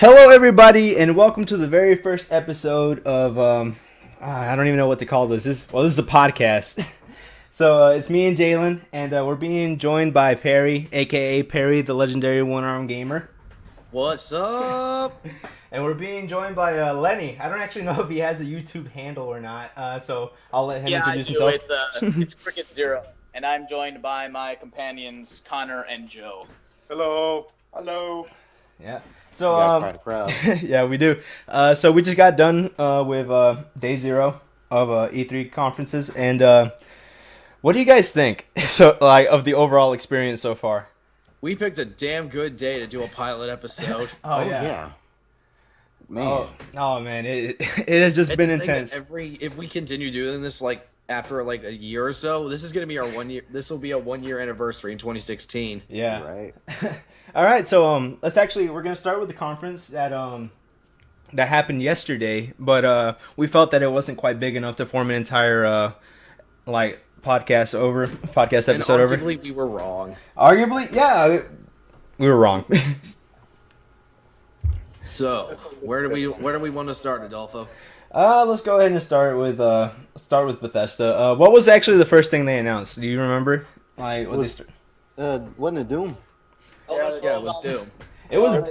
Hello, everybody, and welcome to the very first episode of I don't even know what to call this. This is a podcast. So it's me and Jalen, and we're being joined by Perry, aka Perry, the legendary one-arm gamer, What's up? and we're being joined by Lenny. I don't actually know if he has a YouTube handle or not, so I'll let him introduce himself. It's Cricket Zero, and I'm joined by my companions Connor and Joe. Hello. Hello. Yeah. So Quite a crowd. yeah, we do. So we just got done with day 0 of E3 conferences, and what do you guys think? So of the overall experience so far? We picked a damn good day to do a pilot episode. Oh yeah. Man. Oh man, it has just been intense. If we continue doing this after a year or so, this is gonna be our 1 year. This will be a 1 year anniversary in 2016. Yeah. Right. All right, so we're gonna start with the conference that happened yesterday, but we felt that it wasn't quite big enough to form an entire podcast episode over. Arguably, we were wrong. Arguably, yeah, we were wrong. So where do we want to start, Adolfo? Let's go ahead and start with Bethesda. What was actually the first thing they announced? Do you remember? Wasn't it Doom? Yeah, it was Doom. It was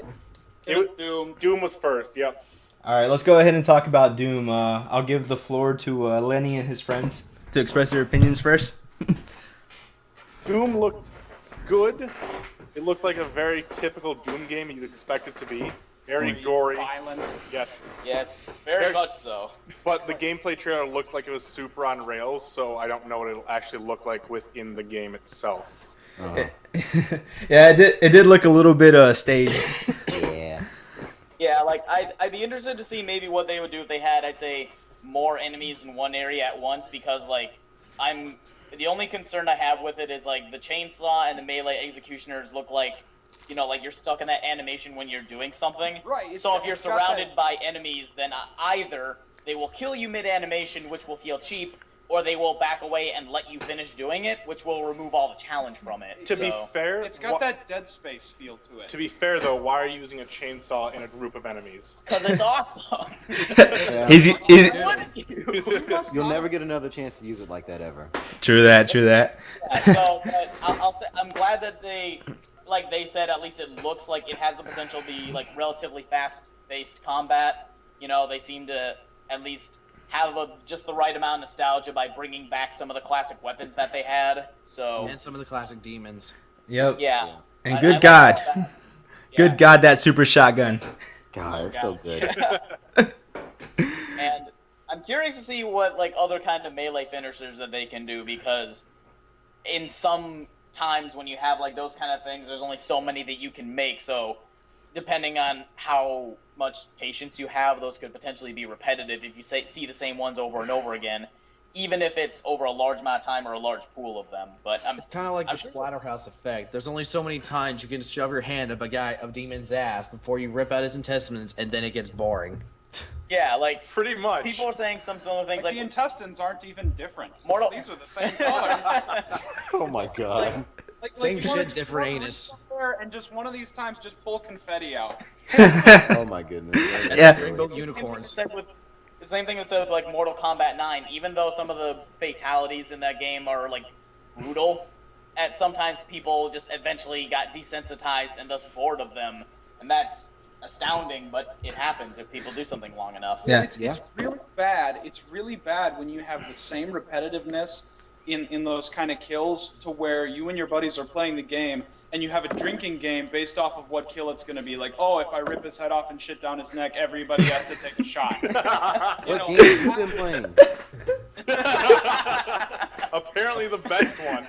Doom. Doom was first. Yep. All right. Let's go ahead and talk about Doom. I'll give the floor to Lenny and his friends to express their opinions first. Doom looked good. It looked like a very typical Doom game you'd expect it to be. Very gory. Violent. Yes. Very much so. But the gameplay trailer looked like it was super on rails, so I don't know what it'll actually look like within the game itself. Yeah, it did look a little bit staged. Yeah. Yeah, I'd be interested to see maybe what they would do if they had, I'd say, more enemies in one area at once, because the only concern I have with it is the chainsaw and the melee executioners look like you're stuck in that animation when you're doing something. Right. So if you're surrounded by enemies, then either they will kill you mid-animation, which will feel cheap, or they will back away and let you finish doing it, which will remove all the challenge from it. To be fair, It's got that Dead Space feel to it. To be fair, though, why are you using a chainsaw in a group of enemies? Because it's awesome. Yeah. He's You'll never get another chance to use it like that ever. True that. Yeah, so but I'll say I'm glad that they said at least it looks like it has the potential to be relatively fast-paced combat. They seem to at least have just the right amount of nostalgia by bringing back some of the classic weapons that they had. So And some of the classic demons. Yep. yeah. And I good like God, all that. good Yeah. God, that super shotgun. God, it's so good. And I'm curious to see what other kind of melee finishers that they can do, because in some times when you have those kind of things, there's only so many that you can make. So depending on how much patience you have, those could potentially be repetitive if you see the same ones over and over again, even if it's over a large amount of time or a large pool of them. But It's kind of like the Splatterhouse effect. There's only so many times you can shove your hand up a demon's ass before you rip out his intestines, and then it gets boring. yeah, Pretty much. people are saying some similar things the intestines aren't even different. Mortal- These are the same colors. Oh my God. Same you wanna shit, different anus. And just one of these times, just pull confetti out. Oh my goodness. Yeah. Rainbow unicorns. The same thing that's said with Mortal Kombat 9. Even though some of the fatalities in that game are brutal, at sometimes people just eventually got desensitized and thus bored of them, and that's astounding. But it happens if people do something long enough. Yeah. It's really bad. It's really bad when you have the same repetitiveness in those kind of kills, to where you and your buddies are playing the game and you have a drinking game based off of what kill it's going to be. If I rip his head off and shit down his neck, everybody has to take a shot. What game have you been playing? Apparently the best one.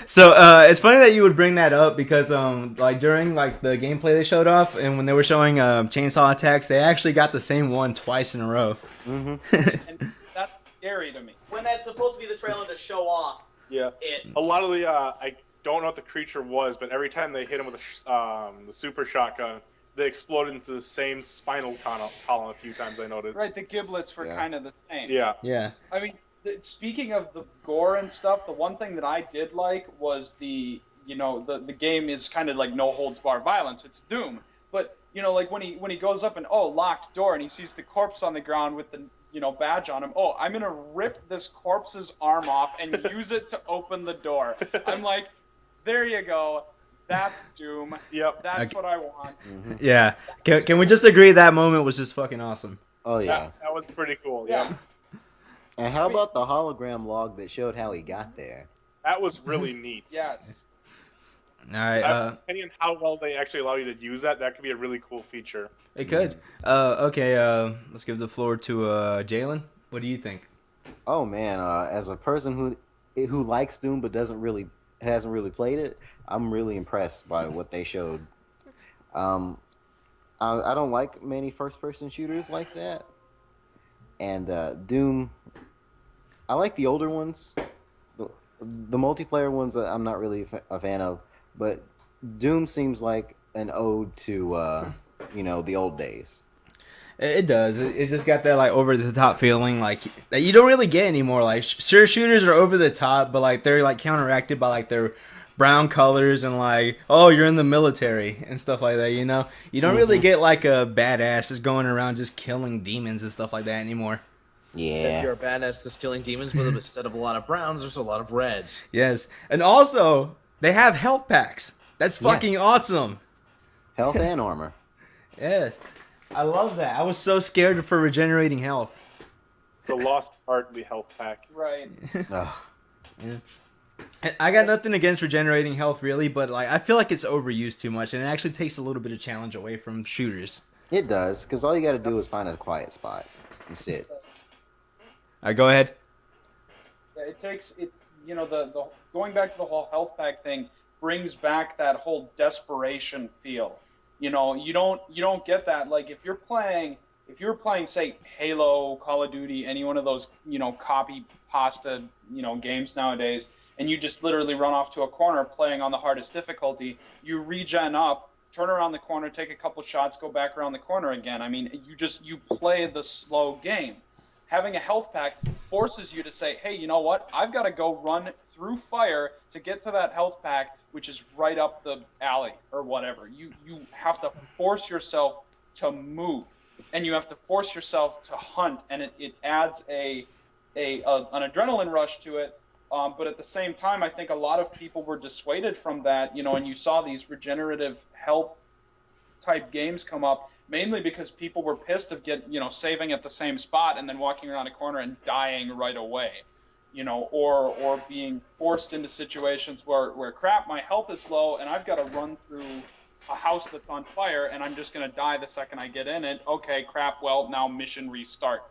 So it's funny that you would bring that up, because during the gameplay they showed off, and when they were showing chainsaw attacks, they actually got the same one twice in a row. And that's scary to me. When that's supposed to be the trailer to show off Yeah. it. A lot of the I don't know what the creature was, but every time they hit him with the super shotgun, they exploded into the same spinal column a few times. I noticed. Right, the giblets were kind of the same. Yeah. Yeah. I mean, speaking of the gore and stuff, the one thing that I did like was the game is kind of like no holds bar violence. It's Doom. But like when he goes up and locked door and he sees the corpse on the ground with the badge on him. Oh, I'm gonna rip this corpse's arm off and use it to open the door. I'm like, there you go. That's Doom. Yep. That's what I want. Yeah. Can we just agree that moment was just fucking awesome? Oh yeah. That was pretty cool. Yeah. Yeah. And how about the hologram log that showed how he got there? That was really neat. Yes. All right. Depending on how well they actually allow you to use that, that could be a really cool feature. It could. Okay. Let's give the floor to Jalen. What do you think? Oh man, as a person who likes Doom but hasn't really played it, I'm really impressed by what they showed. I don't like many first-person shooters like that, and Doom. I like the older ones, the multiplayer ones. I'm not really a fan of, but Doom seems like an ode to the old days. It does. It just got that like over the top feeling like that you don't really get anymore. Like sure, shooters are over the top, but like they're like counteracted by like their brown colors and like you're in the military and stuff like that. You don't really get like a badass just going around just killing demons and stuff like that anymore. If you're a badass that's killing demons, but instead of a lot of browns, there's a lot of reds. Yes, and also they have health packs. That's fucking awesome. Health and armor. Yes. I love that. I was so scared for regenerating health. The lost art of the health pack. Right. Ugh. I got nothing against regenerating health, really, but like I feel like it's overused too much, and it actually takes a little bit of challenge away from shooters. It does, because all you got to do is find a quiet spot and sit. All right, go ahead. Yeah, it takes it. The going back to the whole health pack thing brings back that whole desperation feel. You don't get that. Like if you're playing, say Halo, Call of Duty, any one of those, copy pasta, games nowadays, and you just literally run off to a corner playing on the hardest difficulty, you regen up, turn around the corner, take a couple shots, go back around the corner again. I mean, you play the slow game. Having a health pack forces you to say, hey, you know what? I've got to go run through fire to get to that health pack, which is right up the alley or whatever. You have to force yourself to move, and you have to force yourself to hunt, and it adds an adrenaline rush to it. But at the same time, I think a lot of people were dissuaded from that, and you saw these regenerative health type games come up, mainly because people were pissed of saving at the same spot and then walking around a corner and dying right away, or being forced into situations where crap, my health is low and I've got to run through a house that's on fire and I'm just going to die the second I get in it. Okay, crap, well, now mission restart.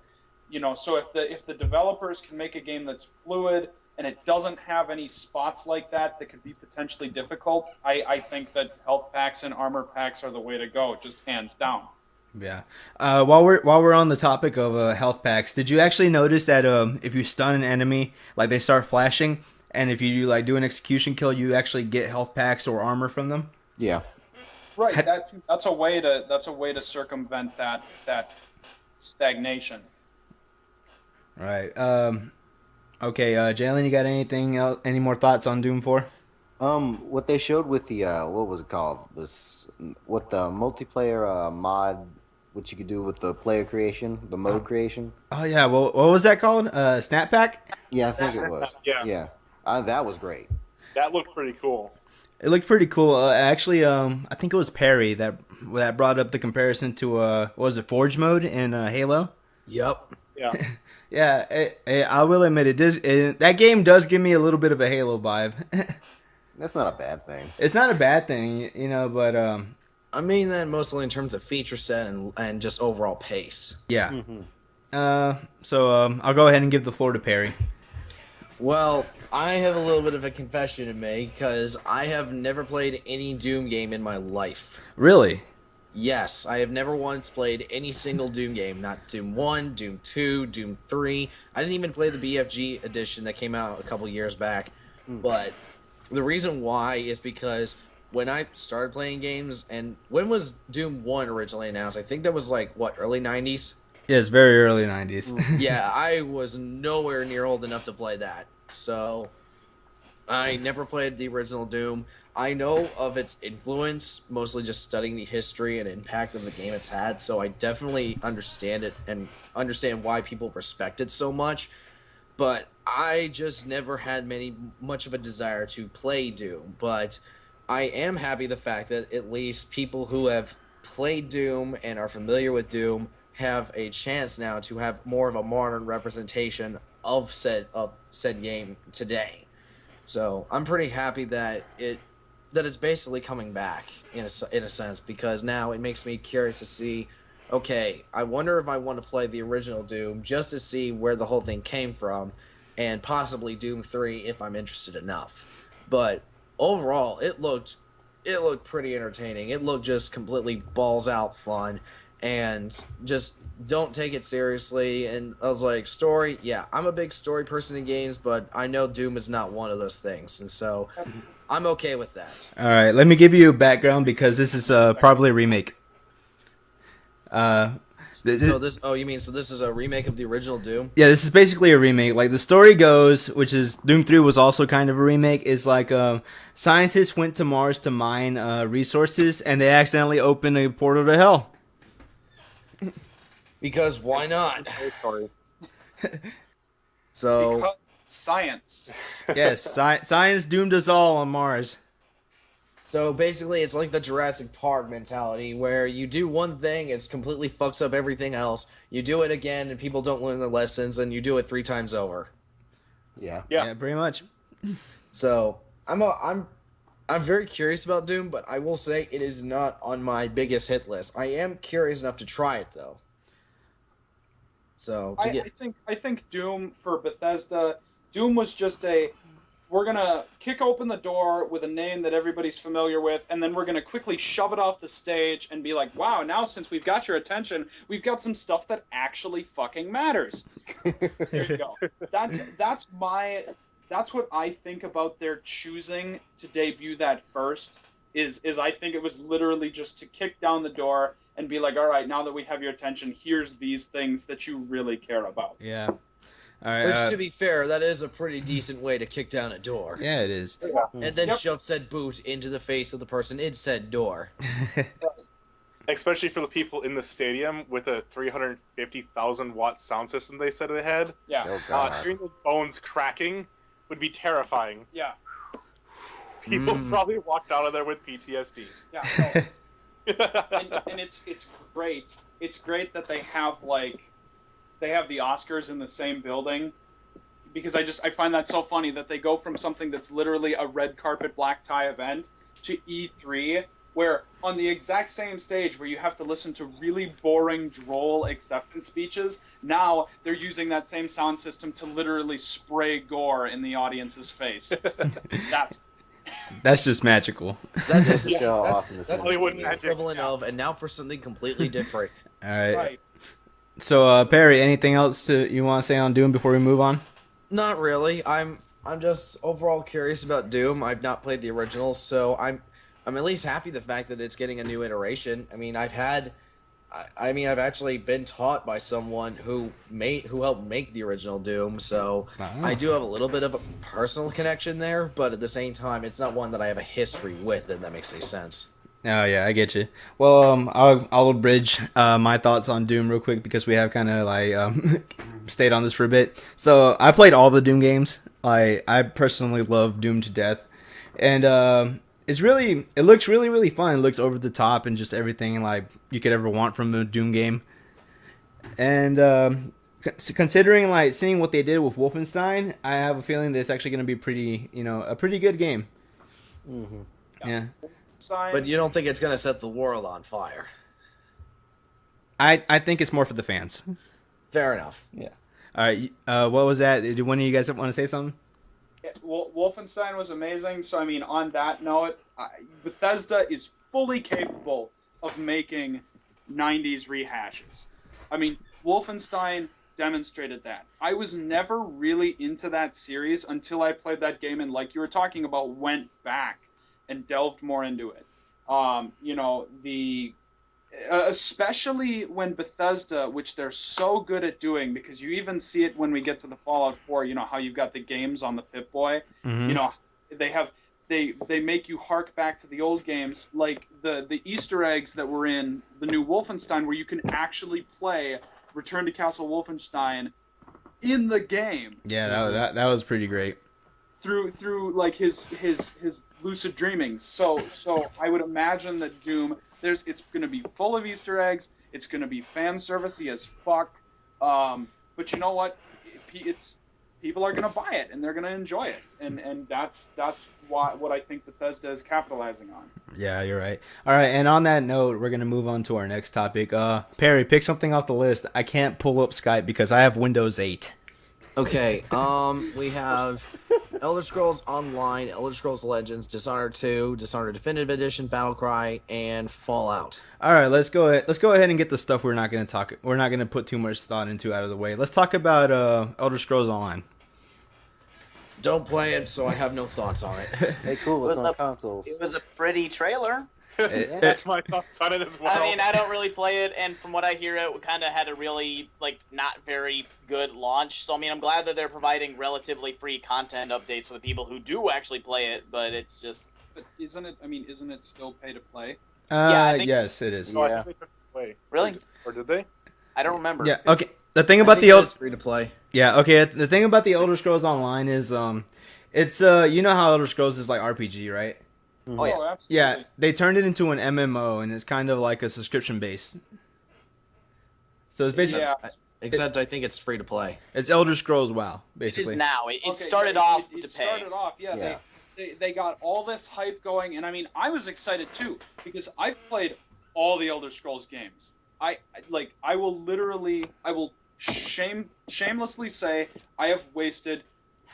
So if the developers can make a game that's fluid and it doesn't have any spots like that could be potentially difficult, I think that health packs and armor packs are the way to go, just hands down. Yeah. While we're on the topic of health packs, did you actually notice that if you stun an enemy, like they start flashing, and if you like do an execution kill, you actually get health packs or armor from them? Yeah. Right. That's a way to circumvent that stagnation. Right. Okay, Jalen, you got anything else, any more thoughts on Doom 4? What they showed with the what was it called? The multiplayer mod, what you could do with the player creation, the mode creation. Oh yeah, well, what was that called? Snap Pack? Yeah, I think it was. Yeah. That was great. That looked pretty cool. It looked pretty cool. Actually, I think it was Perry that brought up the comparison to what was it, Forge mode in Halo? Yep. Yeah. Yeah, I will admit that game does give me a little bit of a Halo vibe. That's not a bad thing. It's not a bad thing, but I mean that mostly in terms of feature set and just overall pace. yeah. So I'll go ahead and give the floor to Perry. Well, I have a little bit of a confession to make because I have never played any Doom game in my life. Really? Yes, I have never once played any single Doom game. Not Doom 1, Doom 2, Doom 3. I didn't even play the BFG edition that came out a couple years back. But the reason why is because when I started playing games, and when was Doom 1 originally announced? I think that was early 90s? Yeah, it's very early 90s. Yeah, I was nowhere near old enough to play that. So I never played the original Doom. I know of its influence, mostly just studying the history and impact of the game it's had, so I definitely understand it and understand why people respect it so much. But I just never had much of a desire to play Doom. But I am happy the fact that at least people who have played Doom and are familiar with Doom have a chance now to have more of a modern representation of said game today. So I'm pretty happy that it's basically coming back in a sense, because now it makes me curious to see, okay, I wonder if I want to play the original Doom just to see where the whole thing came from, and possibly Doom 3 if I'm interested enough. But overall, it looked pretty entertaining. It looked just completely balls out fun, and just don't take it seriously. And I was like, story, yeah, I'm a big story person in games, but I know Doom is not one of those things, and so I'm okay with that. All right, let me give you a background because this is probably a remake. So this is a remake of the original Doom? Yeah, this is basically a remake. Like the story goes, which is Doom 3 was also kind of a remake, is like scientists went to Mars to mine resources, and they accidentally opened a portal to hell. Because why not? Sorry. So Because science. Yes, science doomed us all on Mars. So basically, it's like the Jurassic Park mentality, where you do one thing, it completely fucks up everything else. You do it again, and people don't learn the lessons, and you do it 3 times over. Yeah. Yeah. Pretty much. So I'm very curious about Doom, but I will say it is not on my biggest hit list. I am curious enough to try it though. So I think Doom for Bethesda, Doom was just we're gonna kick open the door with a name that everybody's familiar with, and then we're gonna quickly shove it off the stage and be like, wow, now since we've got your attention, we've got some stuff that actually fucking matters. Here you go. That's what I think about their choosing to debut that first. Is I think it was literally just to kick down the door and be like, all right, now that we have your attention, here's these things that you really care about. Yeah. All right. which, to be fair, that is a pretty decent way to kick down a door. Yeah, it is. And then Yep. shove said boot into the face of the person in said door. Especially for the people in the stadium with a 350,000 watt sound system they said they had. Yeah. Oh god. Hearing the bones cracking would be terrifying. Yeah. People probably walked out of there with PTSD. Yeah. No, and it's great. It's great that they have the Oscars in the same building, because I find that so funny that they go from something that's literally a red carpet black tie event to E3, where on the exact same stage where you have to listen to really boring, droll acceptance speeches, now they're using that same sound system to literally spray gore in the audience's face. That's just magical. That's just to show how that's, awesome this that's Hollywood the magic. equivalent of, and now for something completely different. All right. Right. So, Perry, anything else you want to say on Doom before we move on? Not really. I'm just overall curious about Doom. I've not played the original, so I'm at least happy the fact that it's getting a new iteration. I mean, I've actually been taught by someone who helped make the original Doom, so I do have a little bit of a personal connection there, but at the same time, it's not one that I have a history with, if that makes any sense. Oh yeah, I get you. Well, I'll bridge my thoughts on Doom real quick because we have kind of stayed on this for a bit. So I played all the Doom games. I personally love Doom to death, and it looks really really fun. It looks over the top and just everything like you could ever want from a Doom game. And considering seeing what they did with Wolfenstein, I have a feeling that it's actually going to be a pretty good game. Mm-hmm. Yeah. But you don't think it's going to set the world on fire? I think it's more for the fans. Fair enough. Yeah. All right. What was that? Do one of you guys want to say something? Wolfenstein was amazing. So I mean, on that note, Bethesda is fully capable of making 90s rehashes. I mean, Wolfenstein demonstrated that. I was never really into that series until I played that game and, like you were talking about, went back and delved more into it. Especially when Bethesda, which they're so good at doing, because you even see it when we get to the Fallout 4, how you've got the games on the Pip-Boy. Mm-hmm. They have they make you hark back to the old games, like the Easter eggs that were in the new Wolfenstein, where you can actually play Return to Castle Wolfenstein in the game. Yeah, that was pretty great. Through like his lucid dreamings. So I would imagine that Doom, it's going to be full of Easter eggs. It's going to be fan servicey as fuck. But you know what? People are going to buy it and they're going to enjoy it, and that's what I think Bethesda is capitalizing on. Yeah, you're right. All right, and on that note, we're going to move on to our next topic. Perry, pick something off the list. I can't pull up Skype because I have Windows 8. Okay, we have Elder Scrolls Online, Elder Scrolls Legends, Dishonored 2, Dishonored Definitive Edition, Battlecry, and Fallout. All right, let's go ahead and get the stuff we're not going to put too much thought into out of the way. Let's talk about Elder Scrolls Online. Don't play it, so I have no thoughts on it. Hey, cool. It's on consoles. It was a pretty trailer. That's my thoughts on it as well. I mean, I don't really play it, and from what I hear, it kind of had a really, not very good launch. So, I mean, I'm glad that they're providing relatively free content updates for the people who do actually play it, but it's just... But isn't it still pay to play? I think- Yes, it is. No, I Yeah. think they took it away. Really? Or did they? I don't remember. Yeah, okay. The thing about the It's free to play. the thing about the Elder Scrolls Online is it's you know how Elder Scrolls is like RPG, right? Oh, yeah. absolutely. Yeah, they turned it into an MMO, and it's kind of like a subscription base. So it's basically Yeah. Except I think it's free to play. it's Elder Scrolls WoW, It basically. is now. It Okay, started yeah, off it to pay. started off, yeah. Yeah. They got all this hype going, and I mean, I was excited too because I've played all the Elder Scrolls games. I will shamelessly say I have wasted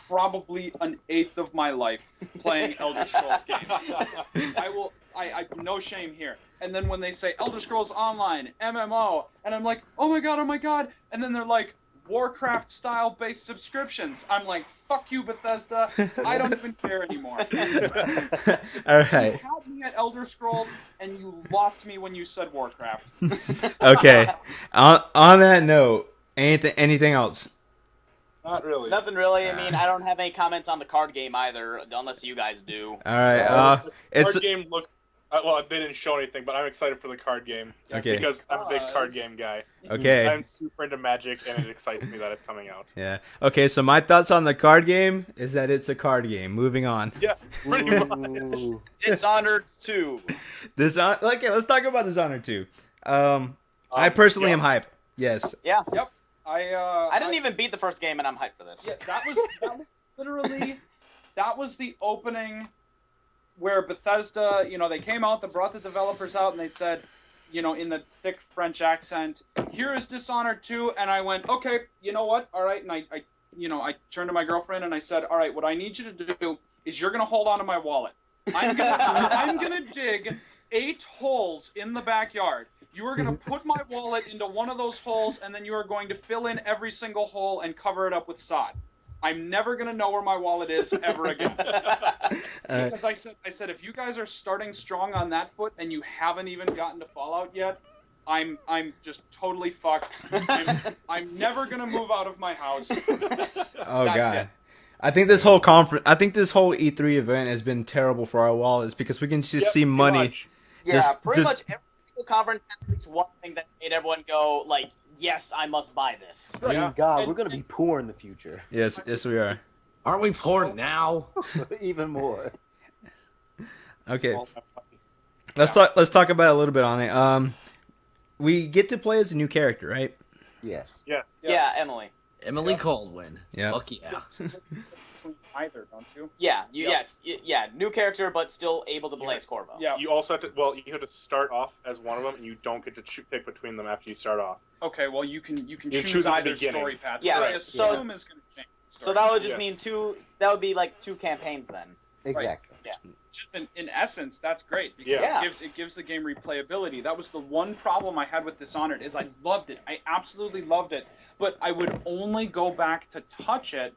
probably an eighth of my life playing Elder Scrolls games. I no shame here. And then when they say Elder Scrolls Online, MMO, and I'm like, oh my god, and then they're like, Warcraft style based subscriptions. I'm like, fuck you, Bethesda. I don't even care anymore. All You right. had me at Elder Scrolls, and you lost me when you said Warcraft. Okay. On that note, anything else? Not really. Nothing really. I mean, I don't have any comments on the card game either, unless you guys do. All right. The It's card game looked. Well, they didn't show anything, but I'm excited for the card game. Okay. Because I'm a big card game guy. okay. I'm super into Magic, and it excites me that it's coming out. Yeah. Okay. So my thoughts on the card game is that it's a card game. Moving on. Yeah, pretty much. Ooh. Dishonored 2. Okay. Let's talk about Dishonored 2. I personally am hype. Yes. Yeah. I didn't even beat the first game, and I'm hyped for this. Yeah, that was literally the opening where Bethesda, they came out, they brought the developers out, and they said, in the thick French accent, here is Dishonored 2, and I went, okay, you know what, all right, and I turned to my girlfriend and I said, all right, what I need you to do is you're gonna hold on to my wallet. I'm gonna dig 8 holes in the backyard. You are going to put my wallet into one of those holes, and then you are going to fill in every single hole and cover it up with sod. I'm never going to know where my wallet is ever again. Because I said, if you guys are starting strong on that foot and you haven't even gotten to Fallout yet, I'm just totally fucked. I'm never going to move out of my house. Oh That's god. it. I think this whole E3 event has been terrible for our wallets because we can just see money. Yeah, pretty much every single conference had at least one thing that made everyone go, yes, I must buy this. I mean, Yeah. God, we're gonna be poor in the future. Yes, we are. Aren't we poor now? Even more. Okay. Let's talk about it a little bit on it. We get to play as a new character, right? Yes. Yeah, Emily. Emily Caldwin. Yeah. Fuck yeah. Either, don't you? Yeah, Yep. yes, new character, but still able to play as Corvo. Yeah. You also have to. Well, you have to start off as one of them, and you don't get to pick between them after you start off. Okay, well, you can choose choose at the either beginning. story path. Yeah, Which I so- assume is going to change. the So story. that would just Yes. mean that would be like 2 campaigns then. Exactly. Just in essence, that's great because Yeah. it gives the game replayability. That was the one problem I had with Dishonored is I loved it. I absolutely loved it, but I would only go back to touch it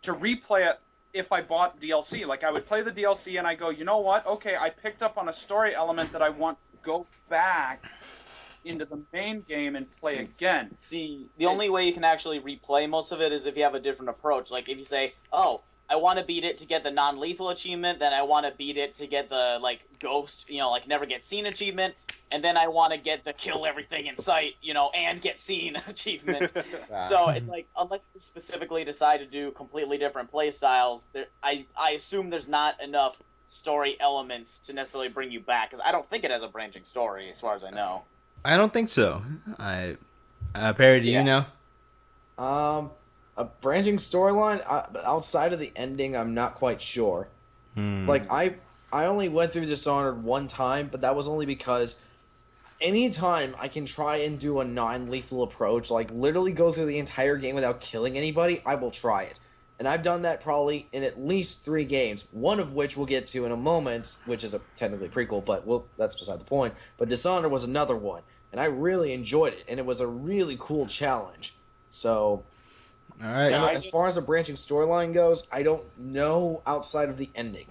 to replay it if I bought DLC. Like I would play the DLC and I go, you know what? Okay, I picked up on a story element that I want to go back into the main game and play again. See, the only way you can actually replay most of it is if you have a different approach. Like if you say, oh, I want to beat it to get the non-lethal achievement, then I want to beat it to get the like ghost, like never get seen achievement, and then I want to get the kill everything in sight, and get seen achievement. So it's like, unless you specifically decide to do completely different play styles, I assume there's not enough story elements to necessarily bring you back, because I don't think it has a branching story as far as I know. I don't think so. Perry, do you know? A branching storyline outside of the ending, I'm not quite sure. Like I only went through Dishonored one time, but that was only because anytime I can try and do a non-lethal approach, like literally go through the entire game without killing anybody, I will try it. And I've done that probably in at least 3 games, one of which we'll get to in a moment, which is a technically prequel, but that's beside the point. But Dishonored was another one, and I really enjoyed it, and it was a really cool challenge. So, All right. as far as a branching storyline goes, I don't know outside of the ending.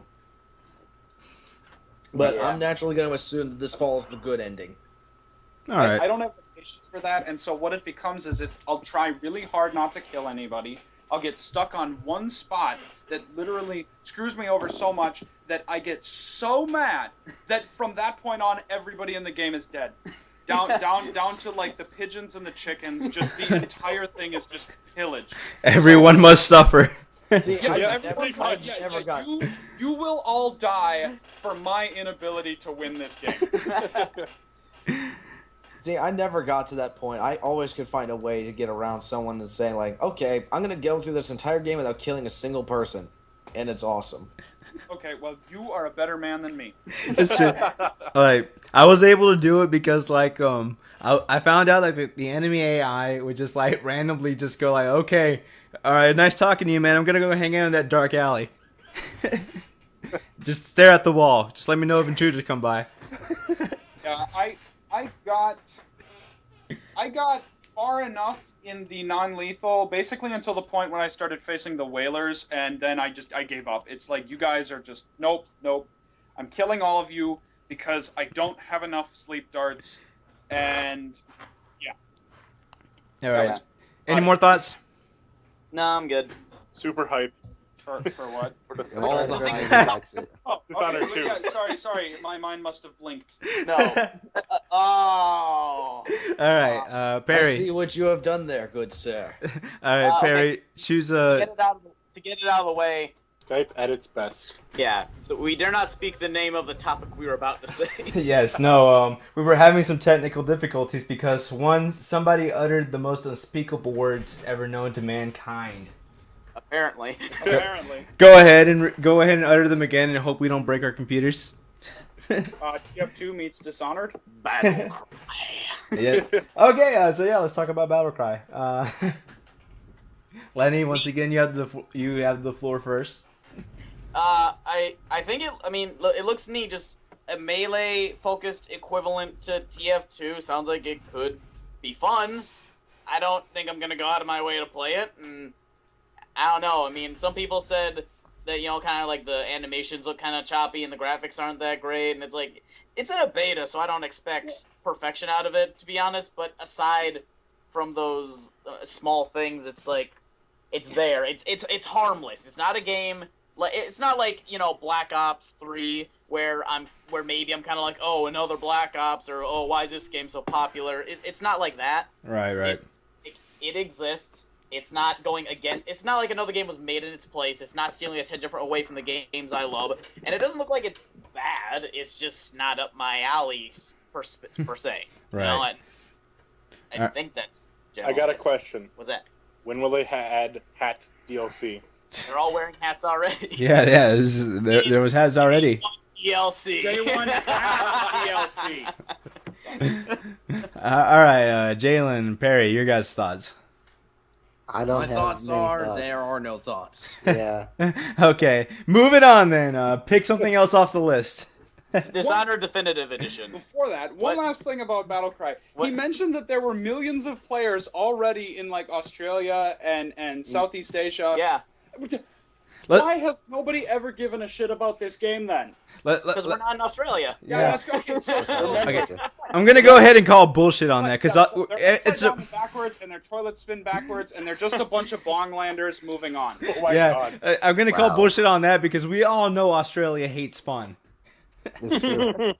But I'm naturally going to assume that this follows the good ending. All right. I don't have the patience for that, and so what it becomes is I'll try really hard not to kill anybody. I'll get stuck on one spot that literally screws me over so much that I get so mad that from that point on, everybody in the game is dead. Down to like the pigeons and the chickens. Just the entire thing is just pillage. Everyone must suffer. See, I've never got... You will all die for my inability to win this game. See, I never got to that point. I always could find a way to get around someone and say, like, okay, I'm going to go through this entire game without killing a single person. And it's awesome. Okay, well, you are a better man than me. It's true. Like, I was able to do it because, like, I found out, like, the enemy AI would just, like, randomly just go, like, okay, all right, nice talking to you, man. I'm going to go hang out in that dark alley. Just stare at the wall. Just let me know if intruders come by. Yeah, I got far enough in the non-lethal, basically until the point when I started facing the whalers, and then I gave up. It's like, you guys are just, nope. I'm killing all of you because I don't have enough sleep darts, and yeah. All right. Any more thoughts? No, I'm good. Super hype. For what? All the the hype. likes it. Oh, Dishonored okay, 2. yeah, sorry, my mind must have blinked. No. Oh. All right, I Perry. see what you have done there, good sir. All right, Perry. Choose a. To get it out of the way. Skype at its best. Yeah. So we dare not speak the name of the topic we were about to say. Yes, no. We were having some technical difficulties because somebody uttered the most unspeakable words ever known to mankind. Apparently. Go ahead and utter them again, and hope we don't break our computers. TF2 meets Dishonored. Battle cry. Yeah. Okay. So let's talk about Battlecry. Lenny, once again, you have the floor first. I think it looks neat. Just a melee focused equivalent to TF2 sounds like it could be fun. I don't think I'm gonna go out of my way to play it, and I don't know. I mean, some people said that, kind of like the animations look kind of choppy and the graphics aren't that great, and it's like, it's in a beta, so I don't expect perfection out of it, to be honest. But aside from those small things, it's like, it's there. It's harmless. It's not a game. It's not like, Black Ops 3 where maybe I'm kind of like, oh, another Black Ops, or oh, why is this game so popular? It's not like that. Right. It exists. It's not going again. It's not like another game was made in its place. It's not stealing a tangent away from the games I love, and it doesn't look like it's bad. It's just not up my alley per se. Right. I think that's. I got a question. What's that? When will they add hat DLC? They're all wearing hats already. Yeah. There was hats already. DLC. Day one DLC. All right, Jalen, Perry, your guys' thoughts. I don't My have thoughts many are, thoughts. there are no thoughts. Yeah. Okay, moving on then. Pick something else off the list. Dishonored Definitive Edition. Before that, one What? last thing about Battlecry. What? He mentioned that there were millions of players already in like Australia and Southeast Asia. Yeah. Why has nobody ever given a shit about this game then? Because we're not in Australia. Yeah. Let's go. Okay. I'm gonna go ahead and call bullshit on that because They're it's upside down and backwards, and their toilets spin backwards, and they're just a bunch of bonglanders moving on. Oh my yeah. god. I'm gonna call Wow. bullshit on that because we all know Australia hates fun. It's true.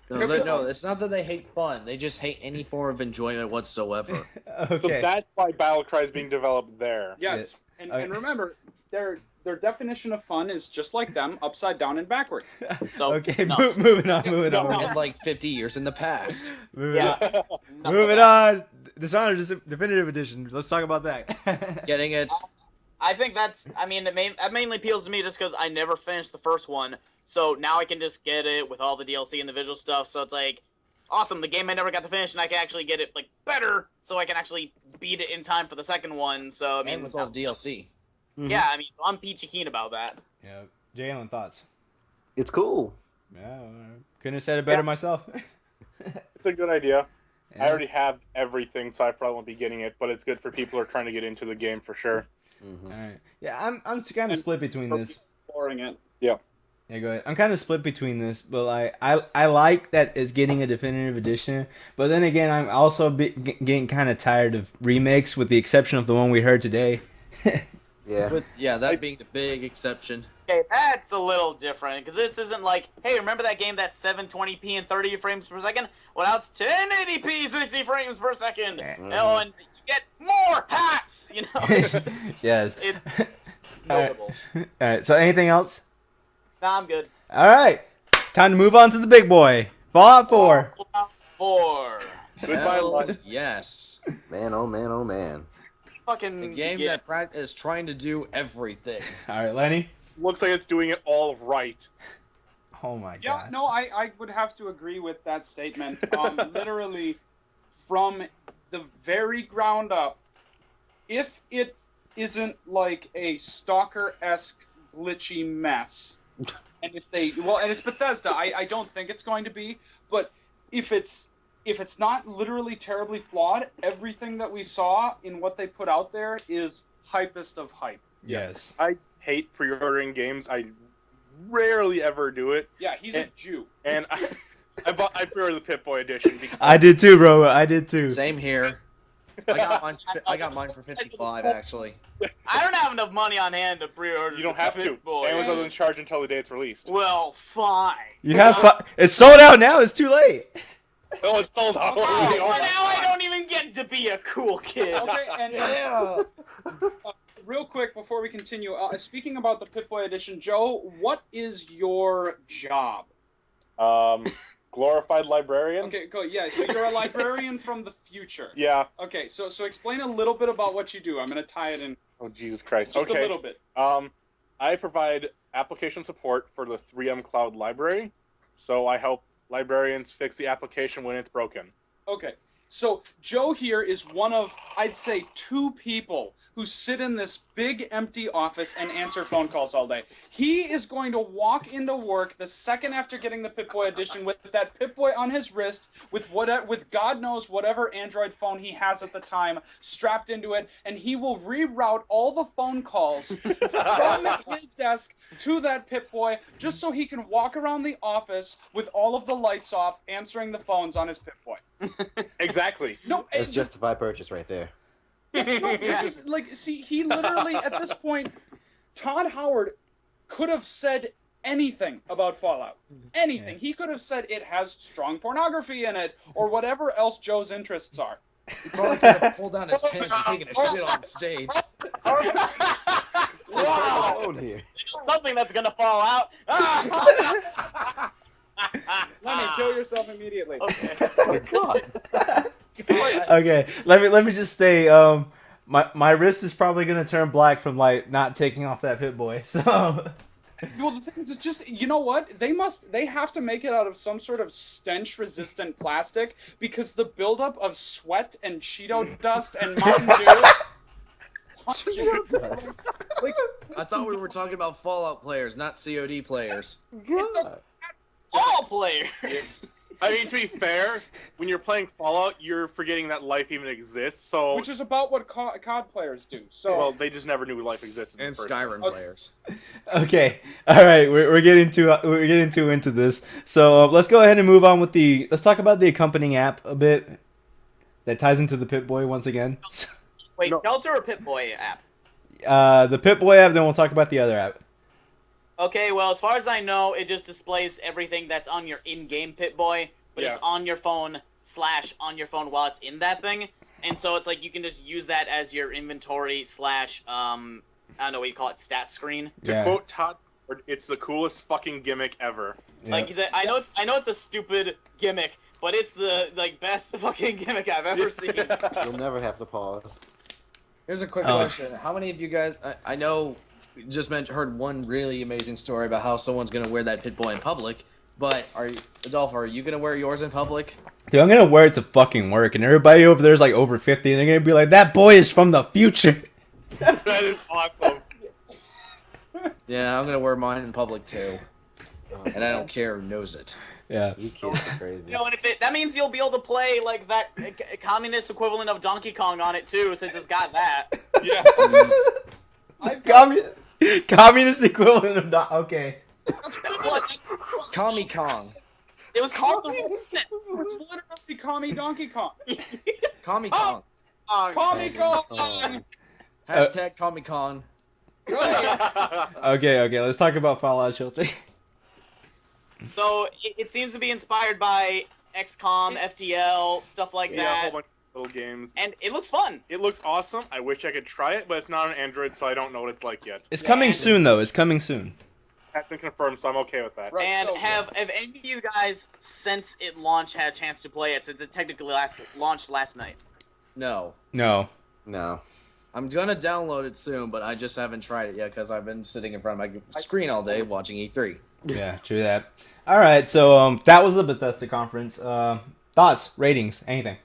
No, it's not that they hate fun. They just hate any form of enjoyment whatsoever. Okay. So that's why Battlecry is being developed there. Yes, Okay. and remember, their definition of fun is just like them, upside down and backwards. So, okay. no. Moving on. Moving No, on. no. In like 50 years in the past. Moving on. Yeah. Moving on. Dishonored Definitive Edition. Let's talk about that. Getting it. I think that's. I mean, that mainly appeals to me just because I never finished the first one, so now I can just get it with all the DLC and the visual stuff. So it's like, awesome. The game I never got to finish, and I can actually get it like better, so I can actually beat it in time for the second one. So I mean, And with all DLC. yeah, I mean, I'm peachy keen about that. Yeah. Jalen, thoughts? It's cool. Yeah. Couldn't have said it better myself. It's a good idea. Yeah. I already have everything, so I probably won't be getting it, but it's good for people who are trying to get into the game for sure. Mhm. All right. Yeah, I'm kind of split between this. Exploring it. Yeah, go ahead. I'm kind of split between this, but I like that it's getting a definitive edition. But then again, I'm also getting kind of tired of remakes, with the exception of the one we heard today. Yeah. With that being the big exception. Okay, that's a little different because this isn't like, hey, remember that game that's 720p and 30 frames per second? Well, now it's 1080p, 60 frames per second. Mhm. Oh, and you get more hats. You know, it's, Yes. it's All right. notable. All right. So anything else? Nah, I'm good. All right. Time to move on to the big boy. Fallout 4. Fallout 4. Goodbye, Hell Lud. yes. Man, oh man, oh man. Fucking The game yeah. that is trying to do everything. All right, Lenny. Looks like it's doing it all right. Oh my Yeah, god. no, I would have to agree with that statement. Literally, from the very ground up, if it isn't like a Stalker-esque glitchy mess, and if they, well, and it's Bethesda, I don't think it's going to be, but if it's not literally terribly flawed, everything that we saw in what they put out there is hypest of hype. Yes. I hate pre-ordering games. I rarely ever do it, Yeah, he's a Jew. and I pre-ordered the Pip-Boy edition because I did too, bro. I did too. Same here. I got mine for 55 actually. I don't have enough money on hand to pre-order. you don't have to. Boy. Amazon doesn't charge until the day it's released. Well, fine. You have it's sold out now. It's too late. Oh, it's sold out. Oh, Oh, well, now I don't even get to be a cool kid. Okay, and real quick before we continue, speaking about the Pip-Boy edition, Joe, what is your job? Glorified librarian. Okay, go. Yeah, so you're a librarian from the future. Yeah. Okay, so explain a little bit about what you do. I'm going to tie it in Oh, Jesus Christ. just Okay. a little bit. I provide application support for the 3M Cloud Library, so I help librarians fix the application when it's broken. Okay, so Joe here is one of, I'd say, 2 people who sit in this big empty office and answer phone calls all day. He is going to walk into work the second after getting the Pip-Boy edition with that Pip-Boy on his wrist, with God knows whatever Android phone he has at the time strapped into it, and he will reroute all the phone calls from his desk to that Pip-Boy just so he can walk around the office with all of the lights off, answering the phones on his Pip-Boy. Exactly. No, That's justified purchase right there. no, this is like, see, he literally at this point, Todd Howard could have said anything about Fallout. Anything. Yeah. He could have said it has strong pornography in it, or whatever else Joe's interests are. He probably could have pulled down his pants and taken a shit on stage. Wow. Alone here. Something that's gonna fall out. Lenny, kill yourself immediately. Okay. Oh God. Okay. Let me just say. My wrist is probably gonna turn black from not taking off that Pip-Boy. So. Well, the thing is, it's just, you know what? They have to make it out of some sort of stench-resistant plastic because the buildup of sweat and Cheeto dust and Mountain Dew. Like, I thought we were talking about Fallout players, not COD players. God. All players. I mean, to be fair, when you're playing Fallout, you're forgetting that life even exists. So, Which is about what COD players do. So well, they just never knew life existed. in And the first Skyrim place. players. Okay, all right, we're getting too into this. So let's go ahead and move on with let's talk about the accompanying app a bit. That ties into the Pip-Boy once again. Wait, No. Shelter or Pip-Boy app? The Pip-Boy app, then we'll talk about the other app. Okay, well, as far as I know, it just displays everything that's on your in-game Pip-Boy, but it's Yeah. on your phone / on your phone while it's in that thing. And so it's like you can just use that as your inventory / I don't know what you call it, stat screen. To quote Todd, it's the coolest fucking gimmick ever. Like he said, I know it's a stupid gimmick, but it's the best fucking gimmick I've ever seen. You'll never have to pause. Here's a quick Oh. question: how many of you guys? I know, you just heard one really amazing story about how someone's gonna wear that Pip-Boy in public. But Adolfo, are you gonna wear yours in public? Dude, I'm gonna wear it to fucking work, and everybody over there's like over 50, and they're gonna be like, "That boy is from the future." That is awesome. Yeah, I'm gonna wear mine in public too, and I don't care who knows it. Yeah. You kids are crazy. You know, and that means you'll be able to play like that communist equivalent of Donkey Kong on it too, since it's got that. Yeah. I've got, Communist equivalent of okay. Commie Kong. It was called the it's literally Kami Donkey Kong. Commie Kong. Kami Kong. Hashtag Commie Kong. Okay, let's talk about Fallout Shelter. So it seems to be inspired by XCOM, FTL, stuff like Yeah, a that, whole bunch of little games. and it looks fun. It looks awesome. I wish I could try it, but it's not on Android, so I don't know what it's like yet. It's coming soon, though. It's coming soon. That's been confirmed, so I'm okay with that. Right, And so- have any of you guys, since it launched, had a chance to play it? Since it technically launched last night. No. No. No. I'm gonna download it soon, but I just haven't tried it yet because I've been sitting in front of my screen all day watching E3. Yeah, true that. All right, so that was the Bethesda conference. Thoughts, ratings, anything?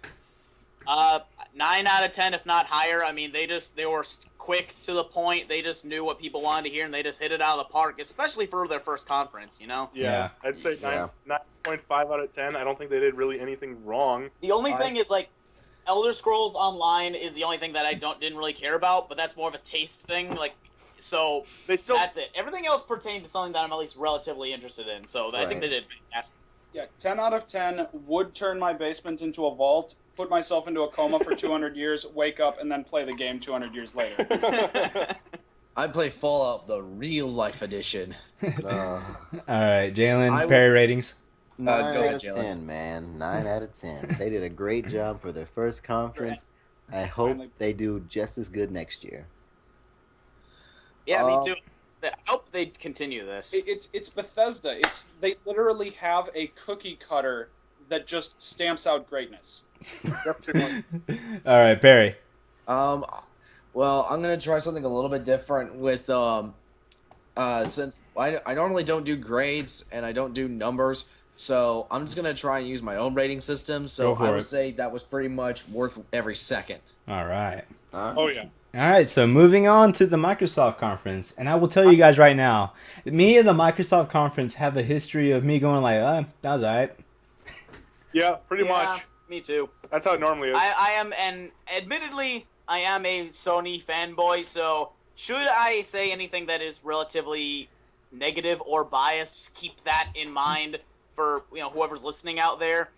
9 out of 10, if not higher. I mean, they were quick to the point. They just knew what people wanted to hear, and they just hit it out of the park, especially for their first conference, you know? Yeah, I'd say Yeah. 9.5 out of 10. I don't think they did really anything wrong. The only thing is, like, Elder Scrolls Online is the only thing that I didn't really care about, but that's more of a taste thing. Like, so They still that's it. Everything else pertained to something that I'm at least relatively interested in. So I think Right. they did fantastic. Yeah, 10 out of 10 would turn my basement into a vault, put myself into a coma for 200 years, wake up, and then play the game 200 years later. I play Fallout the real life edition. Uh, All right, Jalen, I Perry ratings. 9 go out ahead, of Jalen. 10, man. 9 out of 10. They did a great job for their first conference. I hope Finally. they do just as good next year. Yeah, Um, me too. I hope they continue this. It's Bethesda. They literally have a cookie cutter that just stamps out greatness. All right, Perry. Well, I'm gonna try something a little bit different with since I normally don't do grades and I don't do numbers, so I'm just gonna try and use my own rating system. So Go for I would it. say that was pretty much worth every second. All right. Oh, yeah. All right, so moving on to the Microsoft conference, and I will tell you guys right now, me and the Microsoft conference have a history of me going like, that was all right. Yeah, pretty Yeah, much. Me too. That's how it normally is. I am, and admittedly, I am a Sony fanboy, so should I say anything that is relatively negative or biased, just keep that in mind for whoever's listening out there.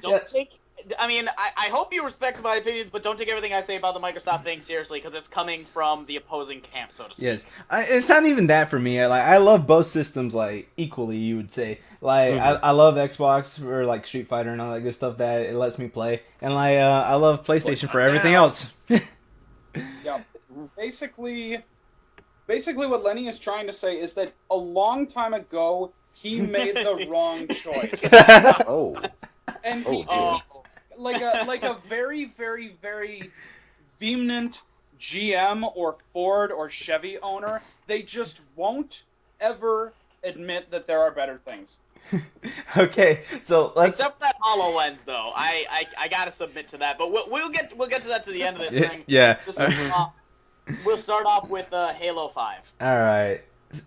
Don't Yeah. take. I mean, I hope you respect my opinions, but don't take everything I say about the Microsoft thing seriously, because it's coming from the opposing camp, so to speak. Yes, it's not even that for me. I love both systems like equally. You would say I love Xbox for like Street Fighter and all that good stuff that it lets me play, and I love PlayStation for everything else. Yeah, basically what Lenny is trying to say is that a long time ago he made the wrong choice, Oh, and oh, he dear. like a very very very vehement GM or Ford or Chevy owner. They just won't ever admit that there are better things. Okay, so let's. Except for that HoloLens, though, I gotta submit to that. But we'll get to that to the end of this thing. Yeah. Just, we'll start off with Halo 5. All right,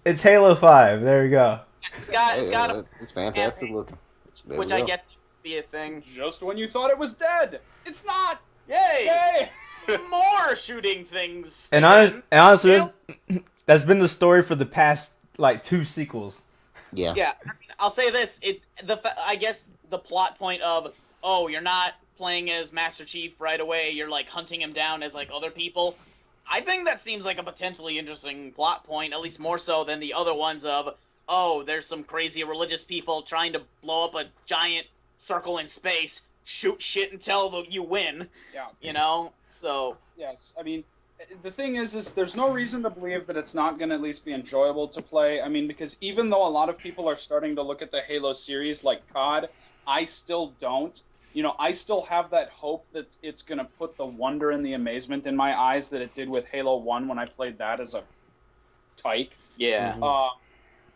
it's Halo 5. There we go. It's got It's fantastic looking. There which we I go. guess would be a thing. Just when you thought it was dead, it's not. Yay! More shooting things. And, again. honestly, You know? that's been the story for the past like 2 sequels. Yeah. Yeah, I mean, I'll say this: I guess the plot point of you're not playing as Master Chief right away. You're like hunting him down as like other people. I think that seems like a potentially interesting plot point, at least more so than the other ones of there's some crazy religious people trying to blow up a giant circle in space, shoot shit until you win. Yeah. You know, so Yes, I mean, the thing is there's no reason to believe that it's not going to at least be enjoyable to play. I mean, because even though a lot of people are starting to look at the Halo series like COD, I still don't. You know, I still have that hope that it's going to put the wonder and the amazement in my eyes that it did with Halo 1 when I played that as a tyke. yeah.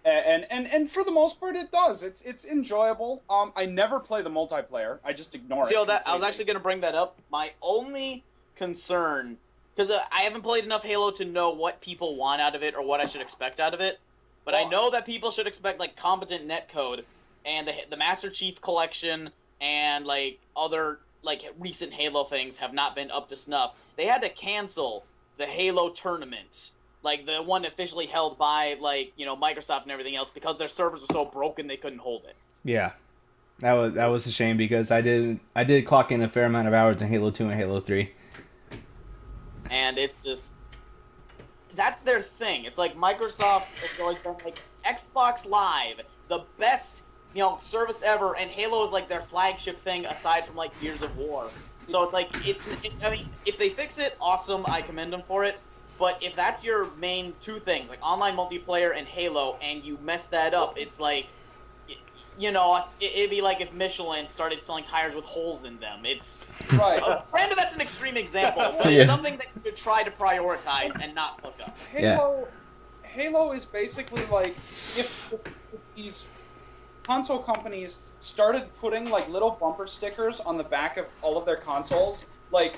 And for the most part, it does. It's enjoyable. I never play the multiplayer. I just ignore it. So that I was completely. actually going to bring that up. My only concern, because I haven't played enough Halo to know what people want out of it or what I should expect out of it, but I Well- know that people should expect like competent netcode and the Master Chief Collection and like other like recent Halo things have not been up to snuff. They had to cancel the Halo tournament, like the one officially held by like Microsoft and everything else, because their servers were so broken they couldn't hold it. Yeah, that was a shame because I did clock in a fair amount of hours in Halo 2 and Halo 3. And it's just that's their thing. It's like Microsoft has always been like Xbox Live, the best service ever, and Halo is like their flagship thing aside from like Gears of War. So it's like I mean, if they fix it, awesome. I commend them for it. But if that's your main two things, like online multiplayer and Halo, and you mess that up, it's like, it'd be like if Michelin started selling tires with holes in them. It's Right. granted that's an extreme example, but Yeah. it's something that you should try to prioritize and not fuck up. Halo is basically like if these console companies started putting like little bumper stickers on the back of all of their consoles, like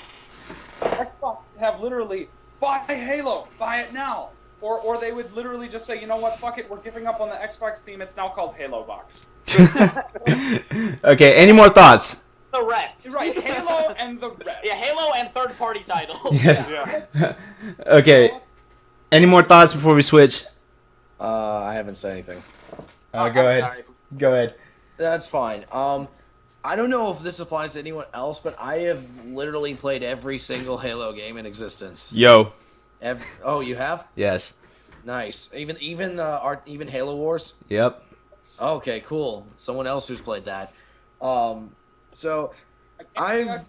Xbox would have literally buy Halo, buy it now. Or they would literally just say, you know what, fuck it, we're giving up on the Xbox theme, it's now called Halo Box. Okay, any more thoughts? The rest. Right, Halo and the rest. Yeah, Halo and third-party titles. Yes. Yeah. Okay, any more thoughts before we switch? I haven't said anything. Go I'm ahead. sorry. Go ahead. That's fine. I don't know if this applies to anyone else, but I have literally played every single Halo game in existence. Yo. Oh, you have? Yes. Nice. Even Halo Wars. Yep. Okay, cool. Someone else who's played that. So I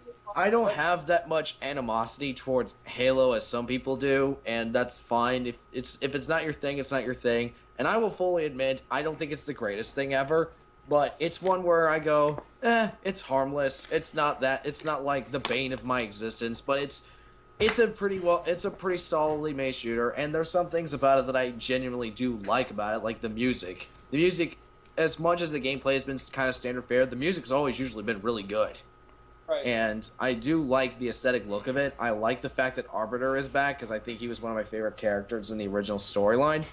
don't have that much animosity towards Halo as some people do, and that's fine. If it's not your thing, it's not your thing. And I will fully admit, I don't think it's the greatest thing ever, but it's one where I go, it's harmless. It's not like the bane of my existence, but it's a pretty solidly made shooter, and there's some things about it that I genuinely do like about it, like the music. The music, as much as the gameplay has been kind of standard fare, the music's always usually been really good. Right. And I do like the aesthetic look of it. I like the fact that Arbiter is back, because I think he was one of my favorite characters in the original storyline.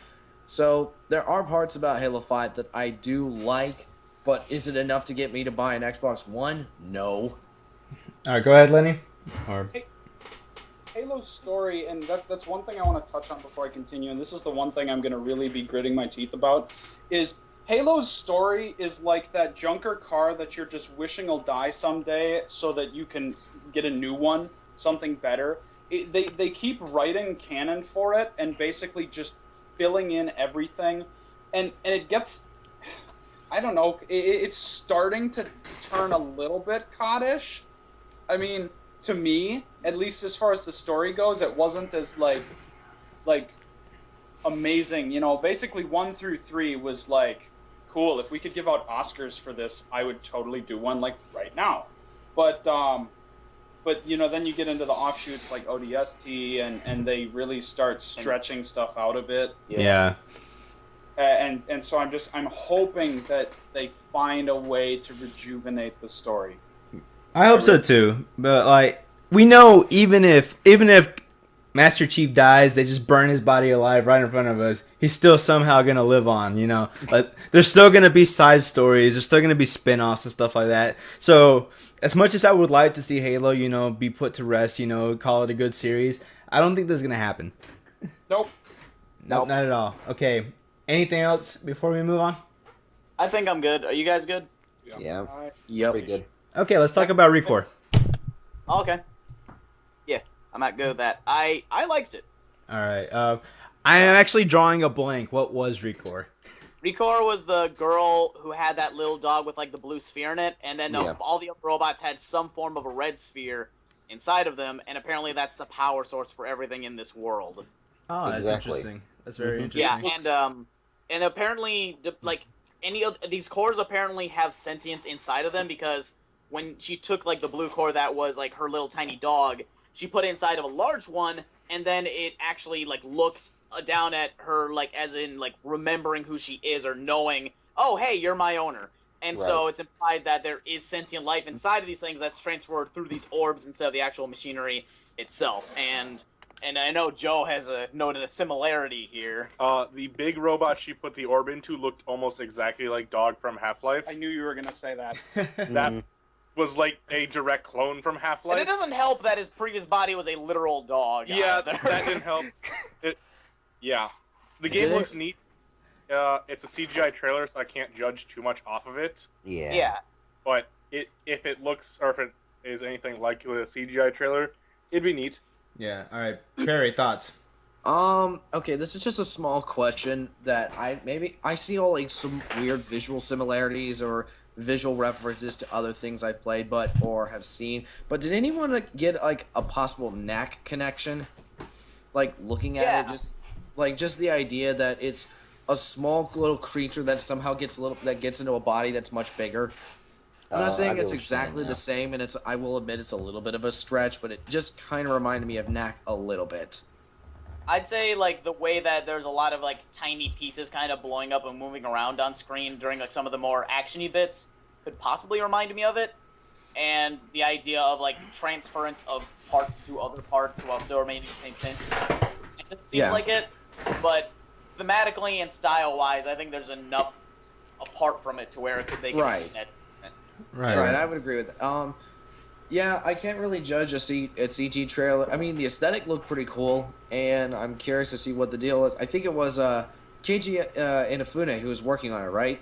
So there are parts about Halo 5 that I do like, but is it enough to get me to buy an Xbox One? No. All right, go ahead, Lenny. Or Halo's story, and that's one thing I want to touch on before I continue, and this is the one thing I'm going to really be gritting my teeth about, is Halo's story is like that junker car that you're just wishing will die someday so that you can get a new one, something better. They keep writing canon for it and basically just filling in everything, and it gets, I don't know, it's starting to turn a little bit coddish. I mean, to me, at least as far as the story goes, it wasn't as like amazing. Basically 1 through 3 was like, cool, if we could give out Oscars for this, I would totally do one like right now. But then you get into the offshoots like ODST, and they really start stretching stuff out a bit. yeah. And so I'm hoping that they find a way to rejuvenate the story. I hope so too. But like we know, even if Master Chief dies, they just burn his body alive right in front of us. He's still somehow gonna live on, you know. But there's still gonna be side stories. There's still gonna be spin-offs and stuff like that. So as much as I would like to see Halo, you know, be put to rest, you know, call it a good series, I don't think that's gonna happen. Nope. Nope, not at all. Okay. Anything else before we move on? I think I'm good. Are you guys good? Yeah, Yep. pretty good. Okay, let's talk about Recore. Oh, okay. Yeah, I'm not good with that. I liked it. All right. I am actually drawing a blank. What was Recore? Recore was the girl who had that little dog with like the blue sphere in it, and then Yeah. all the other robots had some form of a red sphere inside of them, and apparently that's the power source for everything in this world. Oh, that's Exactly. interesting. That's very Mhm. interesting. Yeah, and apparently like any of these cores apparently have sentience inside of them, because when she took like the blue core that was like her little tiny dog, she put it inside of a large one, and then it actually like looks down at her, like as in like remembering who she is or knowing, oh hey, you're my owner. And so Right. it's implied that there is sentient life inside of these things that's transferred through these orbs instead of the actual machinery itself. And I know Joe has noted a similarity here. The big robot she put the orb into looked almost exactly like Dog from Half-Life. I knew you were gonna say that. That was like a direct clone from And Half-Life. it doesn't help that his previous body was a literal dog. Yeah, either. that didn't help. Yeah. The game Did it? looks neat. It's a CGI trailer, so I can't judge too much off of it. Yeah. Yeah. But if it looks, or if it is anything like a CGI trailer, it'd be neat. Yeah. All right. Perry, thoughts? Okay, this is just a small question that I see all like some weird visual similarities or visual references to other things I've played or have seen. But did anyone get like a possible knack connection? Like looking at it, just the idea that it's a small little creature that somehow gets into a body that's much bigger. I'm not I saying get it's what you're saying exactly now. the same, and I will admit it's a little bit of a stretch, but it just kind of reminded me of Knack a little bit. I'd say like the way that there's a lot of like tiny pieces kind of blowing up and moving around on screen during like some of the more actiony bits could possibly remind me of it, and the idea of like transference of parts to other parts while still remaining the same sense. It seems like it, but thematically and style wise, I think there's enough apart from it to where they can Right. see that. Right. Right, I would agree with that. Yeah, I can't really judge a CG trailer. I mean, the aesthetic looked pretty cool, and I'm curious to see what the deal is. I think it was Keiji Inafune who was working on it, right?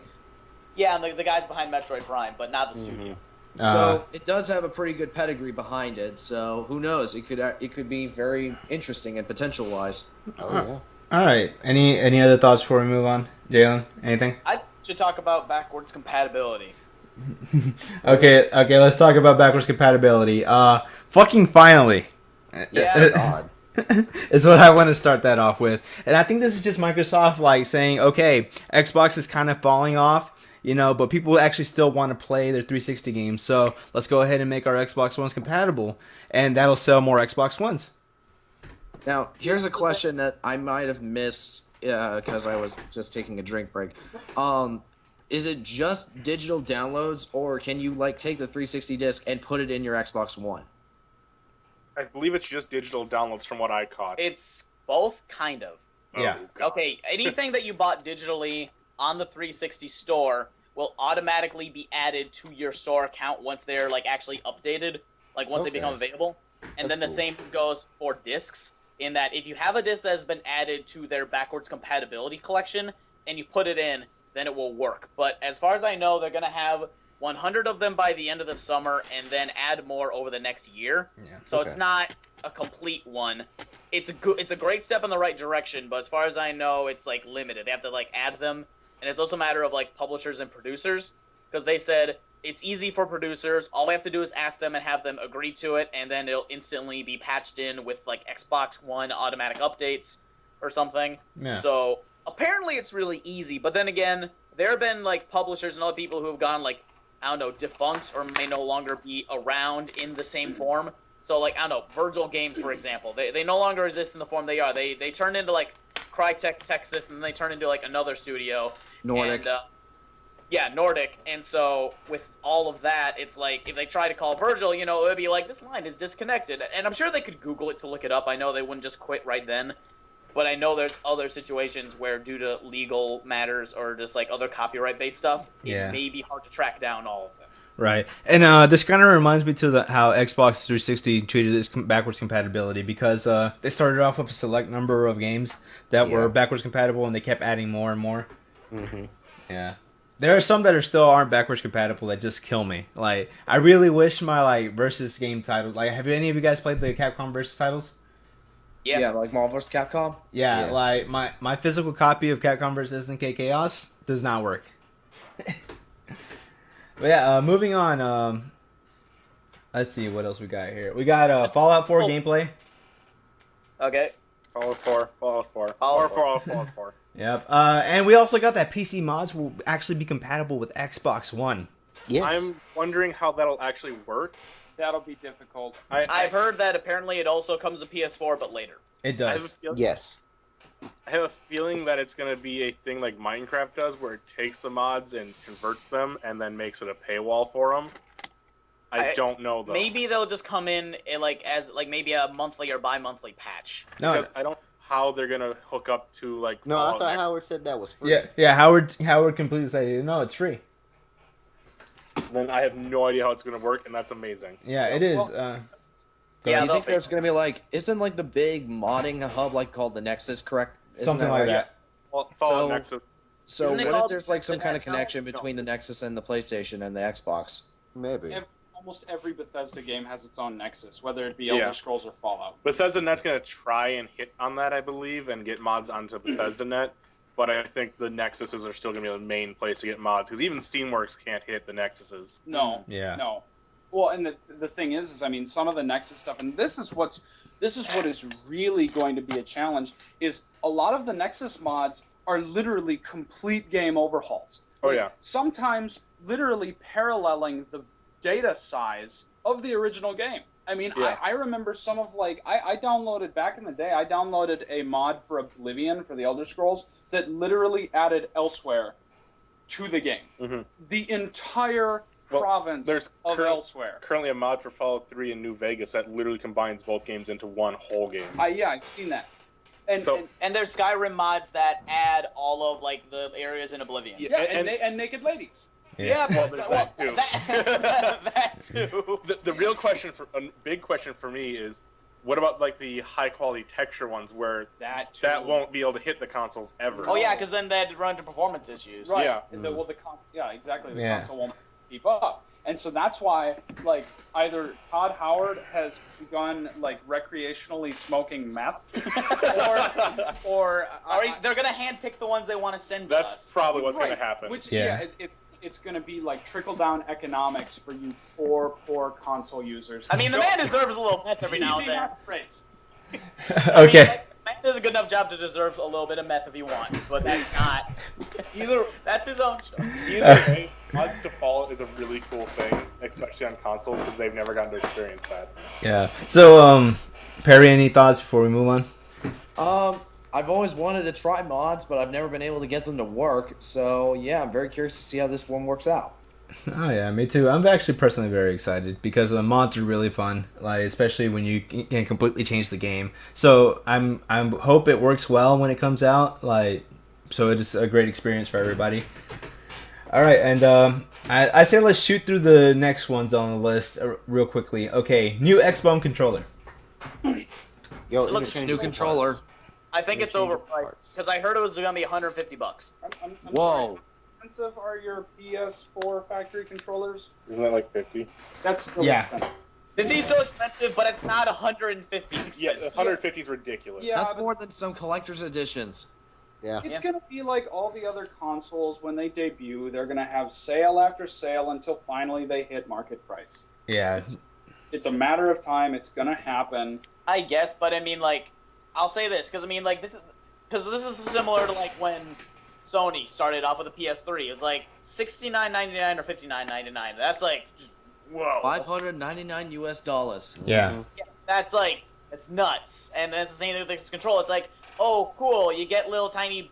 Yeah, and the guys behind Metroid Prime, but not the studio. So it does have a pretty good pedigree behind it. So who knows? It could be very interesting and potential wise. Oh yeah. All right. Any other thoughts before we move on, Jalen? Anything? I should talk about backwards compatibility. Okay. Let's talk about backwards compatibility. Fucking finally. Yeah, God. Is what I want to start that off with. And I think this is just Microsoft like saying, okay, Xbox is kind of falling off, you know, but people actually still want to play their 360 games. So let's go ahead and make our Xbox Ones compatible, and that'll sell more Xbox Ones. Now, here's a question that I might have missed because I was just taking a drink break. Is it just digital downloads, or can you like take the 360 disc and put it in your Xbox One? I believe it's just digital downloads from what I caught. it's both kind of. Yeah. God. Okay, anything that you bought digitally on the 360 store will automatically be added to your store account once they're like actually updated, like once Okay. they become available. And then the That's same goes for discs, in that if you have a disc that has been added to their backwards compatibility collection and you put it in, then it will work. But as far as I know, they're going to have 100 of them by the end of the summer and then add more over the next year. Yeah. So Okay. it's not a complete one. It's a great step in the right direction, but as far as I know, it's like limited. They have to like add them, and it's also a matter of like publishers and producers, because they said it's easy for producers. All we have to do is ask them and have them agree to it, and then it'll instantly be patched in with like Xbox One automatic updates or something. Yeah. So apparently it's really easy, but then again, there have been like publishers and other people who have gone like, I don't know, defunct or may no longer be around in the same form. So like, I don't know, Virgil Games, for example, they no longer exist in the form they are. They turned into like Crytek Texas, and then they turned into like another studio. Nordic. And, Yeah, Nordic. And so with all of that, it's like if they try to call Virgil, it would be like, this line is disconnected. And I'm sure they could Google it to look it up. I know they wouldn't just quit right then. But I know there's other situations where, due to legal matters or just like other copyright-based stuff, Yeah. it may be hard to track down all of them. Right, and this kind of reminds me to how Xbox 360 treated its backwards compatibility, because they started off with a select number of games that were backwards compatible, and they kept adding more and more. Mm-hmm. Yeah, there are some that aren't backwards compatible that just kill me. Like, I really wish my versus game titles. Like, have any of you guys played the Capcom versus titles? Yeah, like Marvel vs. Capcom. Yeah, Yeah. like my physical copy of Capcom vs. SNK Chaos does not work. But yeah, moving on. Let's see what else we got here. We got Fallout 4 gameplay. Okay. Fallout 4. Fallout 4. Yep. And we also got that PC mods will actually be compatible with Xbox One. Yes. I'm wondering how that'll actually work. That'll be difficult. I've heard that apparently it also comes to PS4, but later. It I have, a does. feel- Yes. I have a feeling that it's going to be a thing like Minecraft does, where it takes the mods and converts them and then makes it a paywall for them. I don't know, though. Maybe they'll just come in as maybe a monthly or bi-monthly patch. No. Because I don't know how they're going to hook up to, like... No, I Fallout thought Next. Howard said that was free. Yeah. Howard completely said no, it's free. Then I have no idea how it's going to work, and that's amazing. Yeah, it is. Yeah, Do you they'll think there's going to be isn't the big modding hub called the Nexus, correct? Isn't Something like right? that. Well, Fallout So- Nexus... So Isn't it what if called there's some kind of Nexus now? connection between the Nexus and the PlayStation and the Xbox? Maybe. Almost every Bethesda game has its own Nexus, whether it be Yeah. Elder Scrolls or Fallout. Bethesda Net's going to try and hit on that, I believe, and get mods onto Bethesda Net. But I think the Nexuses are still going to be the main place to get mods, because even Steamworks can't hit the Nexuses. No. Yeah. No. Well, and the thing is I mean, some of the Nexus stuff, and this is what is really going to be a challenge, is a lot of the Nexus mods are literally complete game overhauls. Oh, yeah. Sometimes literally paralleling the data size of the original game. I mean, Yeah. I remember some of I downloaded back in the day. I downloaded a mod for Oblivion for the Elder Scrolls that literally added Elsewhere to the game. Mm-hmm. The entire province there's of Elsewhere. Currently a mod for Fallout 3 in New Vegas that literally combines both games into one whole game. Yeah, I've seen that. And, So- And there's Skyrim mods that add all of the areas in Oblivion. Yeah. and naked ladies. Yeah, Well, there's that too. that too. The real question a big question for me is, what about the high quality texture ones where That too. that won't be able to hit the consoles ever? Oh yeah, because then they'd run into performance issues. Right. Yeah. Exactly. The Yeah. console won't keep up. And so that's why, either Todd Howard has begun, recreationally smoking meth, or They're gonna handpick the ones they want to send to That's us. probably what's going Right. to happen. Which, Yeah. it's going to be trickle down economics for you poor console users. I mean, the man deserves a little meth every now and Easy then. not afraid. Okay. Man does a good enough job to deserve a little bit of meth if he wants, but that's not. That's his own show. Either way, mods to Fallout is a really cool thing, especially on consoles, because they've never gotten to experience that. Yeah. So, Perry, any thoughts before we move on? I've always wanted to try mods, but I've never been able to get them to work. So yeah, I'm very curious to see how this one works out. Oh yeah, me too. I'm actually personally very excited because mods are really fun, especially when you can completely change the game. So I hope it works well when it comes out. So it is a great experience for everybody. All right, and I say let's shoot through the next ones on the list real quickly. Okay, new Xbone controller. Yo, Looks interchangeable new controller. parts. I think it's Interchangeable overpriced parts. because I heard it was gonna be $150. I'm Whoa. sorry, how expensive are your PS4 factory controllers? Isn't that like 50? That's still Yeah. expensive. 50 is so expensive, but it's not 150 Yeah, expensive. 150 is ridiculous. Yeah. That's but- more than some collector's editions. Yeah. It's going to be like all the other consoles when they debut. They're going to have sale after sale until finally they hit market price. Yeah. It's a matter of time. It's going to happen. I guess, but I mean, I'll say this because I mean, this is similar to when Sony started off with the PS3. It was $69.99 or $59.99. That's just, whoa. $599 US. Yeah. That's it's nuts. And that's the same thing with this control. It's oh, cool, you get little tiny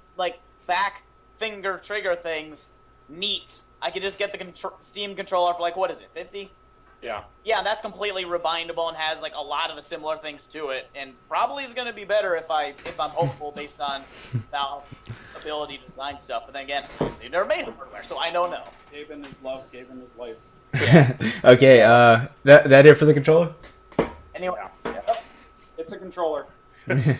FAC finger trigger things, neat. I could just get the Steam controller for like, what is it, 50? Yeah. Yeah, that's completely rebindable and has like a lot of the similar things to it, and probably is going to be better if I'm hopeful based on Valve's ability to design stuff. But then again, they've never made hardware, so I don't know. Gaben is love, Gaben is life. Okay, that it for the controller? Anyway, It's a controller. Parry-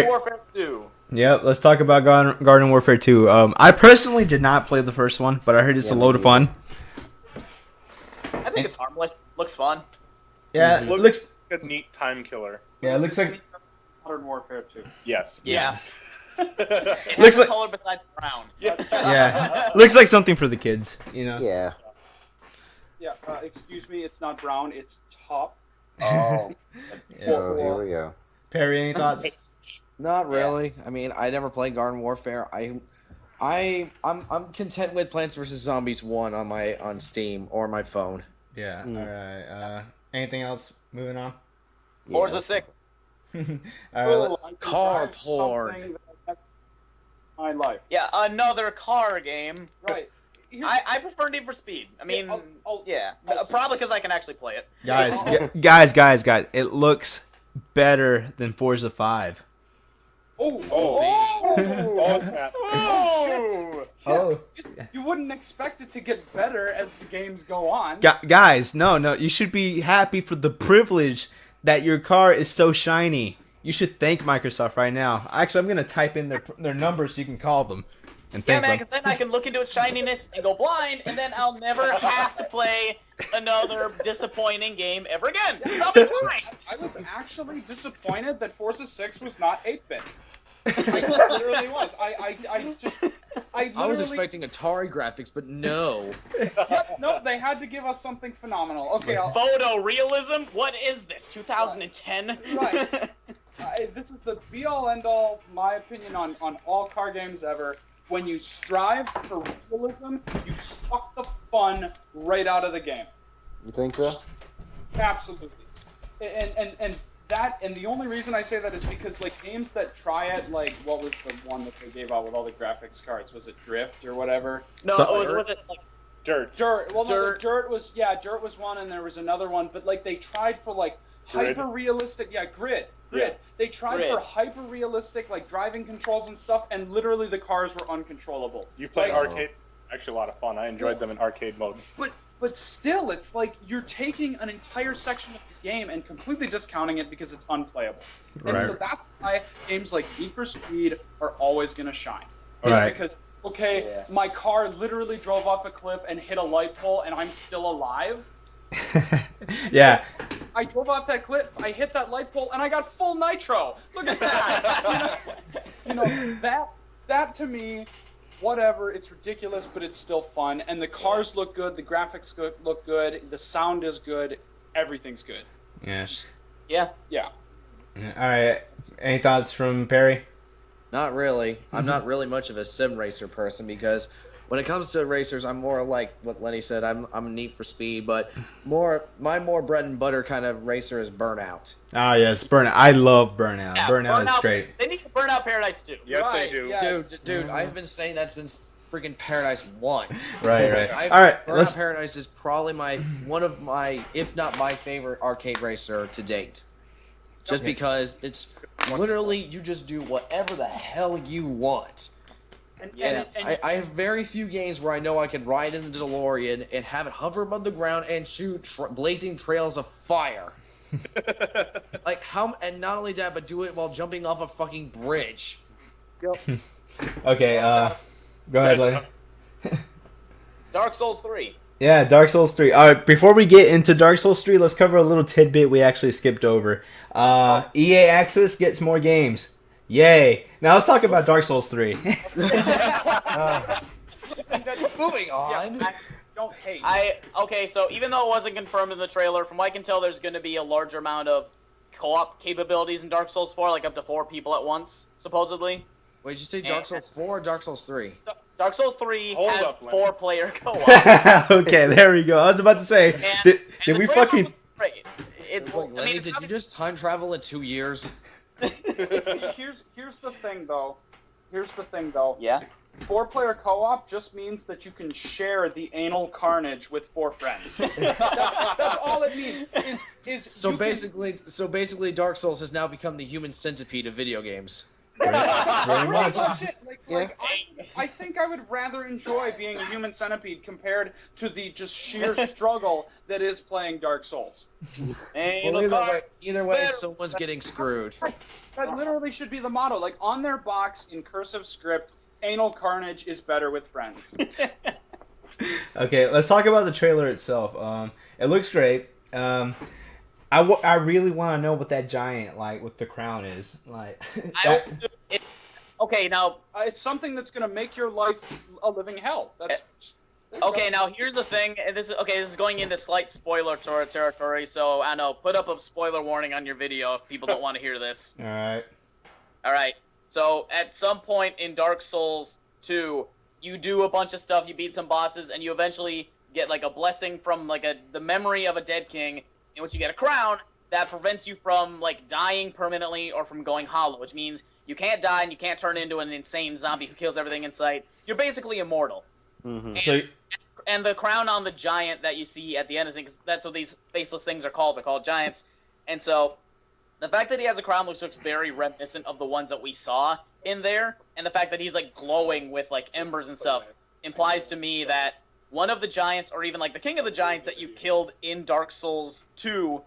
Garden Warfare 2. Yep, let's talk about Garden Warfare 2. I personally did not play the first one, but I heard it's a load of fun. I think it's harmless. Looks fun. Yeah, it looks a neat time killer. yeah, it looks like Modern Warfare 2. Yes. Yeah. Looks It has a like- color besides brown. yeah, looks like something for the kids, you know. Yeah. Yeah, excuse me, it's not brown, it's top. Oh. Yeah. So here we go. Perry, any thoughts? Not really. I mean, I never played Garden Warfare. I'm content with Plants vs Zombies 1 on Steam or my phone. Yeah. All right. Anything else? Moving on. Forza 6. All right. I can Car drive porn. something that I never in my life. Yeah, another car game. Right. Here's- I prefer Need for Speed. I mean, I'll- yeah, I'll- probably because I can actually play it. guys, it looks better than Forza 5. Oh, Oh, snap. Oh, shit. Oh. You wouldn't expect it to get better as the games go on. Guys, no, you should be happy for the privilege that your car is so shiny. You should thank Microsoft right now. Actually, I'm gonna type in their numbers so you can call them and Yeah, thank man, them. because then I can look into its shininess and go blind, and then I'll never have to play another disappointing game ever again. I'll be fine. I was actually disappointed that Forza 6 was not 8-bit. I literally was. I literally... I was expecting Atari graphics, but no. No, they had to give us something phenomenal. Okay, Photorealism? What is this? 2010? Right. This is the be-all, end-all, my opinion, on all car games ever. When you strive for realism, you suck the fun right out of the game. You think so? Absolutely. And the only reason I say that is because like games that try it, like what was the one that they gave out with all the graphics cards? Was it Drift or whatever? No, So- it was with it like Dirt. Dirt. Well, no, Dirt. Dirt was one, and there was another one, but like they tried for like Grid. hyper realistic. Yeah, Grid. Yeah. They tried Grid. for hyper realistic like driving controls and stuff, and literally the cars were uncontrollable. You play Like, arcade. Actually, a lot of fun. I enjoyed them in arcade mode. But still, it's like you're taking an entire section of the game and completely discounting it because it's unplayable. And Right. so that's why games like Need for Speed are always going to shine. It's Right. because, okay, Yeah. my car literally drove off a cliff and hit a light pole and I'm still alive. Yeah. I drove off that cliff, I hit that light pole, and I got full nitro. Look at that. That to me, whatever, it's ridiculous, but it's still fun. And the cars look good, the graphics look good, the sound is good, everything's good. Yeah. yeah. Yeah. All right. Any thoughts from Perry? Not really. I'm not really much of a sim racer person because when it comes to racers, I'm more like what Lenny said. I'm neat for speed, but my more bread and butter kind of racer is Burnout. Oh yes, Burnout. I love Burnout. Yeah, Burnout is great. They need to burn out Paradise too. Yes, Right, they do. yeah. Dude, I've been saying that since freaking Paradise 1. Right. I've, All right. Burnout Paradise is probably one of my, if not my favorite arcade racer to date. Just because it's literally you just do whatever the hell you want. And I have very few games where I know I can ride in the DeLorean and have it hover above the ground and shoot blazing trails of fire. Like how, and not only that, but do it while jumping off a fucking bridge. Okay. Go ahead, Lenny. Dark Souls 3. Yeah, Dark Souls 3. All right, before we get into Dark Souls 3, let's cover a little tidbit we actually skipped over. EA Access gets more games. Yay. Now let's talk about Dark Souls 3. Moving on. Yeah, don't hate. Okay, so even though it wasn't confirmed in the trailer, from what I can tell, there's going to be a larger amount of co-op capabilities in Dark Souls 4, like up to 4 people at once, supposedly. Wait, did you say Dark Souls 4 or Dark Souls 3? Dark Souls 3 Hold has up, Lenny. 4-player co-op. Okay, there we go. I was about to say, did the we trailer fucking... looks great. It's, Like, Lenny, it's did not- you just time travel in 2 years? Here's the thing though. Yeah. 4-player co-op just means that you can share the anal carnage with 4 friends. That's all it means. So basically, Dark Souls has now become the human centipede of video games. Very much. I think I would rather enjoy being a human centipede compared to the just sheer struggle that is playing Dark Souls. Well, either way, someone's getting screwed. That literally should be the motto. Like, on their box, in cursive script, anal carnage is better with friends. Okay, let's talk about the trailer itself. It looks great. I really want to know what that giant, like, with the crown is. Like, Okay, now It's something that's going to make your life a living hell. Okay, now here's the thing. And this is going into slight spoiler territory, so I know, put up a spoiler warning on your video if people don't want to hear this. all right. Alright, so at some point in Dark Souls 2, you do a bunch of stuff, you beat some bosses, and you eventually get like a blessing from like the memory of a dead king, in which you get a crown that prevents you from like dying permanently or from going hollow, which means you can't die and you can't turn into an insane zombie who kills everything in sight. You're basically immortal. Mm-hmm. And the crown on the giant that you see at the end of things, that's what these faceless things are called. They're called giants. And so the fact that he has a crown looks very reminiscent of the ones that we saw in there, and the fact that he's like glowing with like embers and stuff implies to me that one of the giants, or even like the king of the giants that you killed in Dark Souls 2,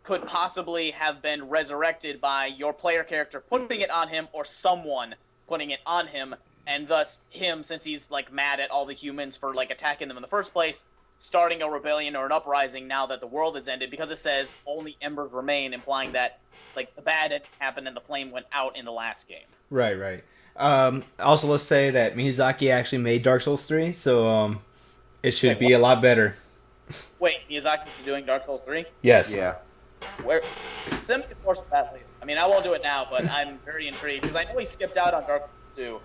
could possibly have been resurrected by your player character putting it on him, or someone putting it on him, and thus him, since he's like mad at all the humans for like attacking them in the first place, starting a rebellion or an uprising now that the world has ended, because it says only embers remain, implying that like the bad had happened and the flame went out in the last game. Right. Also, let's say that Miyazaki actually made Dark Souls 3, so it should be a lot better. Wait, Miyazaki's doing Dark Souls 3? Yes. Yeah. Where? Send me the source of that, please. I mean, I won't do it now, but I'm very intrigued because I know he skipped out on Dark Souls 2.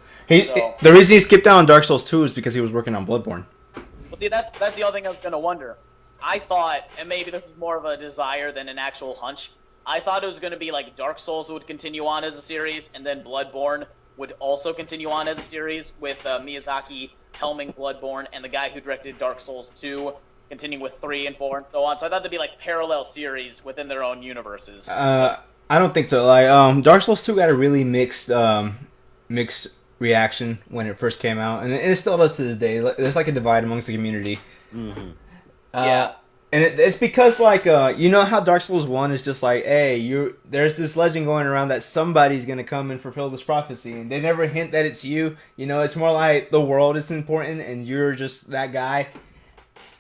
The reason he skipped out on Dark Souls 2 is because he was working on Bloodborne. Well, see, that's the other thing I was gonna wonder. I thought, and maybe this is more of a desire than an actual hunch, I thought it was gonna be like Dark Souls would continue on as a series, and then Bloodborne would also continue on as a series with Miyazaki helming Bloodborne and the guy who directed Dark Souls 2 continuing with 3 and 4 and so on. So I thought there'd be like parallel series within their own universes. I don't think so. Like, Dark Souls 2 got a really mixed reaction when it first came out, and it still does to this day. There's like a divide amongst the community. Mm-hmm. Yeah. And it's because, like, you know how Dark Souls 1 is just like, hey, there's this legend going around that somebody's going to come and fulfill this prophecy. And they never hint that it's you. You know, it's more like the world is important and you're just that guy.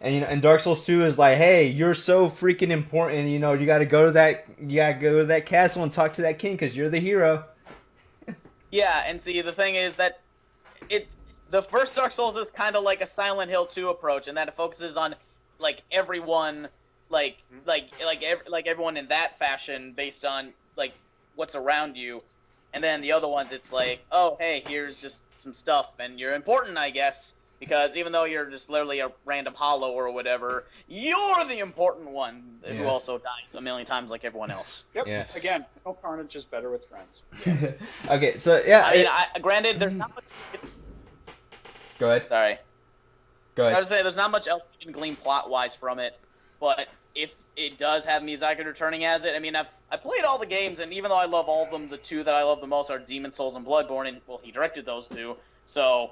And, you know, and Dark Souls 2 is like, hey, you're so freaking important. You know, you got to go to that castle and talk to that king because you're the hero. Yeah, and see, the thing is that the first Dark Souls is kind of like a Silent Hill 2 approach, in that it focuses on like everyone, like everyone in that fashion based on like what's around you, and then the other ones it's like, oh hey, here's just some stuff, and you're important, I guess, because even though you're just literally a random hollow or whatever, you're the important one who also dies a million times like everyone else. Yep. Yes. Again, no carnage is better with friends. Yes. Okay, so yeah. I mean, granted, there's not much. Go ahead. Sorry. Go I ahead. was say there's not much else you can glean plot-wise from it, but if it does have Miyazaki returning as it, I mean, I've played all the games, and even though I love all of them, the two that I love the most are Demon Souls and Bloodborne, and well, he directed those two, so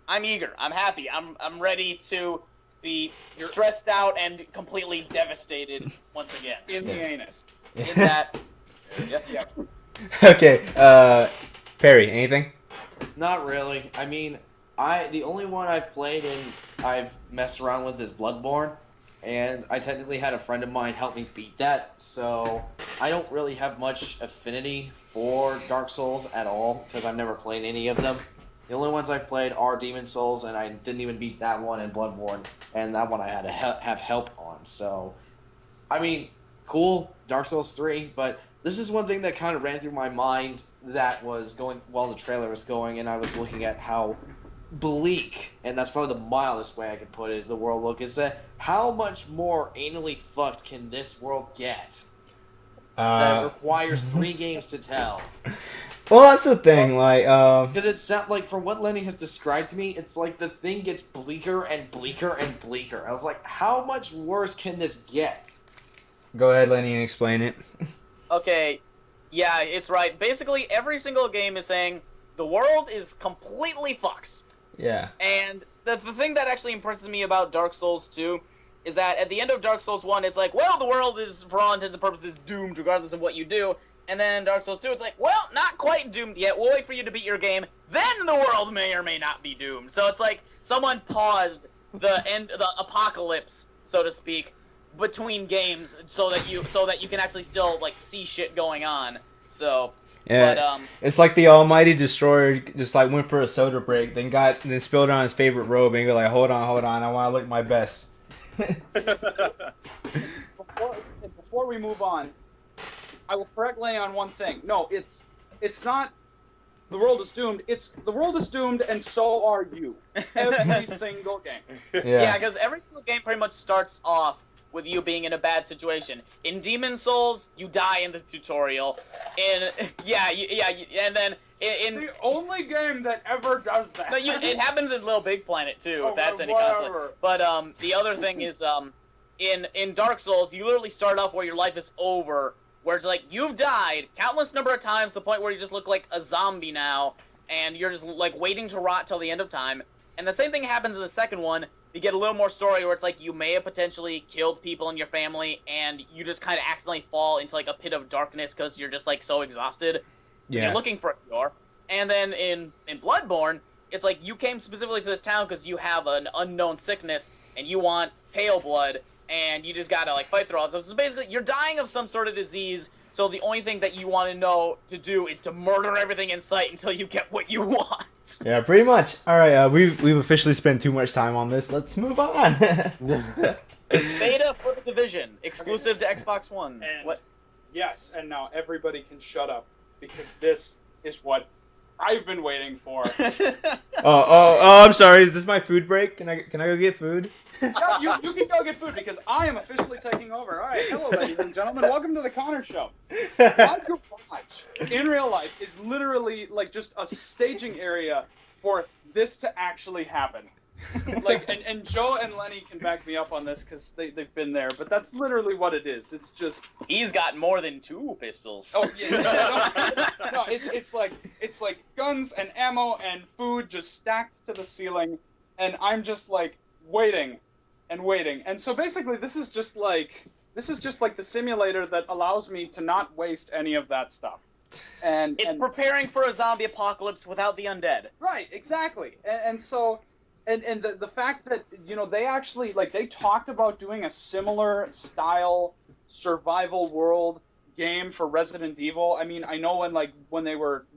I'm eager, I'm happy, I'm ready to be stressed out and completely devastated once again. In the anus. In that, yeah. Okay, Perry, anything? Not really. I mean, the only one I've played and I've messed around with is Bloodborne, and I technically had a friend of mine help me beat that, so I don't really have much affinity for Dark Souls at all, because I've never played any of them. The only ones I've played are Demon Souls, and I didn't even beat that one, and Bloodborne, and that one I had to have help on, so... I mean, cool, Dark Souls 3, but this is one thing that kind of ran through my mind that was going while the trailer was going, and I was looking at how bleak, and that's probably the mildest way I could put it, the world look, is that how much more anally fucked can this world get that requires 3 games to tell? Well, that's the thing. Like, Because it's not like, from what Lenny has described to me, it's like the thing gets bleaker and bleaker and bleaker. I was like, how much worse can this get? go ahead, Lenny, and explain it. Okay, yeah, it's right. Basically, every single game is saying the world is completely fucks. Yeah. And the thing that actually impresses me about Dark Souls 2 is that at the end of Dark Souls 1, it's like, well, the world is, for all intents and purposes, doomed regardless of what you do. And then Dark Souls 2, it's like, well, not quite doomed yet. We'll wait for you to beat your game. Then the world may or may not be doomed. So it's like someone paused the apocalypse, so to speak, between games so that you can actually still like see shit going on. So Yeah. but It's like the Almighty Destroyer just like went for a soda break, then spilled it on his favorite robe, and you're like, hold on, I want to look my best. Before we move on, I will correct Lenny on one thing. No, it's not the world is doomed. It's the world is doomed, and so are you. Every single game. yeah, because every single game pretty much starts off with you being in a bad situation. In Demon Souls, you die in the tutorial. And then in The only game that ever does that. no, it happens in Little Big Planet too. Oh, If that's any whatever. concept. But the other thing is in Dark Souls, you literally start off where your life is over, where it's like you've died countless number of times to the point where you just look like a zombie now, and you're just like waiting to rot till the end of time. And the same thing happens in the second one. You get a little more story where it's like you may have potentially killed people in your family, and you just kind of accidentally fall into like a pit of darkness because you're just like so exhausted. 'Cause Yeah. You're looking for a cure. And then in Bloodborne, it's like you came specifically to this town because you have an unknown sickness and you want pale blood, and you just gotta like fight through all this. So basically, you're dying of some sort of disease. So the only thing that you want to know to do is to murder everything in sight until you get what you want. Yeah, pretty much. All right, we've officially spent too much time on this. Let's move on. Beta for the Division, exclusive to Xbox One. And- What? Yes, and now everybody can shut up because this is what I've been waiting for. Oh, I'm sorry. Is this my food break? Can I go get food? Yeah, you can go get food because I am officially taking over. All right, hello, ladies and gentlemen. Welcome to the Connor Show. My garage in real life is literally like just a staging area for this to actually happen. Like, and Joe and Lenny can back me up on this because they've been there, but that's literally what it is. It's just He's got more than 2 pistols. oh yeah, no, it's like guns and ammo and food just stacked to the ceiling, and I'm just like waiting and waiting. And so basically, this is just like the simulator that allows me to not waste any of that stuff. And It's and, preparing for a zombie apocalypse without the undead. right, exactly. And so. And the fact that, you know, they actually, like, they talked about doing a similar style survival world game for Resident Evil. I mean, I know when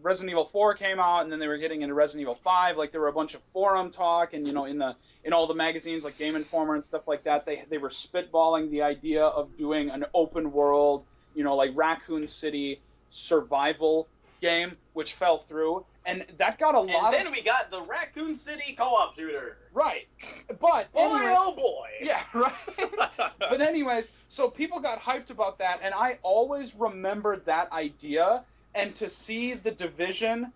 Resident Evil 4 came out and then they were getting into Resident Evil 5, like, there were a bunch of forum talk and, you know, in all the magazines like Game Informer and stuff like that, they were spitballing the idea of doing an open world, you know, like Raccoon City survival game, which fell through. And that got a lot And then we got the Raccoon City co-op shooter. Right. But Boy, anyways, oh boy. yeah, right. But anyways, so people got hyped about that, and I always remembered that idea, and to see the Division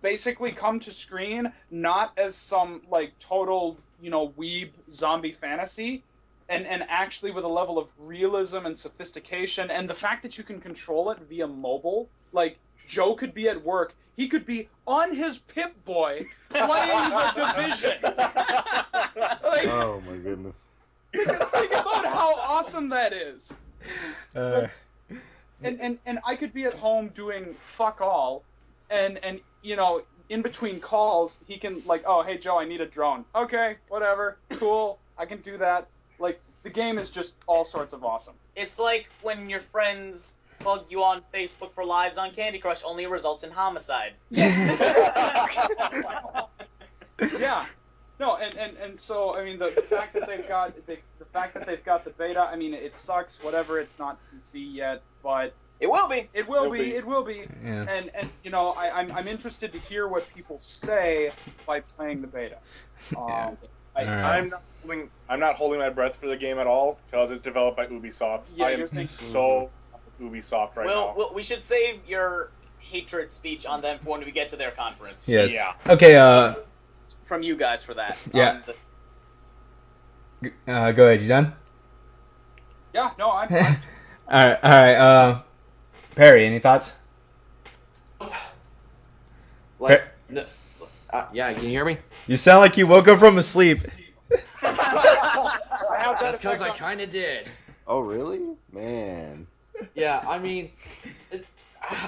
basically come to screen not as some like total, you know, weeb zombie fantasy, and actually with a level of realism and sophistication, and the fact that you can control it via mobile, like Joe could be at work. He could be on his Pip-Boy playing the Division. Like, Oh my goodness. think about how awesome that is. Uh, And I could be at home doing fuck all, and you know, in between calls, he can like, oh hey Joe, I need a drone. Okay, whatever, cool, I can do that. Like the game is just all sorts of awesome. It's like when your friends bug you on Facebook for lives on Candy Crush only results in homicide. Yeah. No, and so I mean the fact that they've got the beta, I mean it sucks, whatever, it's not PC yet, but It will be. it will be. yeah. And you know, I'm interested to hear what people say by playing the beta. Yeah. I, Alright. I'm not holding my breath for the game at all because it's developed by Ubisoft. Yeah, I am you're saying- so with Ubisoft right now. We should save your hatred speech on them for when we get to their conference. Yes. Yeah. Okay. From you guys for that. Yeah. Go ahead. You done? Yeah, no, I'm All right. All right. Perry, any thoughts? Like, yeah, can you hear me? You sound like you woke up from a sleep. That's because I kind of did. Oh, really? Man. Yeah, I mean,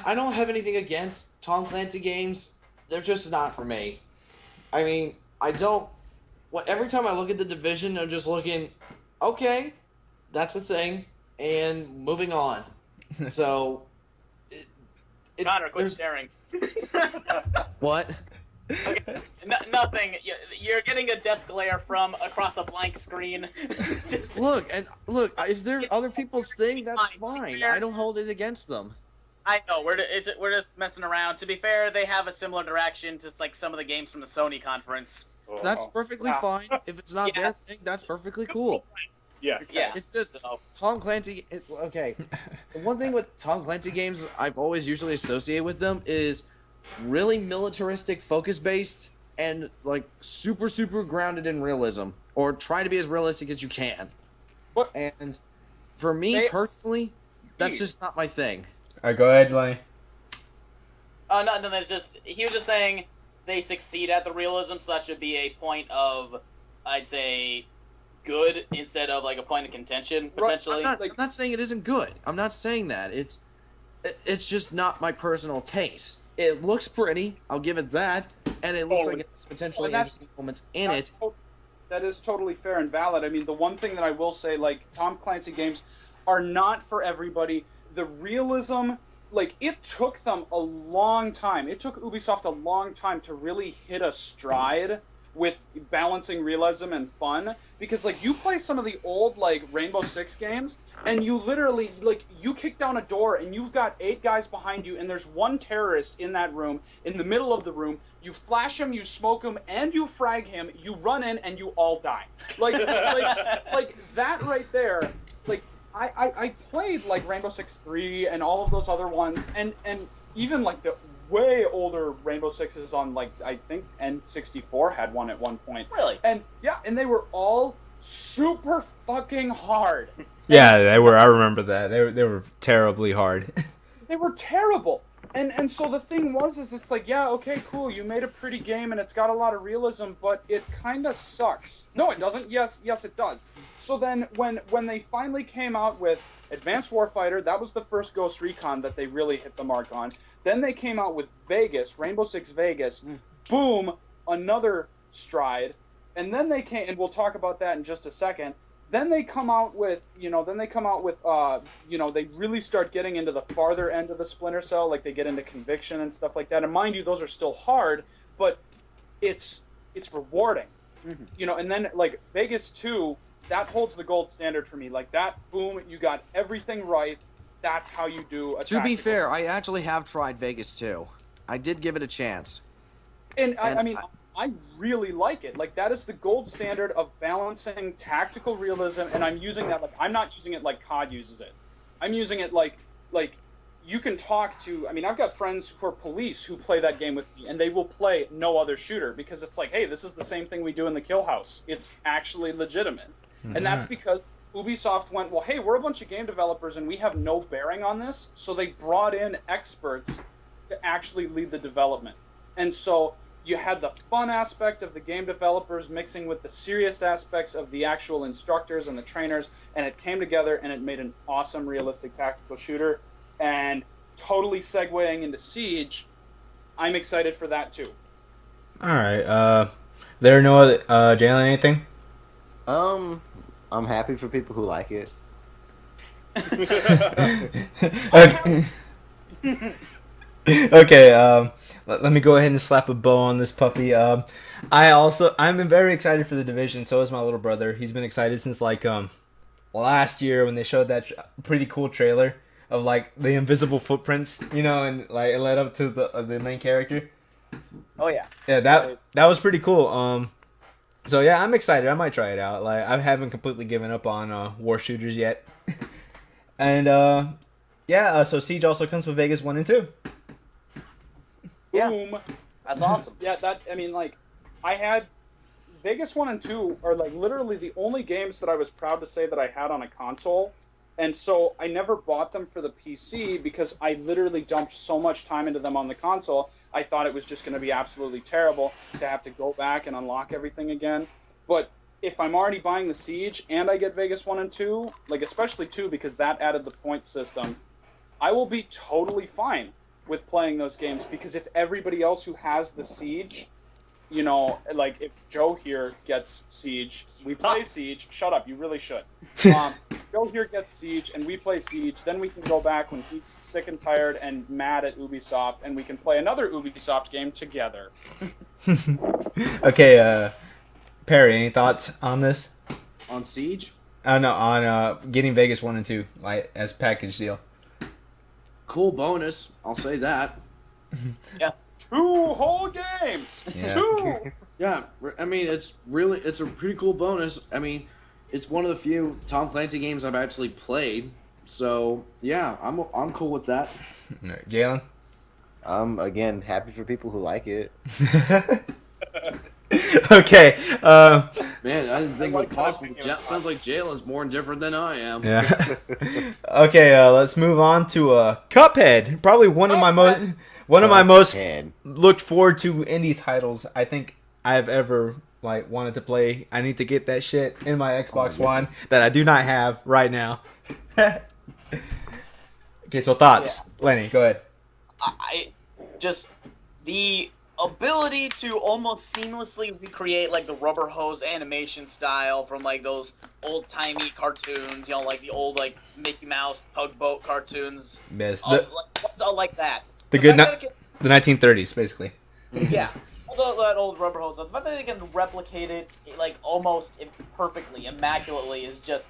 I don't have anything against Tom Clancy games. They're just not for me. I mean, I don't. Every time I look at The Division, I'm just looking, okay, that's a thing, and moving on. So, Connor, quit staring. What? Okay. Nothing. You're getting a death glare from across a blank screen. Just Look, if they're other people's thing, that's fine. I don't hold it against them. I know we're just messing around. To be fair, they have a similar direction, just like some of the games from the Sony conference. That's perfectly fine. If it's not their thing, that's perfectly cool. Yes. Yeah. It's just So- Tom Clancy. Okay, the one thing with Tom Clancy games I've always usually associated with them is really militaristic, focus based, and like super grounded in realism, or try to be as realistic as you can. What? And for me personally, that's just not my thing. All right, go ahead, Lenny. No, that's just he was just saying they succeed at the realism, so that should be a point of, I'd say, good instead of like a point of contention potentially. I'm not saying it isn't good. I'm not saying that. It's just not my personal taste. It looks pretty, I'll give it that, and it looks like it has potentially interesting moments in it. That is totally fair and valid. I mean, the one thing that I will say, like, Tom Clancy games are not for everybody. The realism, like, it took them a long time. It took Ubisoft a long time to really hit a stride with balancing realism and fun, because like you play some of the old like Rainbow Six games and you literally like you kick down a door and you've got 8 guys behind you and there's one terrorist in that room, in the middle of the room, you flash him, you smoke him, and you frag him, you run in and you all die. Like that right there. Like I played like Rainbow Six 3 and all of those other ones, and even like the way older Rainbow Sixes on like I think N64 had one at one point. Really? And yeah, and they were all super fucking hard. Yeah, they were. I remember that. They were terribly hard. They were terrible. And so the thing was it's like, yeah, okay, cool, you made a pretty game and it's got a lot of realism, but it kind of sucks. No, it doesn't. Yes, it does. So then when they finally came out with Advanced Warfighter, that was the first Ghost Recon that they really hit the mark on. Then they came out with Vegas, Rainbow Six Vegas. Boom, another stride. And then they came, and we'll talk about that in just a second. Then they come out with, they really start getting into the farther end of the Splinter Cell, like they get into Conviction and stuff like that. And mind you, those are still hard, but it's rewarding. Mm-hmm. And then like Vegas 2, that holds the gold standard for me. Like that, boom, you got everything right. That's how you do a To be tactical fair, I actually have tried Vegas 2. I did give it a chance. And I mean, I really like it. Like, that is the gold standard of balancing tactical realism, and I'm using that, like, I'm not using it like COD uses it. I'm using it like you can talk to, I mean, I've got friends who are police who play that game with me, and they will play no other shooter, because it's like, hey, this is the same thing we do in the Kill House. It's actually legitimate. Mm-hmm. And that's because Ubisoft went, well, hey, we're a bunch of game developers, and we have no bearing on this, so they brought in experts to actually lead the development. And so you had the fun aspect of the game developers mixing with the serious aspects of the actual instructors and the trainers, and it came together and it made an awesome realistic tactical shooter. And totally segueing into Siege, I'm excited for that too. All right. There are no other Jalen, anything? I'm happy for people who like it. Okay. Okay, let me go ahead and slap a bow on this puppy. I'm very excited for The Division. So is my little brother. He's been excited since like last year when they showed that pretty cool trailer of like the invisible footprints, and like it led up to the main character. Oh yeah. Yeah, that was pretty cool. So yeah, I'm excited. I might try it out. Like I haven't completely given up on war shooters yet. And so Siege also comes with Vegas 1 and 2. Yeah. Boom. That's awesome. Yeah, I had Vegas 1 and 2 are like literally the only games that I was proud to say that I had on a console. And so I never bought them for the PC because I literally dumped so much time into them on the console. I thought it was just going to be absolutely terrible to have to go back and unlock everything again. But if I'm already buying the Siege and I get Vegas 1 and 2, like especially 2 because that added the point system, I will be totally fine with playing those games because if everybody else who has the Siege, you know, like if Joe here gets Siege, we play Siege. Shut up, you really should. Joe here gets Siege and we play Siege, then we can go back when he's sick and tired and mad at Ubisoft and we can play another Ubisoft game together. Okay, Perry, any thoughts on this? On Siege? No, on getting Vegas 1 and 2 like as package deal. Cool bonus, I'll say that. Yeah. 2 whole games. Yeah. 2. Yeah, I mean, it's a pretty cool bonus. I mean, it's one of the few Tom Clancy games I've actually played. So, yeah, I'm cool with that. All right, Jalen? I'm again happy for people who like it. Okay. Man, I didn't think it was like that possible. video. Sounds like Jalen's more indifferent than I am. Yeah. Okay, let's move on to Cuphead. Probably one of my most And looked forward to indie titles I think I've ever like wanted to play. I need to get that shit in my Xbox One that I do not have right now. Okay, so thoughts. Lenny, go ahead. I just the ability to almost seamlessly recreate like the rubber hose animation style from like those old timey cartoons, you know, like the old like Mickey Mouse tugboat cartoons, Yes, like that. the good fact that it the 1930s basically. Yeah. Although that old rubber hose, the fact that they can replicate it like almost perfectly, immaculately is just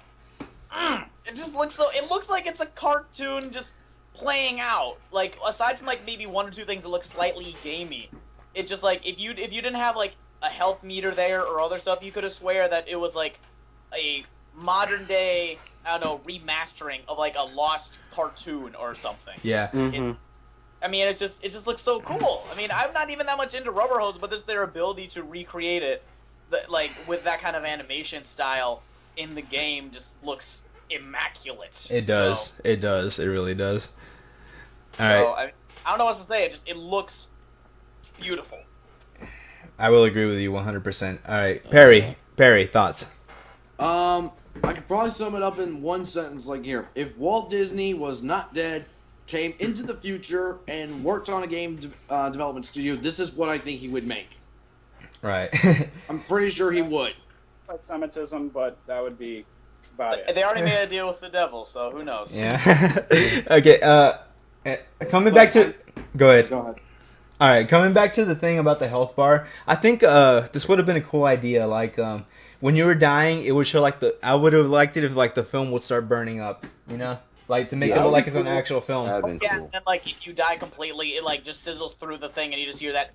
it just looks so it looks like it's a cartoon just playing out. Like aside from like maybe 1 or 2 things that look slightly gamey, it's just like if you didn't have like a health meter there or other stuff, you could have swear that it was like a modern day, I don't know, remastering of like a lost cartoon or something. Yeah. I mean, it just looks so cool. I mean, I'm not even that much into rubber hose, but just their ability to recreate it, like with that kind of animation style in the game, just looks immaculate. It does. So, It does. It really does. All right. I don't know what to say. It looks beautiful. I will agree with you 100%. All right, Perry, thoughts. I could probably sum it up in one sentence like here. If Walt Disney was not dead, came into the future, and worked on a game development studio, this is what I think he would make. Right. I'm pretty sure he would. Anti-Semitism, but that would be about it. They already made a deal with the devil, so who knows? Yeah. Okay. Coming back to. Go ahead. Go ahead. All right. Coming back to the thing about the health bar, I think this would have been a cool idea. Like when you were dying, it would show like I would have liked it if like the film would start burning up. You know, like to make it look like it's an actual film. that'd been Yeah, cool. and like if you die completely, it like just sizzles through the thing, and you just hear that,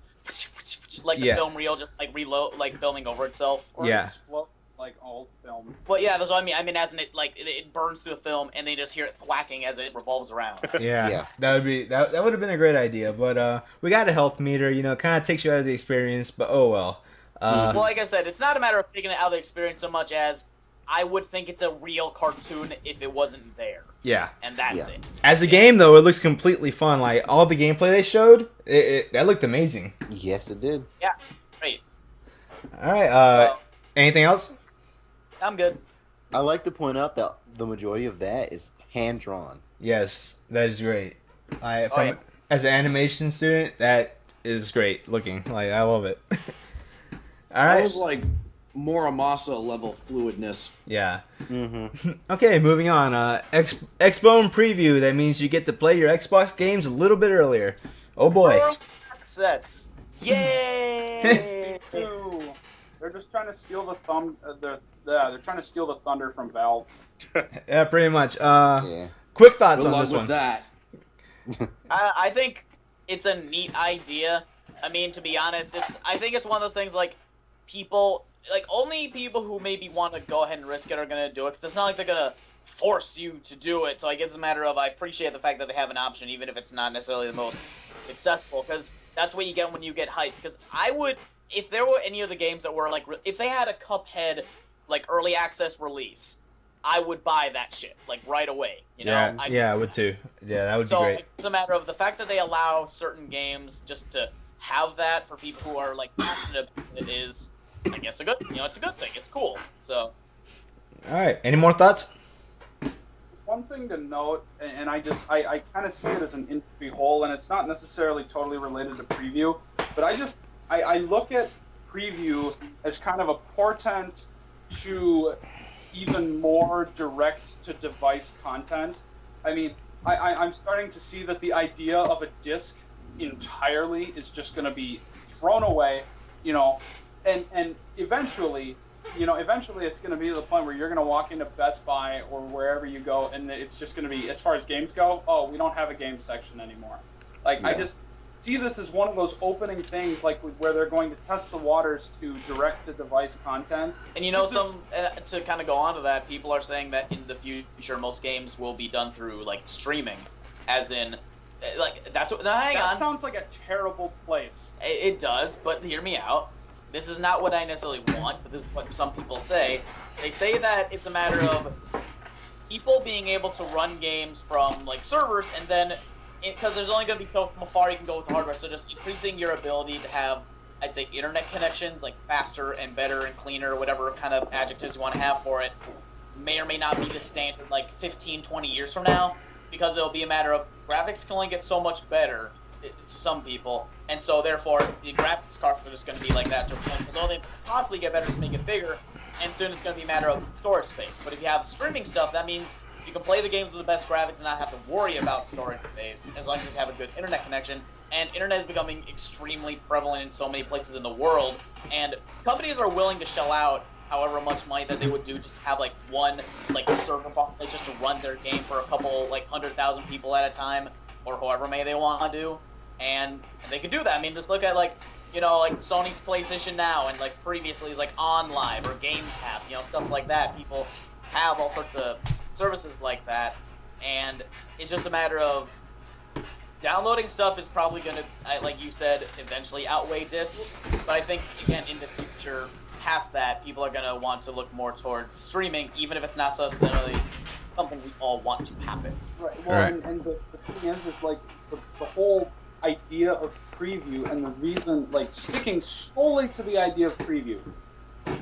like the Yeah. film reel just like reload, like filming over itself. Or Yeah. explode like old film. Well, yeah, that's what I mean. I mean, as in it burns through the film, and they just hear it thwacking as it revolves around. Yeah, Yeah. that would have been a great idea, but we got a health meter. You know, kind of takes you out of the experience. But oh well. Well, like I said, it's not a matter of taking it out of the experience so much as I would think it's a real cartoon if it wasn't there, Yeah. and that's Yeah. it. As a game, though, it looks completely fun. Like all the gameplay they showed, that looked amazing. Yes, it did. Great. All right. Well, Anything else? I'm good. I like to point out that the majority of that is hand drawn. Yes, that is great. yeah. As an animation student, that is great looking. Like I love it. All That right. was like Muramasa level fluidness. Yeah. Mm-hmm. Okay, moving on. Xbone preview. That means you get to play your Xbox games a little bit earlier. Oh boy. Early access. Yay! Ooh, they're just trying to steal the they're trying to steal the thunder from Valve. Yeah, pretty much. Yeah. Quick thoughts Good on luck this with one. that. I think it's a neat idea. I mean, to be honest, I think it's one of those things like people, like only people who maybe want to go ahead and risk it are gonna do it. Because it's not like they're gonna force you to do it. So I guess it's a matter of I appreciate the fact that they have an option, even if it's not necessarily the most accessible, because that's what you get when you get hyped. Because I would, if there were any of the games that were like, if they had a Cuphead like early access release, I would buy that shit like right away. You know? I would too. Yeah, that would be great. So it's a matter of the fact that they allow certain games just to have that for people who are like passionate about it is, I guess, a good. It's a good thing. It's cool. So. All right. Any more thoughts? One thing to note, and I kind of see it as an industry whole, and it's not necessarily totally related to preview, but I look at preview as kind of a portent to even more direct-to-device content. I mean, I'm starting to see that the idea of a disc entirely is just going to be thrown away, and eventually it's going to be to the point where you're going to walk into Best Buy or wherever you go, and it's just going to be, as far as games go, oh, we don't have a game section anymore. Like, I just see this as one of those opening things, like where they're going to test the waters to direct-to-device content. And to kind of go on to that, people are saying that in the future, most games will be done through like streaming, as in, like that's what. That sounds like a terrible place. It does, but hear me out. This is not what I necessarily want, but this is what some people say. They say that it's a matter of people being able to run games from like servers, and then because there's only going to be so far you can go with the hardware, so just increasing your ability to have, I'd say, internet connections, like faster and better and cleaner, whatever kind of adjectives you want to have for it, may or may not be the standard like 15, 20 years from now, because it'll be a matter of graphics can only get so much better to some people, and so therefore the graphics cards are just going to be like that to a point, although they possibly get better to make it bigger, and soon it's going to be a matter of storage space. But if you have streaming stuff, that means you can play the games with the best graphics and not have to worry about storage space, as long as you just have a good internet connection. And internet is becoming extremely prevalent in so many places in the world, and companies are willing to shell out however much money that they would do just to have like one like server place just to run their game for a couple like 100,000 people at a time, or however many they want to do. And they could do that. I mean, just look at like Sony's PlayStation Now, and like previously like OnLive or GameTap, stuff like that. People have all sorts of services like that, and it's just a matter of downloading stuff is probably going to, like you said, eventually outweigh discs. But I think again in the future, past that, people are going to want to look more towards streaming, even if it's not necessarily something we all want to happen. Right. Well, right. And the thing is like the whole idea of preview, and the reason, like, sticking solely to the idea of preview,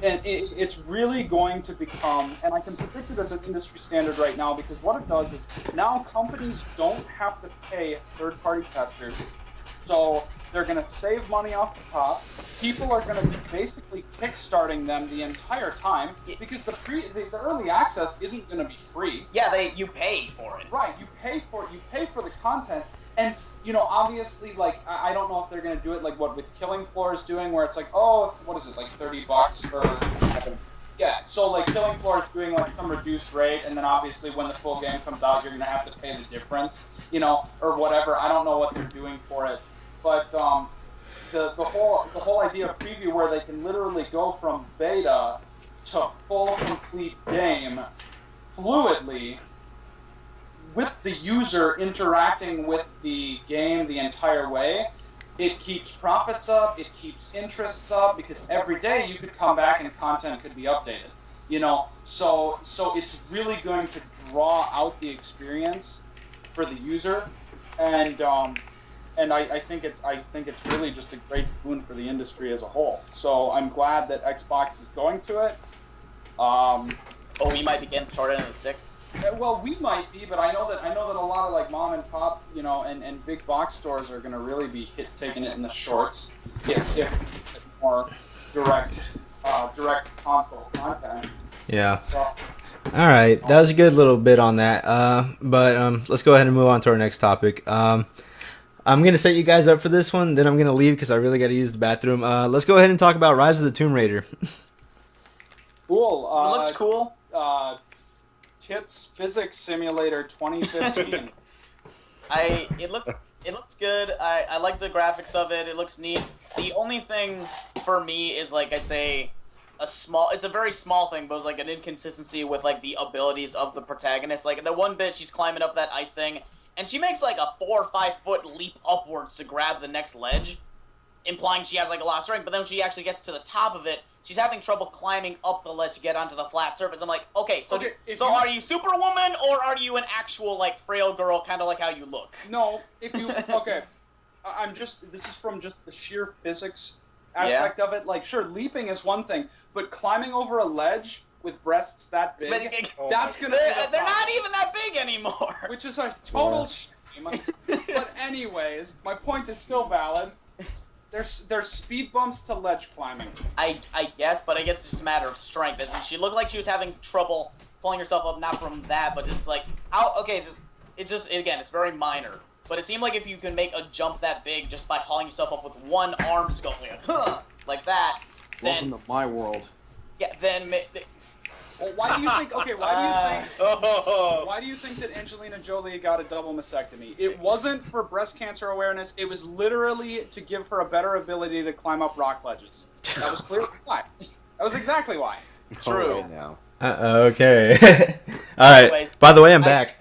and it's really going to become, and I can predict it as an industry standard right now, because what it does is now companies don't have to pay third-party testers, so they're going to save money off the top. People are going to be basically kickstarting them the entire time, because the early access isn't going to be free. Yeah, you pay for it. Right, you pay for the content, and obviously, like, I don't know if they're going to do it like what with Killing Floor is doing, where it's like, oh, what is it, like $30 for... Yeah, so, like, Killing Floor is doing, like, some reduced rate, and then obviously when the full game comes out, you're going to have to pay the difference, or whatever. I don't know what they're doing for it. But the whole idea of preview, where they can literally go from beta to full, complete game fluidly, with the user interacting with the game the entire way, it keeps profits up, it keeps interests up, because every day you could come back and content could be updated. So it's really going to draw out the experience for the user, and I think it's really just a great boon for the industry as a whole. So I'm glad that Xbox is going to it. We might be getting short end of the stick. Well, we might be, but I know that a lot of like mom and pop, and big box stores are going to really be taking it in the shorts if more direct console content. Yeah. So, all right, that was a good little bit on that. But let's go ahead and move on to our next topic. I'm gonna set you guys up for this one, then I'm gonna leave because I really got to use the bathroom. Let's go ahead and talk about Rise of the Tomb Raider. Cool. It looks cool. Tits Physics Simulator 2015. It looks good. I like the graphics of it. It looks neat. The only thing for me is, like, I'd say it's a very small thing, but it's like an inconsistency with like the abilities of the protagonist. Like the one bit she's climbing up that ice thing, and she makes like a 4 or 5 foot leap upwards to grab the next ledge, implying she has like a lot of strength. But then when she actually gets to the top of it, she's having trouble climbing up the ledge to get onto the flat surface. I'm like, okay, so are you Superwoman or are you an actual like frail girl, kind of like how you look? No, if you okay, this is from just the sheer physics aspect of it. Like, sure, leaping is one thing, but climbing over a ledge with breasts that big, that's gonna they're not even that big anymore. Which is a total shame. But anyways, my point is still valid. There's speed bumps to ledge climbing. I guess, but I guess it's just a matter of strength. As in, she looked like she was having trouble pulling herself up, not from that, but just like it's just again, it's very minor. But it seemed like if you can make a jump that big just by hauling yourself up with one arm, just going like that, then Welcome to my world. yeah, then. Well, why do you think? Okay, why do you think that Angelina Jolie got a double mastectomy? It wasn't for breast cancer awareness. It was literally to give her a better ability to climb up rock ledges. That was clearly why. That was exactly why. True. Right now. Okay. All right. Anyways, By the way, I'm back.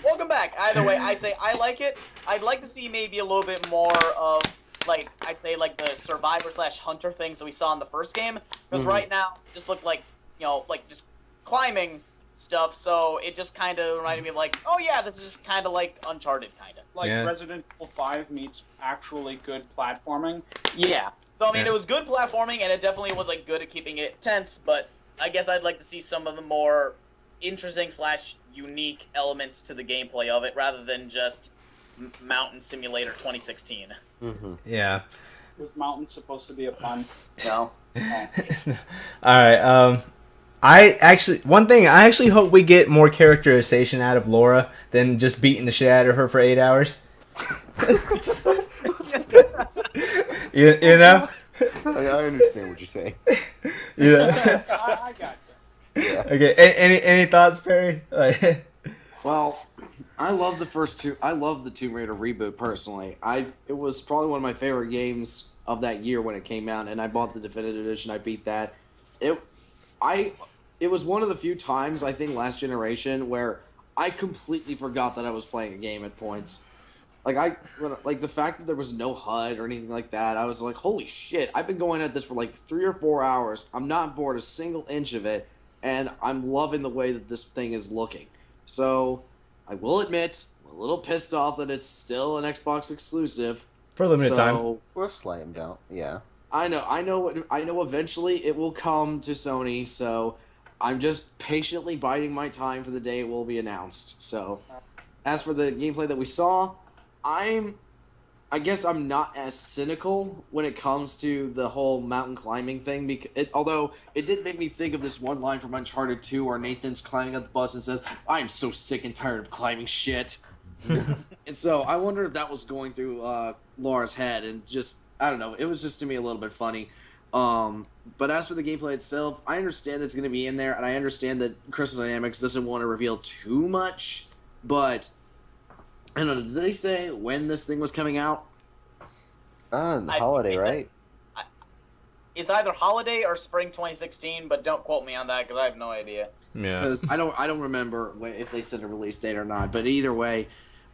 Welcome back. Either way, I'd say I like it. I'd like to see maybe a little bit more of, like, I'd say, like, the survivor/hunter things that we saw in the first game. Because right now, it just looked like, you know, like, just climbing stuff. So it just kind of reminded me of, like, oh, yeah, this is kind of like Uncharted, kind of. Like Yeah. Resident Evil 5 meets actually good platforming. Yeah. So, I mean, Yeah. it was good platforming, and it definitely was, like, good at keeping it tense. But I guess I'd like to see some of the more interesting/unique elements to the gameplay of it, rather than just Mountain Simulator 2016. Mm-hmm. Yeah. Was Mountain supposed to be a pun? No. Oh. All right. I actually hope we get more characterization out of Laura than just beating the shit out of her for 8 hours. you know? I understand what you're saying. Yeah. I gotcha. Yeah. Okay. Any thoughts, Perry? Well, I love the first two. I love the Tomb Raider reboot personally. It was probably one of my favorite games of that year when it came out, and I bought the definitive edition. I beat that. It was one of the few times I think last generation where I completely forgot that I was playing a game at points. Like the fact that there was no HUD or anything like that, I was like, holy shit! I've been going at this for like 3 or 4 hours. I'm not bored a single inch of it, and I'm loving the way that this thing is looking. So I will admit, I'm a little pissed off that it's still an Xbox exclusive. For a limited time. We're slight down. Yeah. I know eventually it will come to Sony, so I'm just patiently biding my time for the day it will be announced. So, as for the gameplay that we saw, I guess I'm not as cynical when it comes to the whole mountain climbing thing, although it did make me think of this one line from Uncharted 2 where Nathan's climbing up the bus and says, "I am so sick and tired of climbing shit." And so I wonder if that was going through Laura's head, and just, I don't know, it was just to me a little bit funny. But as for the gameplay itself, I understand that's going to be in there, and I understand that Crystal Dynamics doesn't want to reveal too much, but I don't know, did they say when this thing was coming out? Holiday, right? It's either holiday or spring 2016, but don't quote me on that because I have no idea. Yeah. Because I don't remember if they said a release date or not, but either way,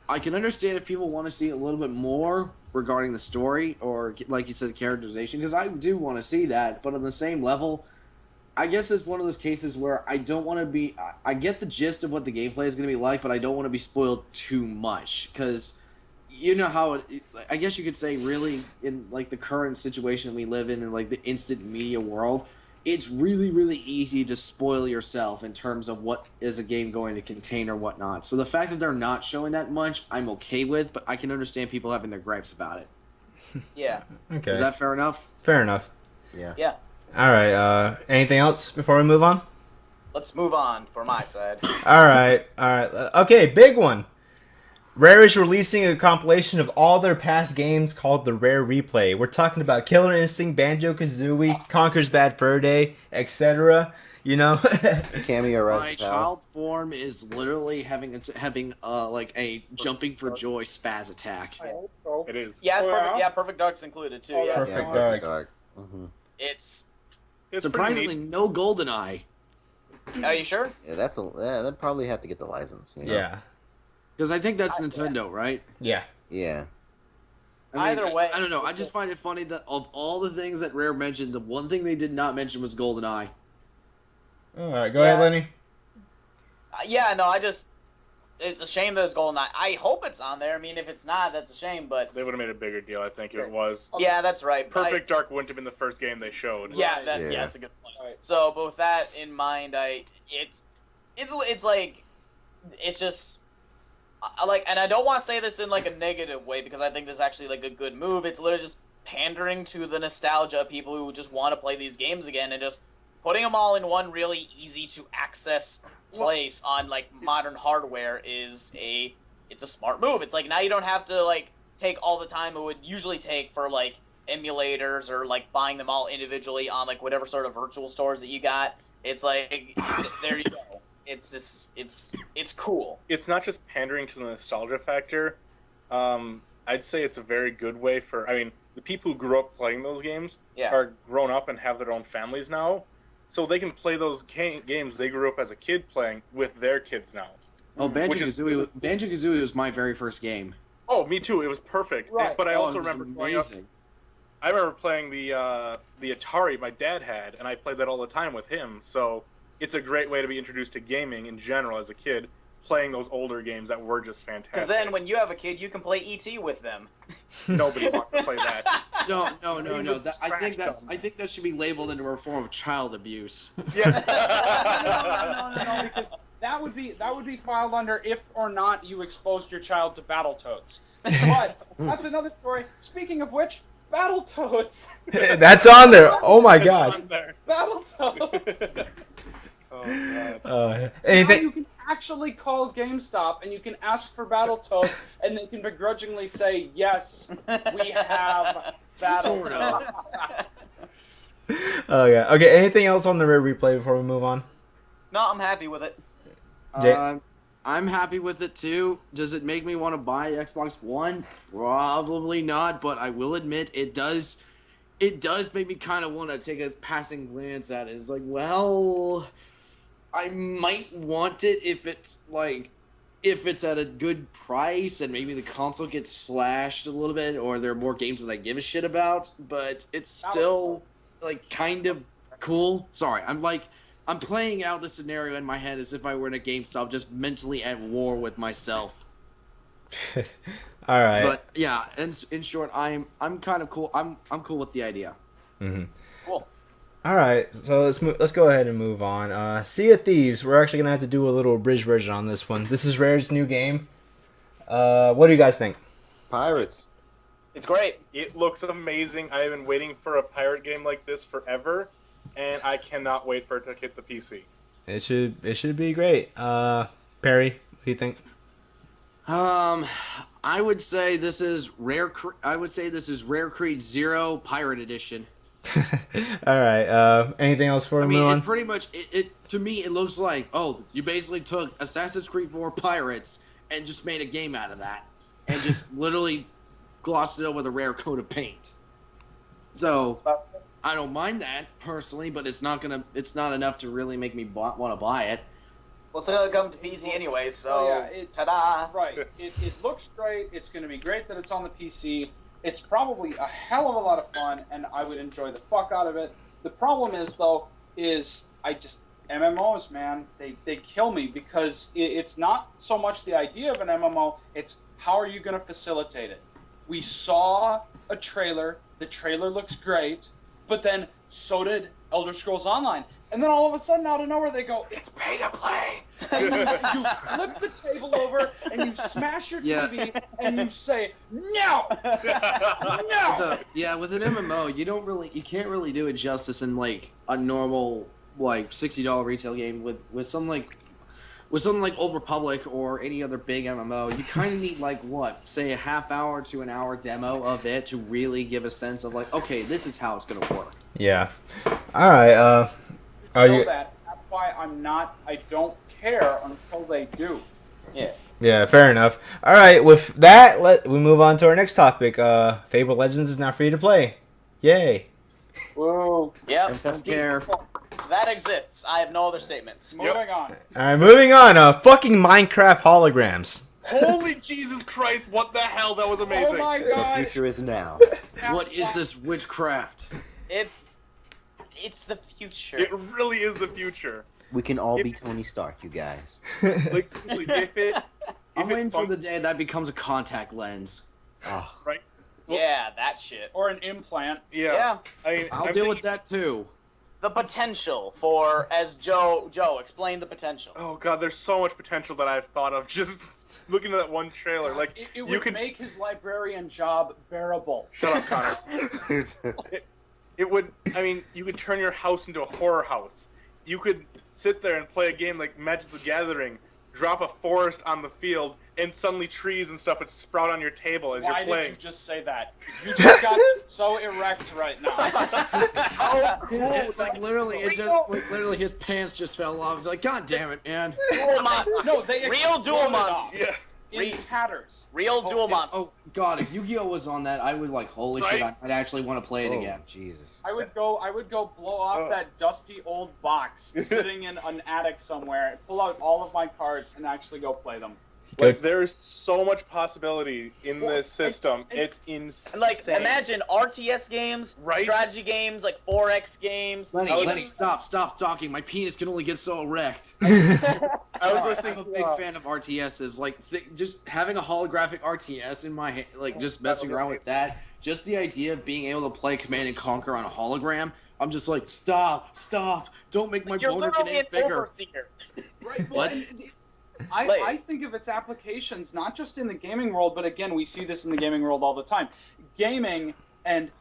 I can understand if people want to see a little bit more regarding the story or, like you said, characterization, because I do want to see that, but on the same level, I guess it's one of those cases where I don't want to be... I get the gist of what the gameplay is going to be like, but I don't want to be spoiled too much, because you know how I guess you could say, really, in like the current situation we live in like the instant media world, it's really, really easy to spoil yourself in terms of what is a game going to contain or whatnot. So the fact that they're not showing that much, I'm okay with, but I can understand people having their gripes about it. Yeah. Okay. Is that fair enough? Fair enough. Yeah. Yeah. All right. Anything else before we move on? Let's move on for my side. All right. Okay, big one. Rare is releasing a compilation of all their past games called the Rare Replay. We're talking about Killer Instinct, Banjo-Kazooie, Conker's Bad Fur Day, etc. You know? Cameo Rise My to Power. child form is literally having like a jumping for joy spaz attack. It is. Yeah, it's Oh, perfect. yeah? Yeah, Perfect Dark's included too. Oh, Yeah, that's Perfect fine. Dark. Dark. Mm-hmm. it's It's Surprisingly, pretty neat. no GoldenEye. Are you sure? Yeah, they'd probably have to get the license. You know? Yeah. Because I think that's Nintendo, right? Yeah. Yeah. Either way, I don't know. I just find it funny that of all the things that Rare mentioned, the one thing they did not mention was GoldenEye. All right, go ahead, Yeah. Lenny. Yeah, no, it's a shame that it's GoldenEye. I hope it's on there. I mean, if it's not, that's a shame. But They would have made a bigger deal, I think, if it was. yeah, that's right. Perfect Dark wouldn't have been the first game they showed. Yeah, Right. that, Yeah. yeah, that's a good point. Right. So, but with that in mind, it's like, it's just, and I don't want to say this in like a negative way because I think this is actually like a good move. It's literally just pandering to the nostalgia of people who just want to play these games again and just putting them all in one really easy to access place on like modern hardware it's a smart move. It's like now you don't have to like take all the time it would usually take for like emulators or like buying them all individually on like whatever sort of virtual stores that you got. It's like there you go. It's just it's cool. It's not just pandering to the nostalgia factor. I'd say it's a very good way for. I mean, the people who grew up playing those games Yeah. are grown up and have their own families now, so they can play those games they grew up as a kid playing with their kids now. Oh, Which is- Banjo-Kazooie was my very first game. Oh, me too. It was perfect. Right. But I Oh, also it was remember growing up. amazing. I remember playing the Atari my dad had, and I played that all the time with him. So it's a great way to be introduced to gaming in general as a kid, playing those older games that were just fantastic. Because then when you have a kid, you can play ET with them. Nobody wants to play that. No. Even I think that should be labeled into a form of child abuse. No, because that would be filed under if or not you exposed your child to Battletoads. But that's another story. Speaking of which, Battletoads. That's on there. Oh my god. On there. Battletoads. Oh, God. Now Anything? you can actually call GameStop and you can ask for Battletoads, and they can begrudgingly say, "Yes, we have Battletoads." Oh yeah. Okay. Anything else on the Rare Replay before we move on? No, I'm happy with it. Jay- I'm happy with it too. Does it make me want to buy Xbox One? Probably not, but I will admit it does. It does make me kind of want to take a passing glance at it. It's like, well, I might want it if it's at a good price and maybe the console gets slashed a little bit or there are more games that I give a shit about, but it's still like kind of cool. Sorry, I'm playing out the scenario in my head as if I were in a GameStop, just mentally at war with myself. All right. But yeah, in short, I'm kind of cool. I'm cool with the idea. Mm-hmm. Cool. All right, so let's go ahead and move on. Sea of Thieves. We're actually gonna have to do a little abridged version on this one. This is Rare's new game. What do you guys think? Pirates. It's great. It looks amazing. I have been waiting for a pirate game like this forever, and I cannot wait for it to hit the PC. It should be great. Perry, what do you think? I would say this is Rare Creed 0 Pirate Edition. All right. Anything else for I we mean, move on? it pretty much it to me it looks like you basically took Assassin's Creed 4 Pirates and just made a game out of that and just literally glossed it over with a rare coat of paint. So I don't mind that personally, but it's not enough to really make me want to buy it. Well, it's gonna come to PC anyway, so Oh, yeah, ta-da! Right. It looks great. It's going to be great that it's on the PC. It's probably a hell of a lot of fun, and I would enjoy the fuck out of it. The problem is, though, MMOs, man, they kill me because it's not so much the idea of an MMO, it's how are you going to facilitate it. We saw a trailer. The trailer looks great, but then so did Elder Scrolls Online. And then all of a sudden, out of nowhere, they go, it's pay to play. And you flip the table over, and you smash your TV, and you say, no! No! So, yeah, with an MMO, you can't really do it justice in like a normal like $60 retail game with something like Old Republic or any other big MMO. You kind of need like say a half hour to an hour demo of it to really give a sense of like, okay, this is how it's gonna work. Yeah. All right. That's why I don't care until they do. Yeah. Yeah, fair enough. All right, with that, we move on to our next topic. Fable Legends is now free to play. Yay. Whoa. Yep, Fantastic. Care. that exists. I have no other statements. Moving on. All right, moving on. Fucking Minecraft holograms. Holy Jesus Christ! What the hell? That was amazing. Oh my The god. future is now. What is this witchcraft? It's the future. It really is the future. We can all be Tony Stark, you guys. Like seriously, I'm waiting for the functions- day that becomes a contact lens. Oh, right. Yeah, that shit. Or an implant. Yeah. I mean, I'll I'm deal with thinking- that too. The potential for, as Joe, explain the potential. Oh god, there's so much potential that I've thought of just looking at that one trailer. Like It you would could make his librarian job bearable. shut up, Connor. It would. I mean, you could turn your house into a horror house. You could sit there and play a game like Magic the Gathering, drop a forest on the field, and suddenly trees and stuff would sprout on your table as Why you're playing. did you just say that? You just got so erect right now. Like literally, literally his pants just fell off. He's like, God damn it, man. Duel Mon- No, they Real exploded Duel off Monsters. Yeah. in tatters. Real Duel Monsters. Oh God, if Yu-Gi-Oh was on that, I would like, holy shit, Right? I'd actually want to play it oh, again. Jesus. I would go blow off Oh. that dusty old box sitting in an attic somewhere, pull out all of my cards, and actually go play them. Like there's so much possibility in Well, this system. and- It's insane. Like, imagine RTS games, Right? strategy games, like 4X games. Lenny, I was- Lenny, stop talking. My penis can only get so erect. I was Sorry, listening. I'm a big fan of RTSs. Like, just having a holographic RTS in my hand, like, just messing around with that. Just the idea of being able to play Command and Conquer on a hologram. I'm just like, stop, don't make my You're boner get literally any an bigger. overseer. Right. What? I think of its applications not just in the gaming world, but again, we see this in the gaming world all the time. Gaming and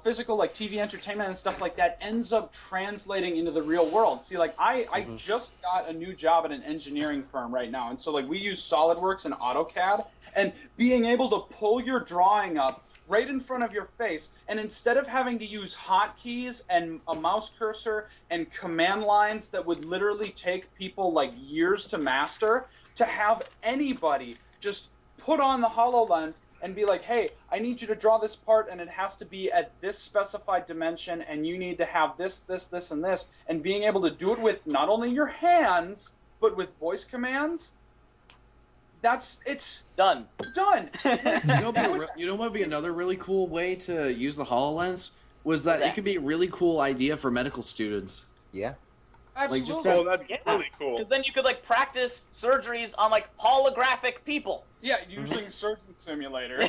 physical like TV entertainment and stuff like that ends up translating into the real world. See, like I just got a new job at an engineering firm right now, and so like we use SolidWorks and AutoCAD, and being able to pull your drawing up right in front of your face, and instead of having to use hotkeys and a mouse cursor and command lines that would literally take people like years to master, to have anybody just put on the HoloLens and be like, hey, I need you to draw this part, and it has to be at this specified dimension, and you need to have this, and this, and being able to do it with not only your hands, but with voice commands, it's Done. done. You know what would be another really cool way to use the HoloLens? Was that it could be a really cool idea for medical students. Yeah. Absolutely. just Oh, that'd be Yeah. really cool. Because then you could like practice surgeries on like holographic people. Yeah, using Surgeon Simulator.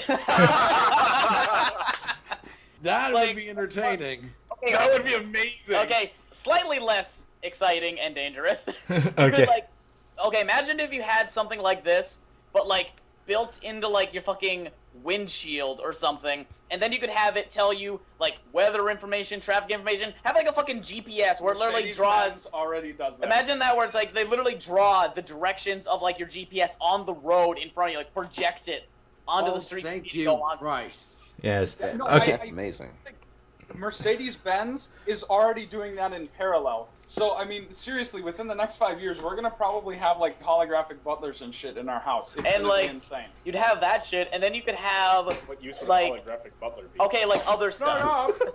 That Like- would be entertaining. Okay, That would be amazing. okay, slightly less exciting and dangerous. You Okay. could, like, okay, imagine if you had something like this, but like built into like your fucking windshield or something, and then you could have it tell you like weather information, traffic information, have like a fucking GPS where it literally Mercedes-Benz draws. already does that. Imagine that where it's like they literally draw the directions of like your GPS on the road in front of you, like project it onto Oh, the streets. thank so you you, go on. Christ. Yes. No, Okay. That's amazing. Mercedes-Benz is already doing that in parallel. So, I mean, seriously, within the next 5 years, we're going to probably have, like, holographic butlers and shit in our house. It's And, gonna like, be insane. You'd have that shit, and then you could have What use would Like- a holographic butler be? okay, like other stuff. No,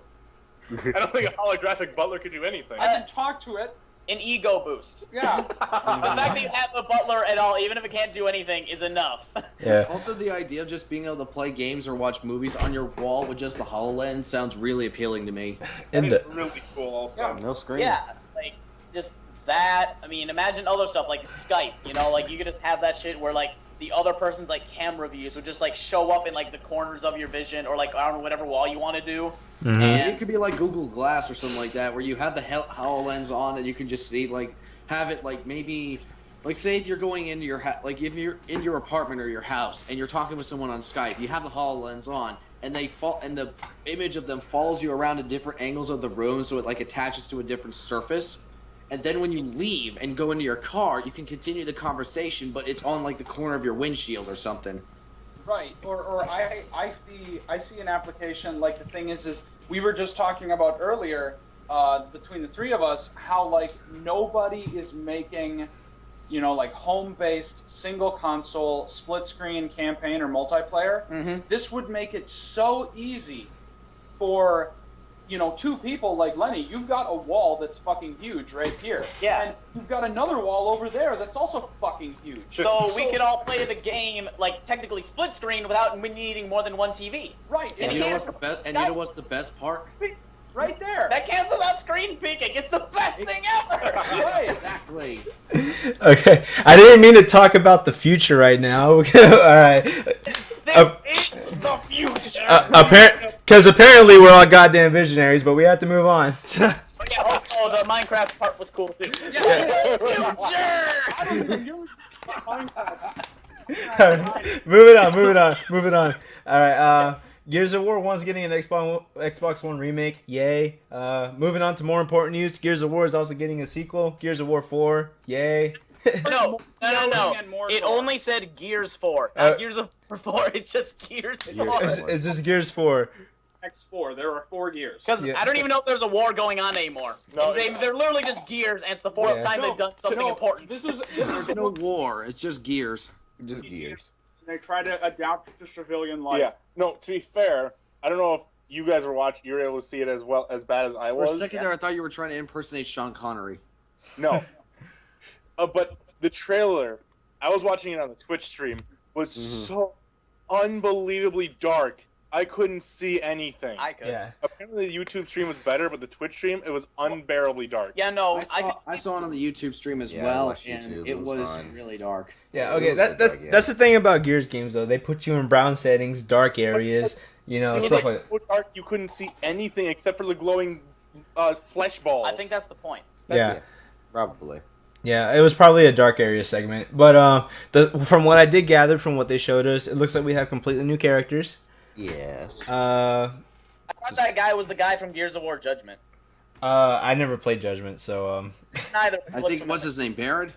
I don't think a holographic butler could do anything. I can talk to it. An ego boost. Yeah. The fact that you have a butler at all, even if it can't do anything, is enough. Yeah. Also, the idea of just being able to play games or watch movies on your wall with just the HoloLens sounds really appealing to me. That And is really cool. Also. Yeah. No screen. Yeah, like just that. I mean, imagine other stuff like Skype. You know, like you could just have that shit where like the other person's like camera views would just like show up in like the corners of your vision, or like I don't know, whatever wall you want to do. Mhm. And It could be like Google Glass or something like that, where you have the HoloLens on and you can just see, like, have it like maybe, like, say if you're going into your like if you're in your apartment or your house and you're talking with someone on Skype, you have the HoloLens on and they fall and the image of them follows you around at different angles of the room, so it like attaches to a different surface. And then when you leave and go into your car, you can continue the conversation, but it's on like the corner of your windshield or something. Right. Or I see an application, like, the thing is we were just talking about earlier, between the three of us, how, like, nobody is making, like, home-based, single console, split-screen campaign or multiplayer. Mhm. This would make it so easy for two people like Lenny, you've got a wall that's fucking huge right here. Yeah. And you've got another wall over there that's also fucking huge. So we could all play the game, like, technically split screen without needing more than one TV. Right. And you know what's the best part? Right there. That cancels out screen peeking. It's the best thing ever. Right. Exactly. Okay, I didn't mean to talk about the future right now. All right. This is the future. Because apparently we're all goddamn visionaries, but we have to move on. Yeah, also the Minecraft part was cool too. I don't even use Minecraft. Moving on. All right, Gears of War 1's getting an Xbox One remake. Yay. Moving on to more important news. Gears of War is also getting a sequel. Gears of War 4. Yay. No. And more It gore. only said Gears 4. Not Gears of War 4. It's just Gears 4. It's just Gears 4. X4. There are 4 gears. Because Yeah. I don't even know if there's a war going on anymore. No, They're literally just gears, and it's the fourth Yeah. time they've done something important. This is There's no war. It's just gears. Just Gears. they try to adapt it to civilian life. Yeah. No, to be fair, I don't know if you guys were watching. You were able to see it as bad as I For a was. second there, I thought you were trying to impersonate Sean Connery. No. But the trailer, I was watching it on the Twitch stream, was so unbelievably dark. I couldn't see anything. I could. Yeah. Apparently, the YouTube stream was better, but the Twitch stream, it was unbearably dark. Yeah, no, I saw it on the YouTube stream as Yeah, I well, watched and YouTube. it was fine. really dark. Yeah, It okay, was dark, yeah. that's the thing about Gears games, though. They put you in brown settings, dark areas, It was stuff like like that. so dark you couldn't see anything except for the glowing flesh balls. I think that's the point. Yeah. it. Probably. Yeah, it was probably a dark area segment. But from what I did gather from what they showed us, it looks like we have completely new characters. Yes. I thought that guy was the guy from Gears of War Judgment. I never played Judgment, so Neither. I think what's his name, Barrett?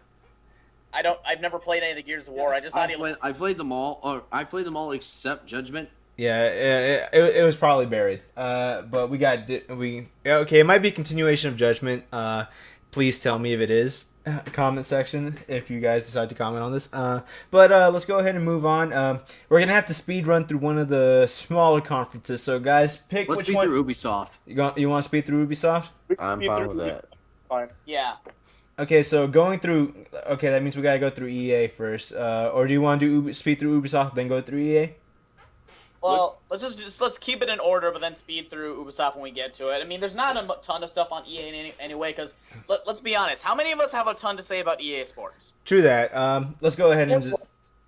I've never played any of the Gears of War. I just thought he looked. I played them all. Or I played them all except Judgment. yeah, it was probably buried. But okay, it might be a continuation of Judgment. Please tell me if it is. Comment section if you guys decide to comment on this. But let's go ahead and move on. We're gonna have to speed run through one of the smaller conferences. So guys, pick Let's which be one. through Ubisoft. You want to speed through Ubisoft? We can I'm be fine through with this. that. Fine. Yeah. Okay, so going through. Okay, that means we gotta go through EA first. Or do you want to do speed through Ubisoft then go through EA? Well, let's keep it in order, but then speed through Ubisoft when we get to it. I mean, there's not a ton of stuff on EA anyway. Because let's be honest, how many of us have a ton to say about EA Sports? True that. Let's go ahead and just.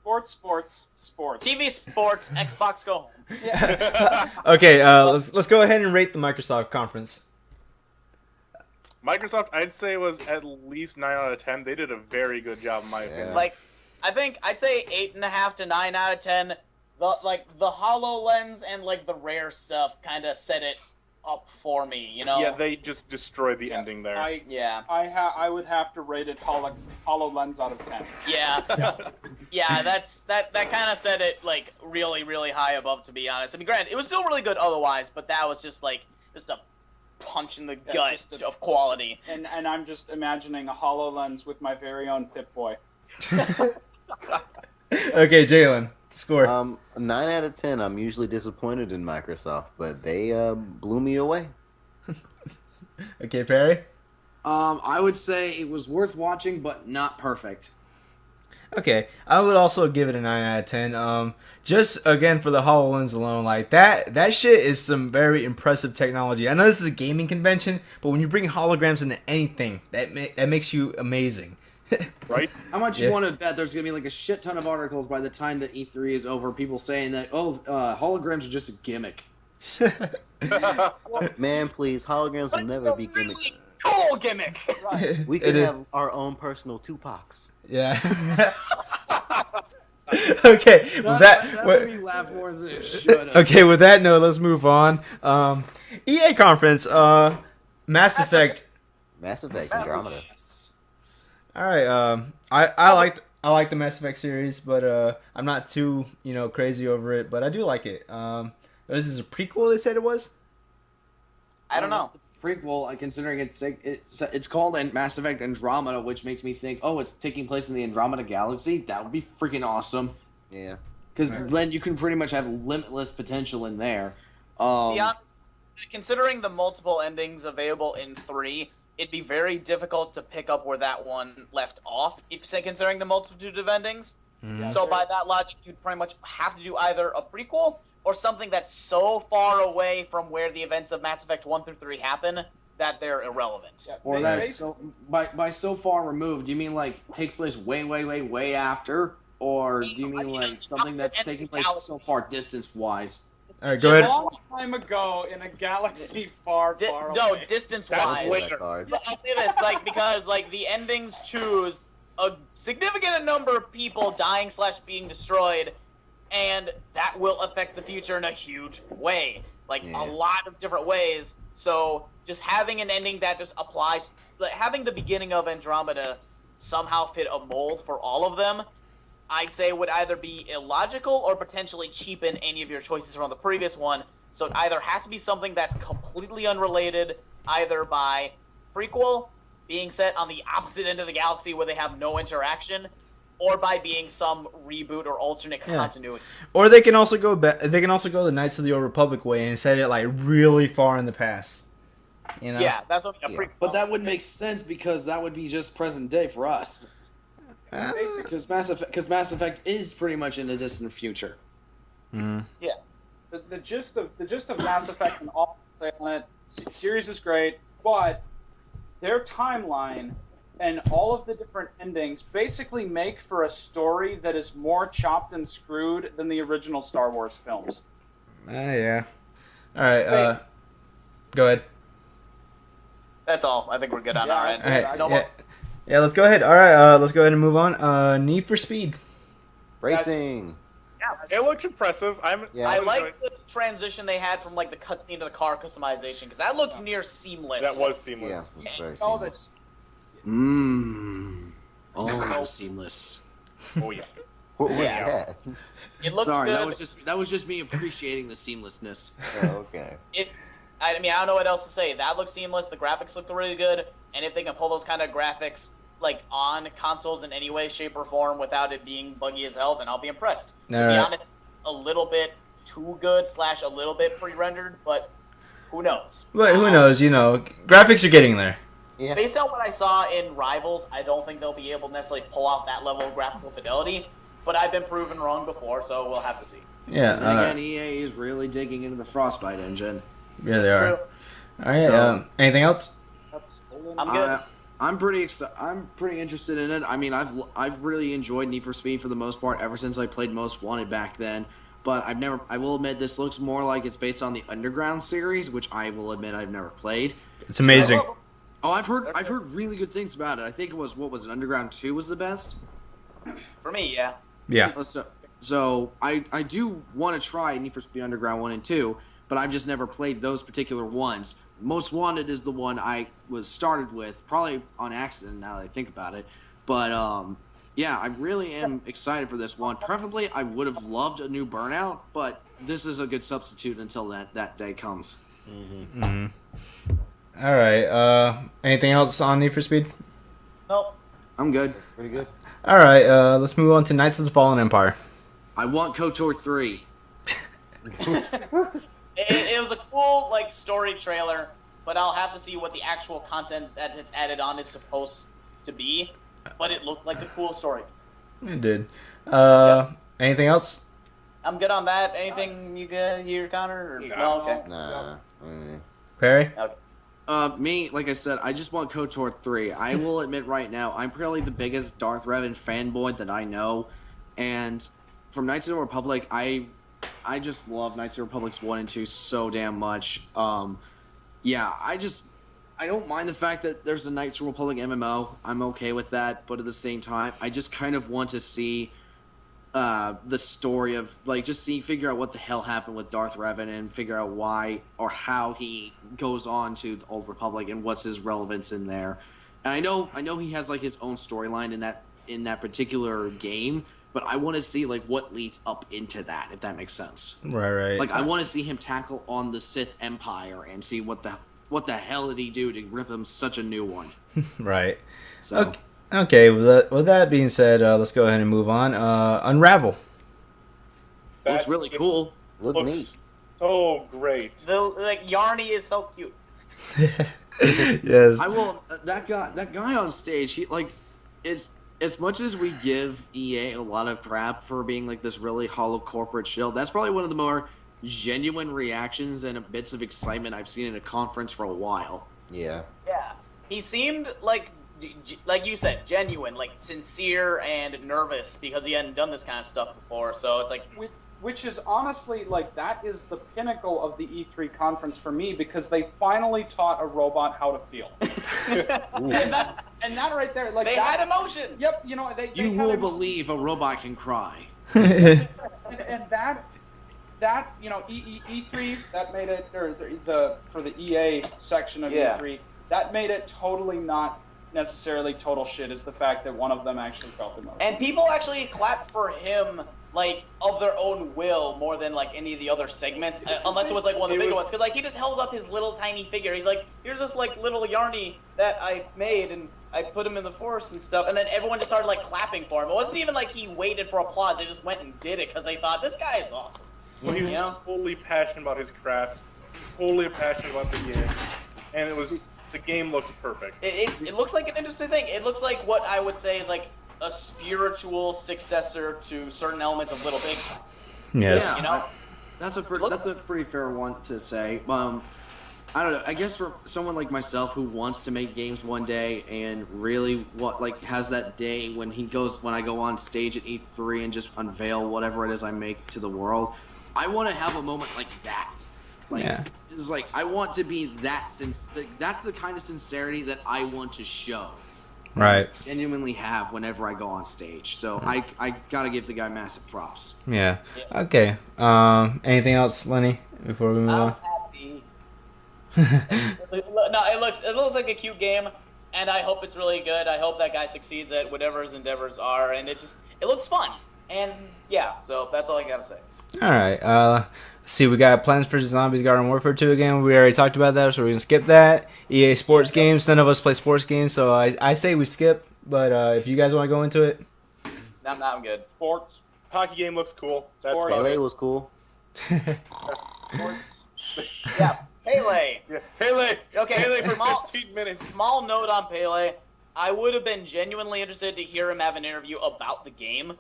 Sports. TV Sports, Xbox Go Home. Okay, let's go ahead and rate the Microsoft conference. Microsoft, I'd say, was at least 9 out of 10. They did a very good job, in my opinion. Yeah. Like, I think I'd say 8.5 to 9 out of 10. The HoloLens and like the rare stuff kind of set it up for me, you know? Yeah, they just destroyed the ending there. I would have to rate it HoloLens out of 10. Yeah. Yeah, that kind of set it like really, really high above, to be honest. I mean, granted, it was still really good otherwise, but that was just a punch in the gut of quality. And I'm just imagining a HoloLens with my very own Pip-Boy. Okay, Jalen, score. 9 out of 10. I'm usually disappointed in Microsoft, but they blew me away. Okay, Perry. I would say it was worth watching, but not perfect. Okay, I would also give it a 9 out of 10. Just again for the HoloLens alone, like that shit is some very impressive technology. I know this is a gaming convention, but when you bring holograms into anything, that makes you amazing. Right? How much Yeah. you want to bet there's going to be like a shit ton of articles by the time that E3 is over, people saying that, holograms are just a gimmick. Man, please, holograms will never be gimmicks. Really cool gimmick. Right. We It can is. have our own personal Tupacs. Yeah. Okay, with That made me laugh more than it should have. okay, with that note, let's move on. EA conference, Mass Effect. Mass Effect Andromeda. Yes. All right, I like the Mass Effect series, but I'm not too crazy over it. But I do like it. This is a prequel. They said it was. I don't know. It's a prequel, considering it's called Mass Effect Andromeda, which makes me think, it's taking place in the Andromeda Galaxy. That would be freaking awesome. Yeah. Because then you can pretty much have limitless potential in there. Beyond considering the multiple endings available in 3, it'd be very difficult to pick up where that one left off, if say considering the multitude of endings. Mhm. So by that logic, you'd pretty much have to do either a prequel or something that's so far away from where the events of Mass Effect 1 through 3 happen that they're irrelevant. Yeah, Or they- that's they- so by so far removed. Do you mean like takes place way after, or do you mean like something that's taking place so far distance wise? All right, go a ahead. long time ago in a galaxy far away. No, That's distance-wise. way- That card. Yeah, I'll say this, like, because like the endings choose a significant number of people dying / being destroyed, and that will affect the future in a huge way, like Yeah. a lot of different ways. So just having an ending that just applies, like, having the beginning of Andromeda somehow fit a mold for all of them, I'd say would either be illogical or potentially cheapen any of your choices from the previous one. So it either has to be something that's completely unrelated, either by prequel being set on the opposite end of the galaxy where they have no interaction, or by being some reboot or alternate Yeah. continuity. Or they can also go back. They can also go the Knights of the Old Republic way and set it like really far in the past. You know? Yeah, that's what a Yeah. prequel. But that would make sense because that would be just present day for us. Basically, Because Mass Effect is pretty much in the distant future. Mhm. the gist of Mass Effect and all say on it, series is great, but their timeline and all of the different endings basically make for a story that is more chopped and screwed than the original Star Wars films. Yeah. All right. Go ahead. That's all. I think we're good on Yeah, our end. that's All it. right. No Yeah. more- Yeah. Let's go ahead. All right. Let's go ahead and move on. Need for Speed. Racing. It looks impressive. Yeah. I I'm enjoying- like the transition they had from like the cutscene to the car customization because that looks near seamless. that was Yeah, seamless. it's very Oh, that- seamless. Oh, seamless. Oh yeah. What was Yeah. that? It looks Sorry, good. that was just me appreciating the seamlessness. Oh, okay. I mean, I don't know what else to say. That looks seamless. The graphics look really good, and if they can pull those kind of graphics like on consoles in any way, shape, or form without it being buggy as hell, then I'll be impressed. To be Alright. honest, a little bit too good / a little bit pre-rendered, but who knows? But who knows? You know, graphics are getting there. Yeah. Based on what I saw in Rivals, I don't think they'll be able to necessarily pull off that level of graphical fidelity. But I've been proven wrong before, so we'll have to see. Yeah. And again, EA is really digging into the Frostbite engine. Yeah, they That's are. true. All right. So- Anything else? I'm good. I'm pretty interested in it. I mean, I've really enjoyed Need for Speed for the most part ever since I played Most Wanted back then. But I will admit this looks more like it's based on the Underground series, which I will admit I've never played. It's amazing. Oh, I've heard really good things about it. I think it was Underground 2 was the best. For me, yeah. Yeah. So I do want to try Need for Speed Underground 1 and 2, but I've just never played those particular ones. Most Wanted is the one I was started with, probably on accident now that I think about it. But yeah, I really am excited for this one. Preferably, I would have loved a new Burnout, but this is a good substitute until that day comes. Mm-hmm. All right. Anything else on Need for Speed? Nope. I'm good. Pretty good. All right. Let's move on to Knights of the Fallen Empire. I want KOTOR 3. It was a cool like story trailer, but I'll have to see what the actual content that it's added on is supposed to be. But it looked like a cool story. It did. Anything else? I'm good on that. Anything you got here, Connor? Or, No. no, okay. Nah. Perry? Me, like I said, I just want KOTOR 3. I will admit right now, I'm probably the biggest Darth Revan fanboy that I know. And from Knights of the Republic, I just love Knights of the Republic's 1 and 2 so damn much. Yeah, I don't mind the fact that there's a Knights of the Republic MMO. I'm okay with that. But at the same time, I just kind of want to see the story of figure out what the hell happened with Darth Revan and figure out why or how he goes on to the Old Republic and what's his relevance in there. And I know he has like his own storyline in that particular game, but I want to see like what leads up into that, if that makes sense. Right. Like I want to see him tackle on the Sith Empire and see what the hell did he do to rip him such a new one. Right. So Okay. With that being said, let's go ahead and move on. Unravel. looks really cool. Look Looks Oh, great. Yarny is so cute. Yes. I will. That guy on stage. He like, it's as much as we give EA a lot of crap for being like this really hollow corporate shill. That's probably one of the more genuine reactions and bits of excitement I've seen in a conference for a while. Yeah. Yeah, he seemed like you said, genuine, like sincere and nervous because he hadn't done this kind of stuff before. So it's like, Which is honestly, like, that is the pinnacle of the E3 conference for me, because they finally taught a robot how to feel. and that right there, like, they that, had emotion. Yep, you know, they You had will believe a robot can cry. and that you know, E3, that made it, or for the EA section of Yeah. E3, that made it totally not necessarily total shit, is the fact that one of them actually felt emotion. And people actually clapped for him, like, of their own will more than, like, any of the other segments, unless it was, like, one of the bigger ones. Because, like, he just held up his little tiny figure. He's like, here's this, like, little Yarny that I made, and I put him in the forest and stuff. And then everyone just started, like, clapping for him. It wasn't even like he waited for applause. They just went and did it because they thought, this guy is awesome. Well, he was You know? just totally passionate about his craft, totally passionate about the game, and the game looked perfect. It looks like an interesting thing. It looks like what I would say is, like, a spiritual successor to certain elements of Little Big Planet. Yes. You know? That's a pretty fair one to say. I don't know. I guess for someone like myself who wants to make games one day and really has that day when I go on stage at E3 and just unveil whatever it is I make to the world, I want to have a moment like that. Like, Yeah. it's like I want to be that's the kind of sincerity that I want to show. Right. Genuinely have whenever I go on stage. So I gotta give the guy massive props. Yeah. Okay. Anything else, Lenny, before we move I'm on? happy. No, it looks like a cute game, and I hope it's really good. I hope that guy succeeds at whatever his endeavors are, and it looks fun. And yeah, so that's all I gotta say. All right. Let's see, we got Plants vs. Zombies Garden Warfare 2 again. We already talked about that, so we're going to skip that. EA Sports games. None of us play sports games, so I say we skip. But if you guys want to go into it. I'm good. Sports. Hockey game looks cool. That's Sports. about Pele it. was cool. Yeah, Pele. Yeah. Pele. Okay, Pele for small- 15 minutes. Small note on Pele. I would have been genuinely interested to hear him have an interview about the game,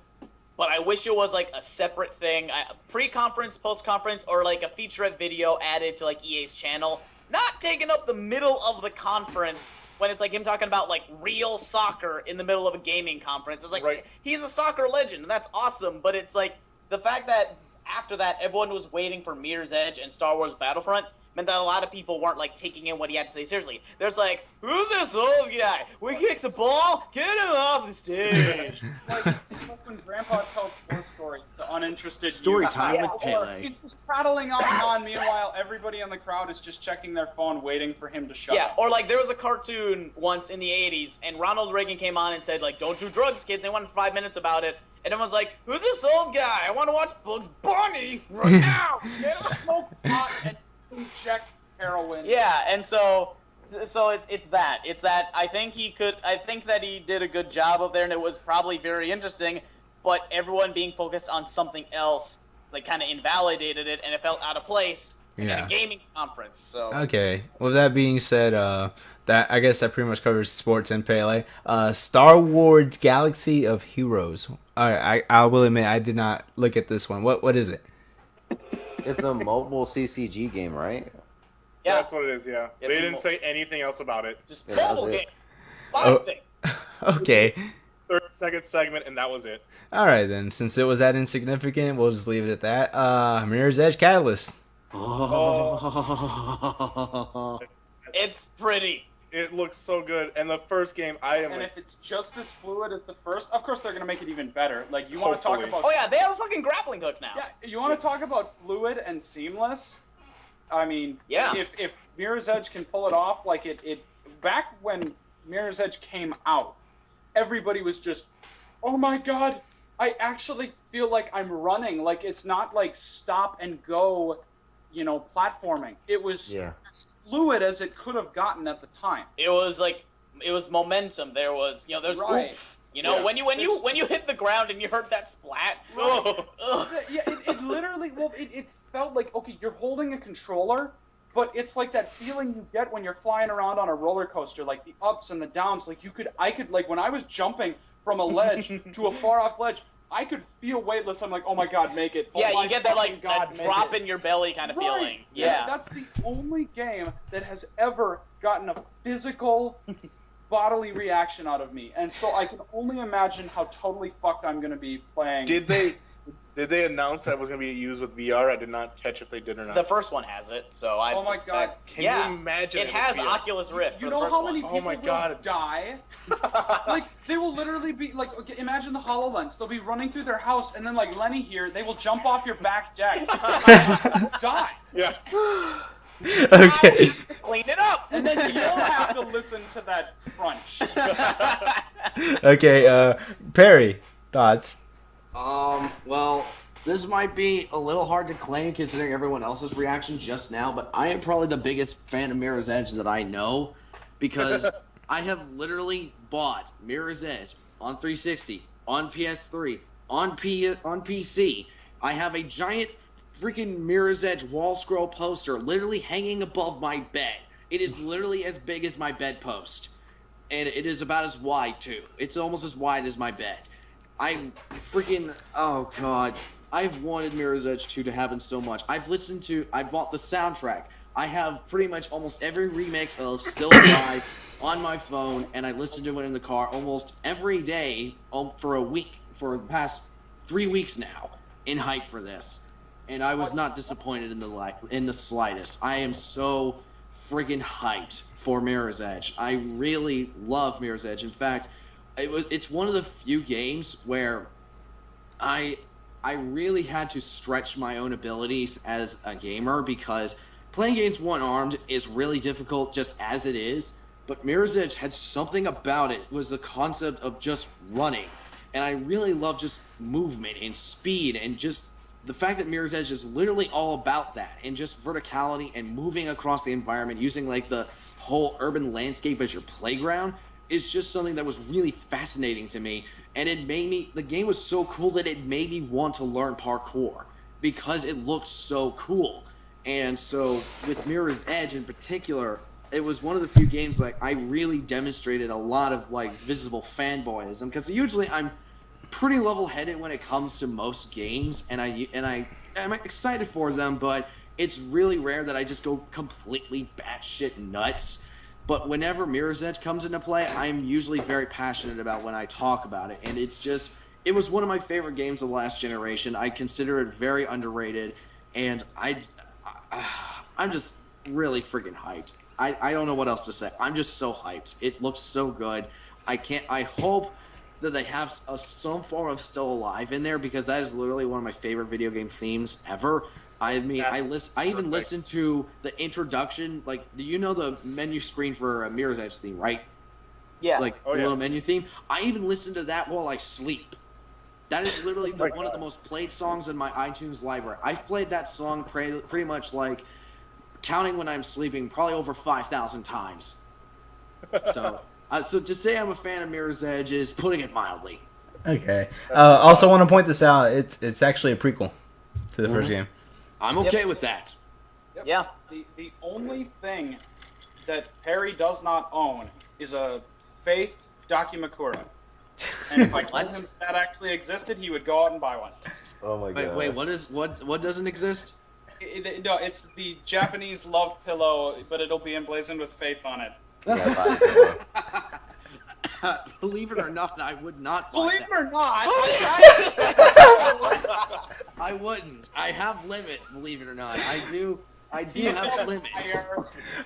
but I wish it was like a separate thing, pre-conference, post-conference, or like a featurette video added to like EA's channel, not taking up the middle of the conference when it's like him talking about like real soccer in the middle of a gaming conference. It's like, Right. He's a soccer legend, and that's awesome, but it's like the fact that after that everyone was waiting for Mirror's Edge and Star Wars Battlefront meant that a lot of people weren't like taking in what he had to say seriously. There's like, who's this old guy? We kick the ball? Get him off the stage. It's like when Grandpa tells War Story to uninterested Story youth. time with Or Pele. He's just prattling on and on. Meanwhile, everybody in the crowd is just checking their phone, waiting for him to shut Yeah, up. or like there was a cartoon once in the 80s, and Ronald Reagan came on and said like, don't do drugs, kid. And they went for 5 minutes about it. And everyone's like, who's this old guy? I want to watch Bugs Bunny right now. Smoke pot and inject heroin. Yeah, and so it's that. It's that I think that he did a good job of there, and it was probably very interesting, but everyone being focused on something else like kind of invalidated it, and it felt out of place in Yeah. a gaming conference. So Okay. With that being said, I guess that pretty much covers sports and Pele. Star Wars Galaxy of Heroes. All right, I will admit I did not look at this one. What is it? It's a mobile CCG game, right? yeah, That's what it is, yeah. It's They a didn't say anything else about it. just Yeah, that mobile was it. game. Live Oh. thing. Okay. 30-second segment, and that was it. All right then. Since it was that insignificant, we'll just leave it at that. Mirror's Edge Catalyst. Oh. It's pretty. It looks so good. And the first game, I am And like, if it's just as fluid as the first, of course they're going to make it even better. Like, you want to talk Hopefully. about... Oh yeah, they have a fucking grappling hook now. Yeah, you want to talk about fluid and seamless? I mean, Yeah. if Mirror's Edge can pull it off, like it back when Mirror's Edge came out, everybody was just, oh my god, I actually feel like I'm running. Like, it's not like stop and go, platforming. It was as fluid as it could have gotten at the time. It was momentum. There was, there's Right. oomph. You know, Yeah. when you hit the ground and you heard that splat. Oh. Ugh. Yeah, it literally, well, it felt like, okay, you're holding a controller, but it's like that feeling you get when you're flying around on a roller coaster, like the ups and the downs. Like I could, like when I was jumping from a ledge to a far off ledge, I could feel weightless. I'm like, oh my god, make it. Oh Yeah, my you get that like fucking God, that make drop it. in your belly kind of Right. feeling. Yeah. That's the only game that has ever gotten a physical bodily reaction out of me. And so I can only imagine how totally fucked I'm going to be playing. Did they announce that it was going to be used with VR? I did not catch if they did or not. The first one has it, so I Oh my suspect. God. Can yeah, you imagine it has with VR? Oculus Rift. You for the know first how one. many people Oh my will God. die? Like, they will literally be, like, okay, imagine the HoloLens. They'll be running through their house, and then, like Lenny here, they will jump off your back deck. Die. Yeah. Okay. Clean it up. And then you'll have to listen to that crunch. Okay, Perry, thoughts? Well, this might be a little hard to claim considering everyone else's reaction just now, but I am probably the biggest fan of Mirror's Edge that I know because I have literally bought Mirror's Edge on 360, on PS3, on PC. I have a giant freaking Mirror's Edge wall scroll poster literally hanging above my bed. It is literally as big as my bedpost. And it is about as wide, too. It's almost as wide as my bed. I freaking, oh god, I've wanted Mirror's Edge 2 to happen so much. I bought the soundtrack. I have pretty much almost every remix of Still Alive on my phone, and I listen to it in the car almost every day for a week, for the past 3 weeks now, in hype for this. And I was not disappointed in the slightest. I am so friggin' hyped for Mirror's Edge. I really love Mirror's Edge. In fact, it's one of the few games where I really had to stretch my own abilities as a gamer because playing games one-armed is really difficult just as it is, but Mirror's Edge had something about it. It was the concept of just running, and I really love just movement and speed and just the fact that Mirror's Edge is literally all about that and just verticality and moving across the environment using like the whole urban landscape as your playground is just something that was really fascinating to me, and the game was so cool that it made me want to learn parkour because it looked so cool. And so with Mirror's Edge in particular, it was one of the few games like I really demonstrated a lot of like visible fanboyism because usually I'm pretty level-headed when it comes to most games, and I'm excited for them, but it's really rare that I just go completely batshit nuts. But whenever Mirror's Edge comes into play, I'm usually very passionate about when I talk about it, and it was one of my favorite games of the last generation. I consider it very underrated, and I'm just really freaking hyped. I don't know what else to say. I'm just so hyped. It looks so good. I hope that they have some form of Still Alive in there because that is literally one of my favorite video game themes ever. I mean, I even listened to the introduction. Like, do you know the menu screen for a Mirror's Edge theme, right? Yeah. Like the little menu theme. I even listened to that while I sleep. That is literally one of the most played songs in my iTunes library. I've played that song pretty much like counting when I'm sleeping, probably over 5,000 times. So to say I'm a fan of Mirror's Edge is putting it mildly. Okay. Also, want to point this out. It's actually a prequel to the first game. I'm okay with that. Yep. Yeah. The only thing that Perry does not own is a Faith Dakimakura. And if I told him that actually existed, he would go out and buy one. Oh my god. Wait, what doesn't exist? No, it's the Japanese love pillow, but it'll be emblazoned with Faith on it. Believe it or not, I would not buy Believe that. it or not, I wouldn't. I have limits, believe it or not. I do have limits.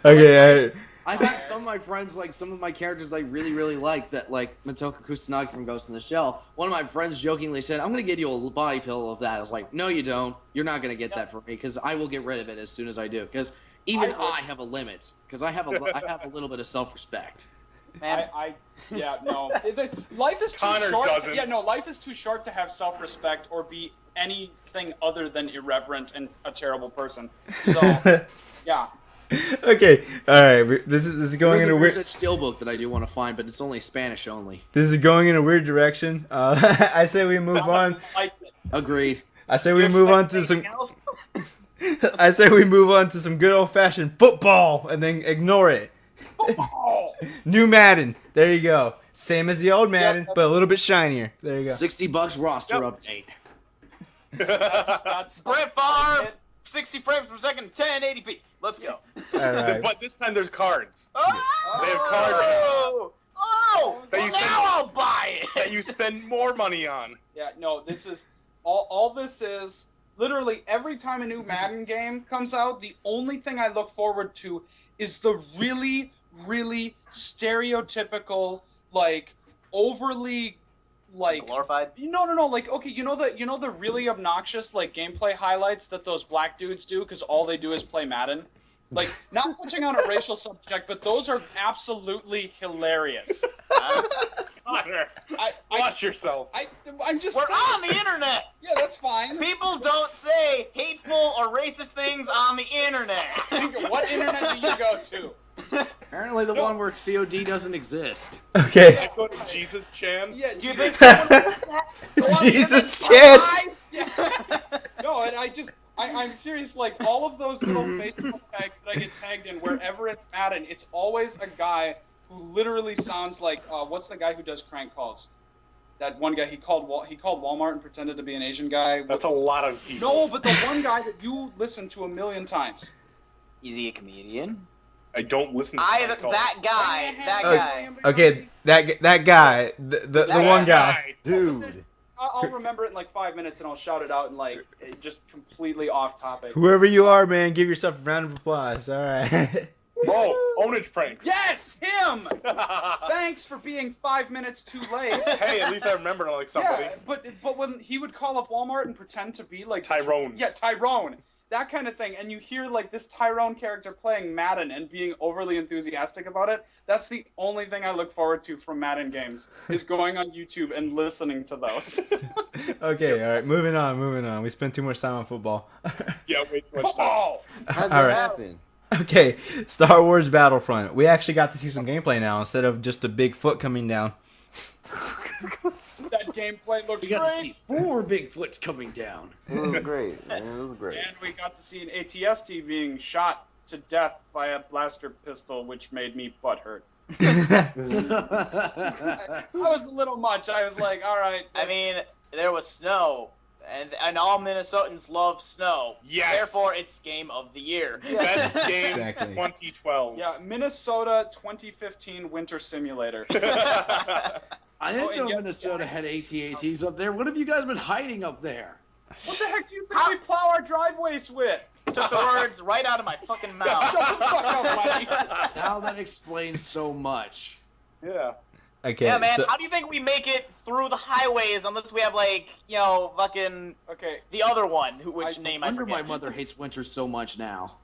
Okay. I've had some of my friends, like some of my characters I really, really like, that like Matoka Kusanagi from Ghost in the Shell. One of my friends jokingly said, I'm going to get you a body pillow of that. I was like, no, you don't. You're not going to get that for me because I will get rid of it as soon as I do. Because even I have a limit because I have a little bit of self-respect. Man. No. Life is too Connor short. doesn't. Life is too short to have self-respect or be anything other than irreverent and a terrible person. So, yeah. Okay, all right. This is going There's in a a weird. Rosette Steelbook that I do want to find, but it's only Spanish only. This is going in a weird direction. I say we move on. Agreed. I say we move on to some. I say we move on to some good old fashioned football and then ignore it. New Madden. There you go. Same as the old Madden, but a little bit shinier. There you go. $60 roster update. That's Brett Favre, 60 frames per second, 1080p. Let's go. All right. But this time there's cards. Oh! They have cards Oh! That Well, you now spend- I'll buy it. that you spend more money on. Yeah, no, this is all this is literally every time a new Madden game comes out, the only thing I look forward to is the really, really stereotypical, like overly like Glorified. no, like okay, you know the really obnoxious like gameplay highlights that those black dudes do because all they do is play Madden. Like, not touching on a racial subject, but those are absolutely hilarious. Connor, I, watch yourself. I'm just We're saying. on the internet. Yeah, that's fine. People don't say hateful or racist things on the internet. What internet do you go to? Apparently the one where COD doesn't exist. Okay. I go to Jesus Chan. Yeah, Do you think someone Go on the Jesus, internet, Chad. Yeah. No, and I'm serious. Like all of those little Facebook tags that I get tagged in, wherever it's Madden, it's always a guy who literally sounds like what's the guy who does crank calls? That one guy he called Walmart and pretended to be an Asian guy. That's a lot of people. No, but the one guy that you listen to 1,000,000 times. Is he a comedian? I don't listen to That calls. guy. That Oh, guy. Okay, that guy, the one guy. Dude. I'll remember it in like 5 minutes and I'll shout it out and like just completely off topic. Whoever you are, man, give yourself a round of applause. All right. Oh, Ownage pranks. Yes, him. Thanks for being 5 minutes too late. Hey, at least I remember like somebody. Yeah, but when he would call up Walmart and pretend to be like Tyrone. Yeah, Tyrone. That kind of thing, and you hear like this Tyrone character playing Madden and being overly enthusiastic about it. That's the only thing I look forward to from Madden games is going on YouTube and listening to those. Okay, all right, moving on. We spent too much time on football. Yeah, way too much time. Oh, How'd All that right. happen? Okay, Star Wars Battlefront. We actually got to see some gameplay now instead of just a big foot coming down. that gameplay looks You got to great. see 4 Bigfoots coming down. It was great, man. It was great. And we got to see an ATST being shot to death by a blaster pistol, which made me butthurt. That was a little much. I was like, all right. I mean, there was snow, and all Minnesotans love snow. Yes. Therefore, it's game of the year. Best game Exactly. 2012. Yeah, Minnesota 2015 Winter Simulator. I didn't Oh, and know yeah- Minnesota had AT-ATs up there. What have you guys been hiding up there? What the heck do you think we plow our driveways with? Took the words right out of my fucking mouth. Shut the fuck up, Mikey. Now that explains so much. Yeah. Okay, Yeah, man. so- How do you think we make it through the highways unless we have like, fucking Okay, the other one? Which name I Wonder forget. my mother hates winter so much now.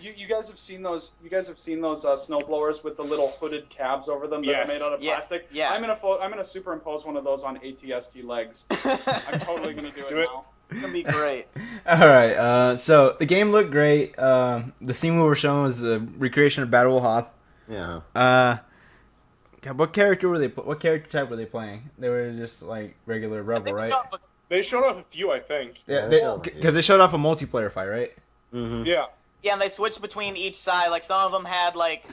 you guys have seen those? You guys have seen those snow blowers with the little hooded cabs over them that Yes. are made out of Yeah, plastic? yeah. I'm gonna superimpose one of those on ATST legs. I'm totally gonna do it Do it. now. It's gonna be great. all right. So the game looked great. The scene we were shown was the recreation of Battle of Hoth. Yeah. God, what character were they? What character type were they playing? They were just like regular rebel, right? They showed off a few, I think. Yeah, Yeah, because they showed off a multiplayer fight, right? Mm-hmm. Yeah. Yeah, and they switched between each side. Like some of them had like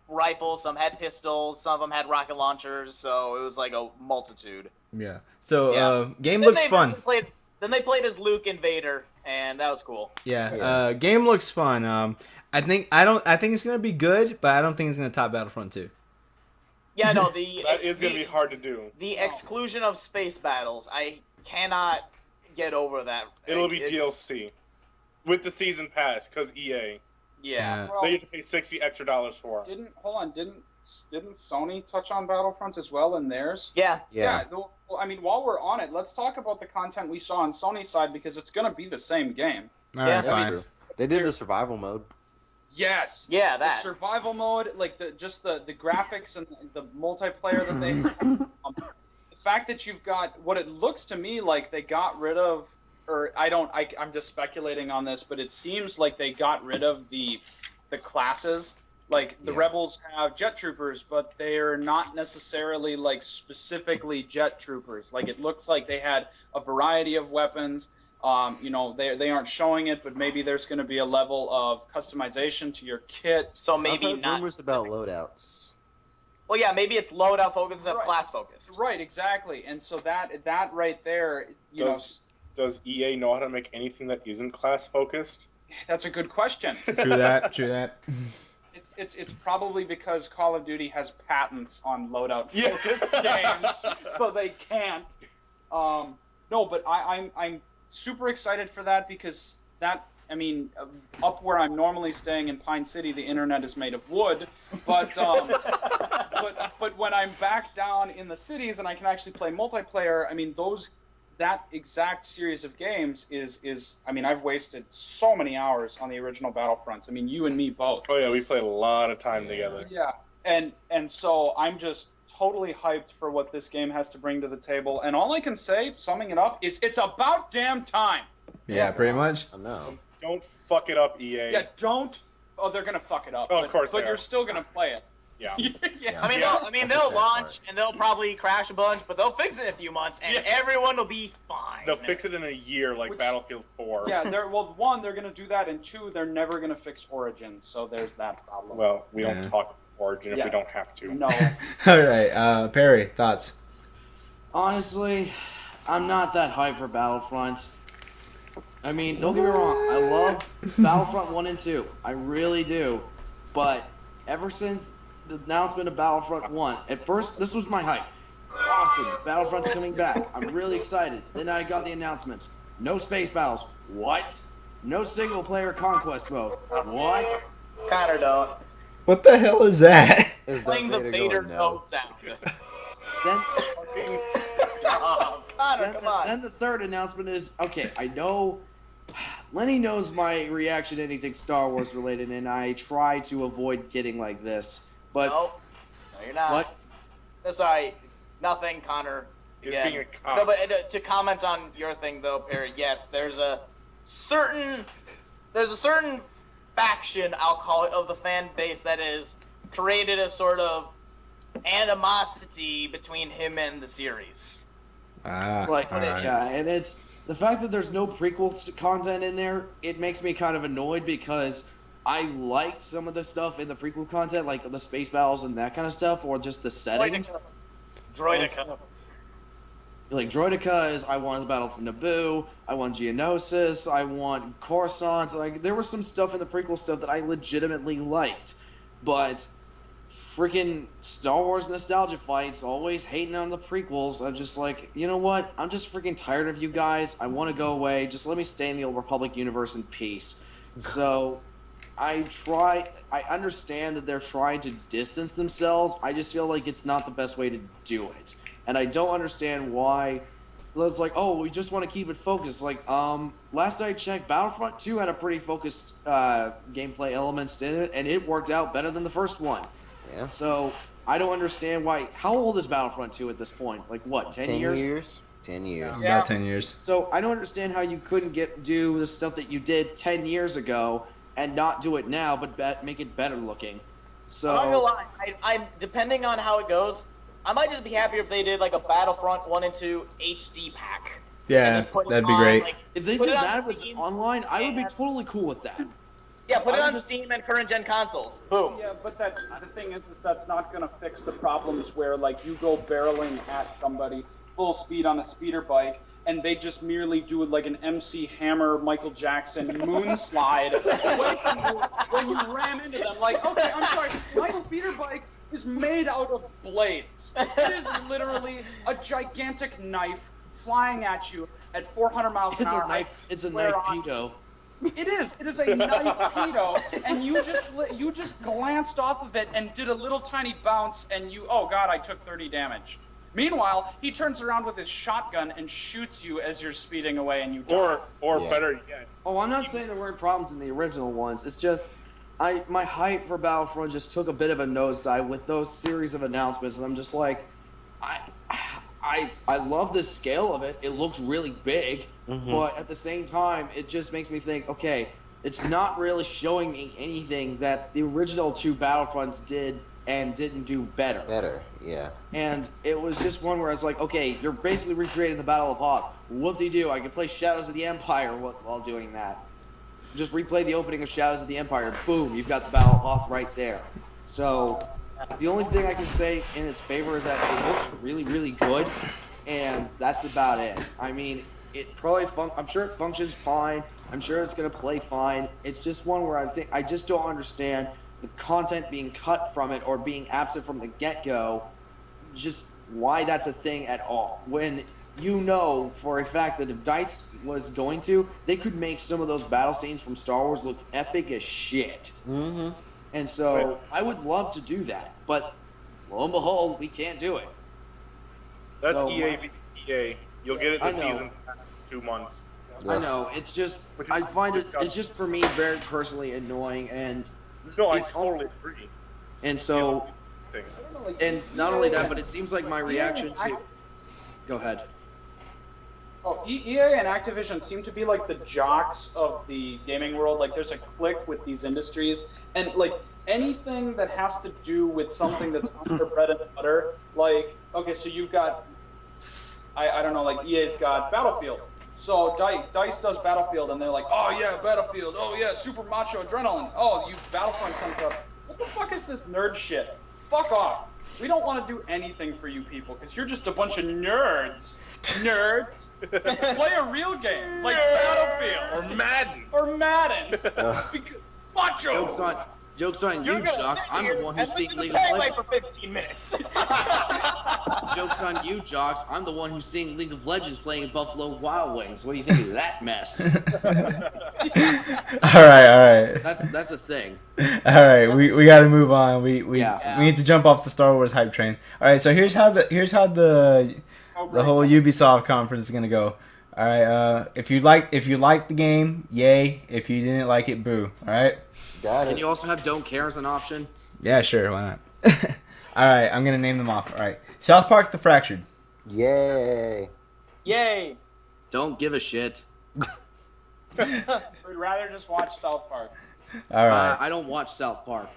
rifles, some had pistols, some of them had rocket launchers. So it was like a multitude. Yeah. So Yeah. game Then looks they fun. Then they played as Luke and Vader, and that was cool. Yeah. Yeah. Game looks fun. I think it's gonna be good, but I don't think it's gonna top Battlefront 2. Yeah, no, the That is going to be hard to do. the exclusion of space battles. I cannot get over that. It'll be It's- DLC. With the season pass, because EA. Yeah. Well, They get to pay $60 extra for. didn't Sony touch on Battlefront as well in theirs? Yeah. Yeah. Well, I mean, while we're on it, let's talk about the content we saw on Sony's side because it's gonna be the same game. All right, Yeah. That's fine. true. They did the survival mode. Yes. Yeah, The that. survival mode, like the graphics and the multiplayer that they, the fact that you've got what it looks to me like they got rid of or I'm just speculating on this, but it seems like they got rid of the classes. Like the Rebels have jet troopers, but they're not necessarily like specifically jet troopers. Like it looks like they had a variety of weapons. They aren't showing it, but maybe there's going to be a level of customization to your kit. So maybe I've heard not rumors about loadouts. Well, yeah, maybe it's loadout focused instead of class focused. Right, exactly. And so that right there, Does EA know how to make anything that isn't class focused? that's a good question. True that. True that. It's probably because Call of Duty has patents on loadout focused games, so they can't. No, but I'm super excited for that because up where I'm normally staying in Pine City, the internet is made of wood, but but when I'm back down in the cities and I can actually play multiplayer, that exact series of games is I've wasted so many hours on the original Battlefronts. You and me both. Oh yeah, we played a lot of time together. Yeah, and so I'm just totally hyped for what this game has to bring to the table. And all I can say, summing it up, is it's about damn time. Yeah, pretty much. I know. Don't fuck it up, EA. Yeah, don't. Oh, they're gonna fuck it up. Oh, of course but they you're are. still gonna play it. Yeah. They'll launch and they'll probably crash a bunch, but they'll fix it in a few months, and everyone will be fine. They'll fix it in a year, like Battlefield 4. Yeah, one, they're gonna do that, and two, they're never gonna fix Origins, so there's that problem. Well, we don't talk Origin if we don't have to. No. All right, Perry, thoughts? Honestly, I'm not that hyped for Battlefront. Don't get me wrong, I love Battlefront 1 and 2. I really do. But ever since the announcement of Battlefront 1, at first, this was my hype. Awesome, Battlefront's coming back. I'm really excited. Then I got the announcements. No space battles. What? No single-player conquest mode. What? Connor don't. What the hell is that? Is Playing the Darth Vader going, note sound. Then... Connor, come on. Then the third announcement is, okay, I know Lenny knows my reaction to anything Star Wars related, and I try to avoid getting like this. But No, you're not. what? No, sorry, nothing, Connor. He's Again. being a cop. No, but to comment on your thing though, Perry, yes, there's a certain faction, I'll call it, of the fan base that has created a sort of animosity between him and the series. Like, all right. yeah, and it's the fact that there's no prequel content in there. It makes me kind of annoyed because I liked some of the stuff in the prequel content, like the space battles and that kind of stuff, or just the settings. Droideka. Like Droideka is, I wanted the Battle for Naboo, I want Geonosis, I want Coruscant. Like there was some stuff in the prequel stuff that I legitimately liked, but freaking Star Wars nostalgia fights, always hating on the prequels. I'm just like, you know what? I'm just freaking tired of you guys. I want to go away. Just let me stay in the Old Republic universe in peace. So I understand that they're trying to distance themselves. I just feel like it's not the best way to do it. And I don't understand why it's like, oh, we just want to keep it focused. Like, last I checked, Battlefront 2 had a pretty focused gameplay elements in it, and it worked out better than the first one. Yeah. So I don't understand why. How old is Battlefront 2 at this point? Like what? 10 years? 10 years. About 10 years. So I don't understand how you couldn't do the stuff that you did 10 years ago and not do it now, but make it better looking. So I'm not gonna lie, I'm depending on how it goes, I might just be happier if they did like a Battlefront 1 and 2 HD pack. Yeah, And just put it that'd be on, great. like, if they put did it on that with Steam, online, I would be and- totally cool with that. Yeah, put it I on just- Steam and current gen consoles. Boom. Yeah, but the thing is that's not going to fix the problems where, like, you go barreling at somebody full speed on a speeder bike, and they just merely do, like, an MC Hammer, Michael Jackson moon slide away from you when you ram into them. Like, okay, I'm sorry, my speeder bike is made out of blades. It is literally a gigantic knife flying at you at 400 miles It's an hour. a knife. It's a swear knife on- pedo. It is. It is a knife pedo, and you just glanced off of it and did a little tiny bounce, and oh god, I took 30 damage. Meanwhile, he turns around with his shotgun and shoots you as you're speeding away, and you die. Or Yeah. better yet, Oh, I'm not saying there weren't problems in the original ones. It's just my hype for Battlefront just took a bit of a nosedive with those series of announcements, and I'm just like, I love the scale of it. It looks really big, but at the same time, it just makes me think, okay, it's not really showing me anything that the original 2 Battlefronts did and didn't do better. Better, yeah. And it was just one where I was like, okay, you're basically recreating the Battle of Hoth. Whoop-de-doo, I can play Shadows of the Empire while doing that. Just replay the opening of Shadows of the Empire. Boom, you've got the Battle of Hoth right there. So the only thing I can say in its favor is that it looks really, really good, and that's about it. I mean, it probably I'm sure it functions fine. I'm sure it's gonna play fine. It's just one where I just don't understand the content being cut from it or being absent from the get-go. Just why that's a thing at all. When you know for a fact that if DICE was going to, they could make some of those battle scenes from Star Wars look epic as shit. Mm-hmm. And so I would love to do that, but lo and behold, we can't do it. That's So, EA v EA. You'll get it I this know. season, 2 months. Yeah. I know, it's just, I find it's just for me very personally annoying, and No, I It's totally agree. so, Thing. and not only that, but it seems like my reaction to, go ahead. Oh, EA and Activision seem to be like the jocks of the gaming world. Like, there's a clique with these industries, and like anything that has to do with something that's not their bread and butter. Like, okay, so you've got, I don't know, like EA's got Battlefield. So DICE does Battlefield, and they're like, oh yeah, Battlefield. Oh yeah, super macho adrenaline. Oh, you Battlefront comes up. What the fuck is this nerd shit? Fuck off. We don't want to do anything for you people because you're just a bunch of nerds. Nerds. Play a real game like Battlefield Or Madden. or Madden. Uh, Because macho. Joke's on you, Jocks. I'm the one who's seeing League of Play Legends. for 15 minutes. Joke's on you, Jocks. I'm the one who's seeing League of Legends playing in Buffalo Wild Wings. What do you think of that mess? All right. That's a thing. All right, we got to move on. We Yeah. we need to jump off the Star Wars hype train. All right, so here's how the whole Ubisoft conference is gonna go. All right, if you liked the game, yay. If you didn't like it, boo. All right. got Can it. you also have don't care as an option? Yeah, sure. Why not? All right, I'm gonna name them off. All right, South Park: The Fractured. Yay. Yay. Don't give a shit. We'd rather just watch South Park. All right, I don't watch South Park.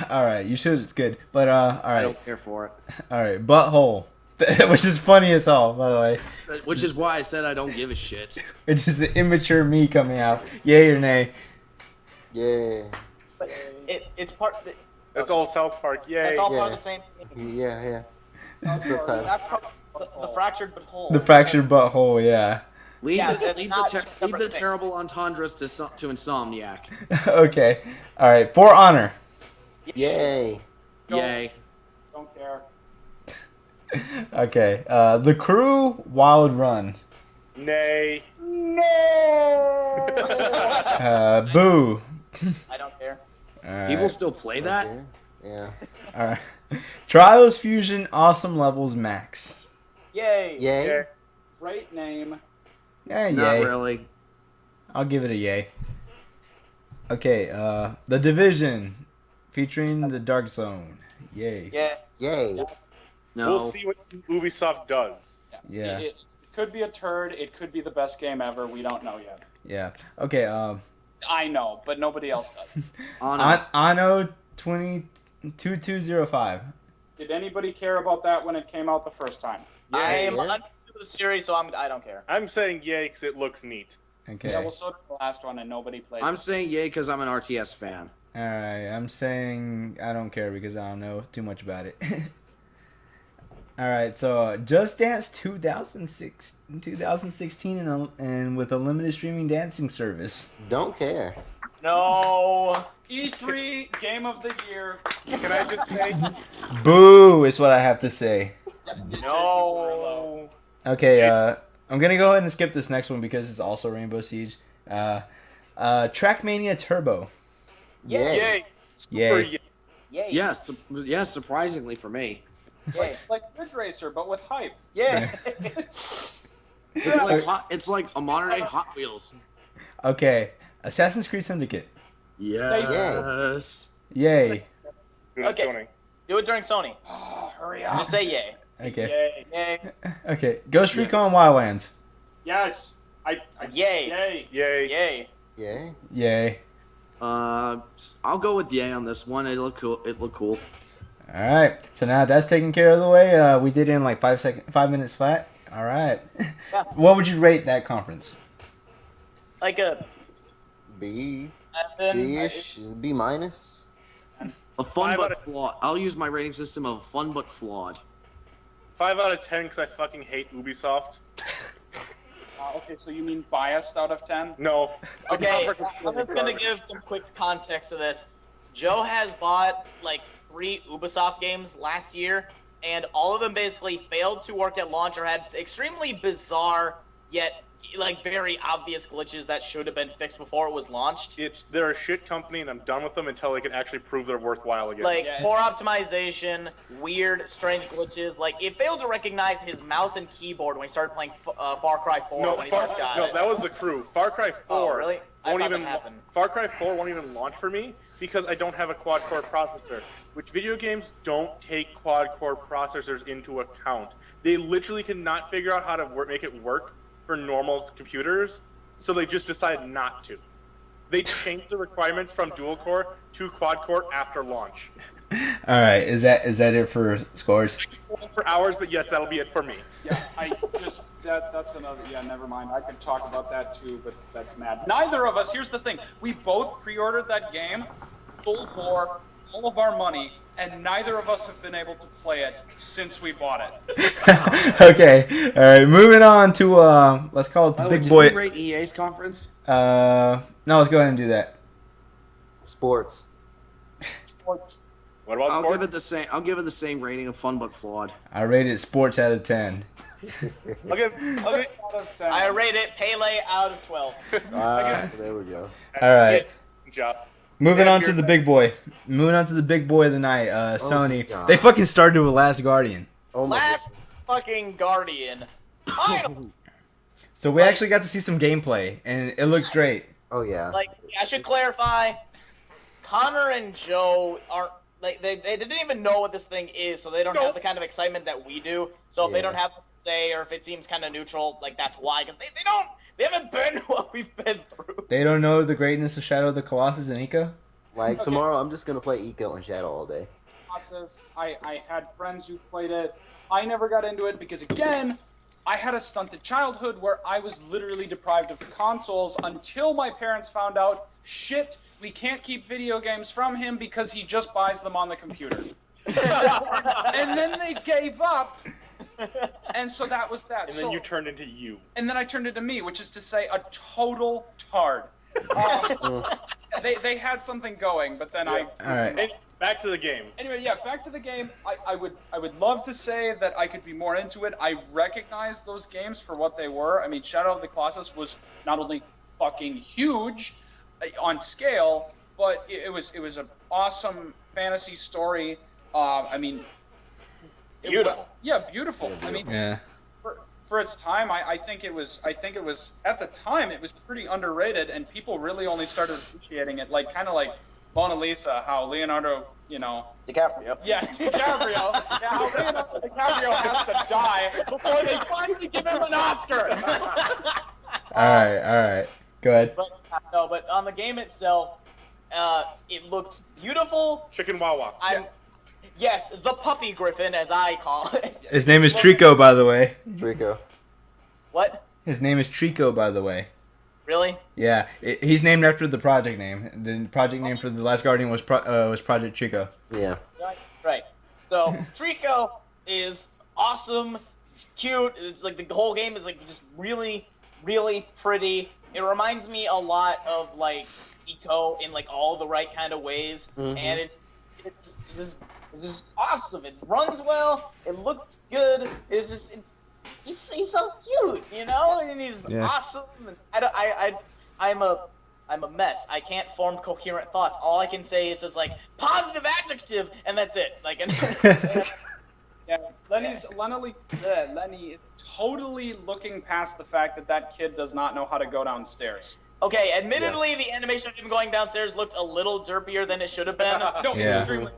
all right. You should. It's good, but all I right, don't care for it. all right. Butthole, which is funny as hell, by the way. Which is why I said I don't give a shit. It's just the immature me coming out. Yay or nay? Yeah. But it's part. That's all South Park. Yay. That's all part Yeah. of the same thing. Yeah. South Park. Sometimes. That part- The fractured but whole. The fractured butthole. Yeah. Leave Yeah, the, that's leave not the, just leave the separate thing. terrible entendres to Insomniac. Okay. All right. For Honor. Yay. Yay. Don't care. Okay. The Crew Wild Run. Nay. Boo. I don't care. All right. People still play that? Okay. Yeah. All right. Trials Fusion Awesome Levels Max. Yay. Yay. Yeah. Great name. Yeah, Not yay. really. I'll give it a yay. Okay. The Division, featuring the Dark Zone. Yay. Yeah. Yay. No. We'll see what Ubisoft does. Yeah. It could be a turd. It could be the best game ever. We don't know yet. Yeah. Okay. I know, but nobody else does. Anno 2205. Did anybody care about that when it came out the first time? I am yeah. unfamiliar with the series, so I don't care. I'm saying yay because it looks neat. Okay. Yeah, well, so did the last one, and nobody played. I'm it. saying yay because I'm an RTS fan. All right. I'm saying I don't care because I don't know too much about it. All right. So Just Dance 2016 and with a limited streaming dancing service. Don't care. No. E3 Game of the Year. Can I just say Boo is what I have to say. No. Okay, Jason. I'm gonna go ahead and skip this next one because it's also Rainbow Siege. Trackmania Turbo. Yay. yay. Yay. Super Yay. Yes, yes, surprisingly for me. Yay. Like Ridge Racer, but with hype. Yay. It's like a modern day Hot Wheels. Okay, Assassin's Creed Syndicate. Yes. Yay. Do it, Okay. Sony. Do it during Sony. Oh, hurry up. Just say yay. Okay. Yay. Okay. Ghost Yes. Recon Wildlands. Yes. Yay. Yay. Yay. Yay. Yeah. Yay. I'll go with yay on this one. It looked cool. All right. So now that's taken care of the way. We did it in like 5 minutes flat. All right. Yeah. What would you rate that conference? Like a B. 7. C-ish. B minus. A fun 5 out but of- flawed. I'll use my rating system of fun but flawed. 5 out of 10 because I fucking hate Ubisoft. Okay, so you mean biased out of 10? No. The Okay, conference is I'm fucking just gonna garbage. give some quick context to this. Joe has bought like 3 Ubisoft games last year, and all of them basically failed to work at launch or had extremely bizarre yet like very obvious glitches that should have been fixed before it was launched. They're a shit company, and I'm done with them until they can actually prove they're worthwhile again. Like Yeah, poor optimization, weird, strange glitches. Like it failed to recognize his mouse and keyboard when he started playing Far Cry 4 no, when he first got it. that was the crew. Far Cry 4 Oh, really? I won't thought even that happened. Far Cry 4 won't even launch for me because I don't have a quad-core processor. Which video games don't take quad-core processors into account. They literally cannot figure out how to make it work for normal computers, so they just decide not to. They changed the requirements from dual-core to quad-core after launch. All right. Is that it for scores? For hours, but yes, that'll be it for me. Yeah, that's another. Yeah, never mind. I could talk about that too, but that's mad. Neither of us. Here's the thing: we both pre-ordered that game, full bore, all of our money, and neither of us have been able to play it since we bought it. Okay. All right. Moving on to let's call it the By the way, big did boy. we rate EA's conference? No, let's go ahead and do that. Sports. What about I'll sports? give it the same. I'll give it the same rating of fun but flawed. I rated sports out of 10. I'll give Out of 10. I rate it Pele out of 12. There we go. All right. Good job. Moving Yeah, on to you're the right. big boy. Moving on to the big boy of the night. Sony. God. They fucking started with Last Guardian. Oh my Last goodness. fucking Guardian. Final. So we actually got to see some gameplay, and it looks great. Oh yeah. Like, I should clarify, Connor and Joe aren't, like, they didn't even know what this thing is, so they don't have the kind of excitement that we do. So if they Yeah. don't have to say, or if it seems kind of neutral, like, that's why, because they haven't been what we've been through. They don't know the greatness of Shadow of the Colossus and Ica. Like Okay. tomorrow, I'm just gonna play Eco and Shadow all day. Process. I had friends who played it. I never got into it because, again, I had a stunted childhood where I was literally deprived of consoles until my parents found out, shit, we can't keep video games from him because he just buys them on the computer. And then they gave up, and so that was that. And then you turned into you. And then I turned into me, which is to say, a total tard. They had something going, but then I. All right. And back to the game. Anyway, yeah, back to the game. I would love to say that I could be more into it. I recognize those games for what they were. I mean, Shadow of the Colossus was not only fucking huge on scale, but it was an awesome fantasy story. I mean, Beautiful. Yeah, beautiful. I mean, Yeah. for its time, I think it was at the time it was pretty underrated, and people really only started appreciating it, like kind of like Mona Lisa, how Leonardo, DiCaprio. yeah, DiCaprio, yeah, how Leonardo DiCaprio has to die before they finally give him an Oscar. All right. Go ahead. But on the game itself, it looked beautiful. Chicken Wawa. Yes, the puppy griffin, as I call it. His name is Trico, by the way. Draco. What? His name is Trico, by the way. Really? Yeah, he's named after the project name. The project name for The Last Guardian was Project Trico. Yeah. Right. So Trico is awesome. It's cute. It's like the whole game is like just really, really pretty. It reminds me a lot of like Eco in like all the right kind of ways, and it's just awesome. It runs well. It looks good. It's just he's so cute, and he's awesome. And I'm a mess. I can't form coherent thoughts. All I can say is just like positive adjective, and that's it. Like, Yeah, Lenny is totally looking past the fact that kid does not know how to go downstairs. okay, admittedly, the animation of him going downstairs looked a little derpier than it should have been. No, Yeah. extremely.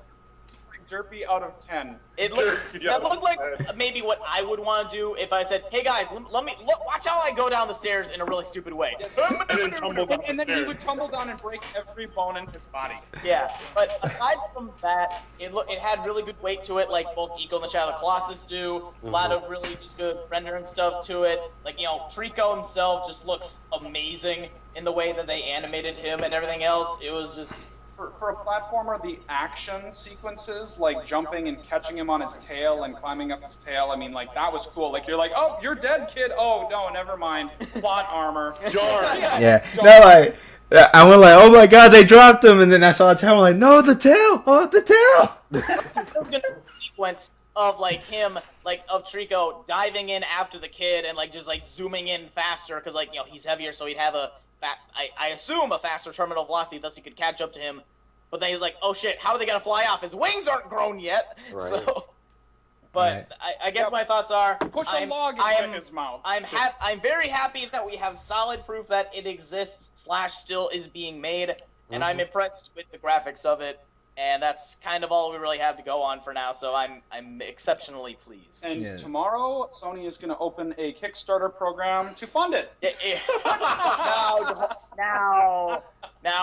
Derpy out of 10. That looked like maybe what I would want to do if I said, "Hey guys, let me look. Watch how I go down the stairs in a really stupid way." And then tumble down And the then he would stairs. tumble down and break every bone in his body. Yeah, but aside from that, it had really good weight to it, like both Eco and the Shadow of the Colossus do. A lot of really just good rendering stuff to it. Like, Trico himself just looks amazing in the way that they animated him and everything else. It was just... For a platformer, the action sequences, like jumping and catching him on his tail and climbing up his tail, I mean, like, that was cool. Like, you're like, oh, you're dead, kid. Oh, no, never mind. Plot armor. Jar. Yeah. No, I went like, oh my god, they dropped him, and then I saw the tail. I'm like, no, the tail. Oh, the tail. Sequence of like him, like of Trico diving in after the kid and like just like zooming in faster because like he's heavier, so he'd have I assume a faster terminal velocity, thus he could catch up to him. But then he's like, oh shit, how are they gonna fly off? His wings aren't grown yet. Right. So, but Right. I guess my thoughts are Push a log into his mouth. I'm very happy that we have solid proof that it exists / still is being made, and I'm impressed with the graphics of it. And that's kind of all we really have to go on for now. So I'm exceptionally pleased. And Yeah. tomorrow, Sony is going to open a Kickstarter program to fund it. Now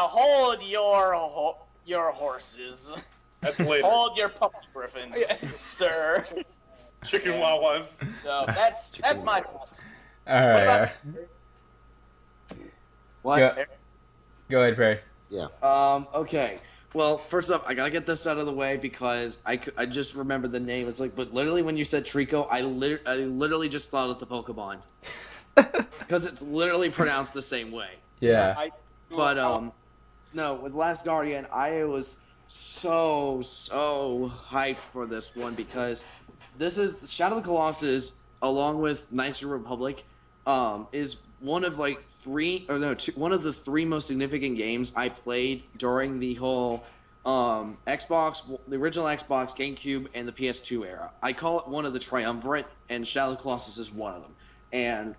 hold your horses. That's later. Hold your puppy griffins, sir. Chicken Wawas. So that's my thoughts. All right. What? Go ahead, Perry. Okay. Well, first off, I gotta get this out of the way because I just remembered the name. It's like, but literally when you said Trico, I literally just thought of the Pokemon. Because it's literally pronounced the same way. Yeah. But, no, with Last Guardian, I was so hyped for this one because this is Shadow of the Colossus, along with Knights of the Republic, is one of one of the three most significant games I played during the whole Xbox, the original Xbox, GameCube, and the PS2 era. I call it one of the triumvirate, and Shadow of the Colossus is one of them. And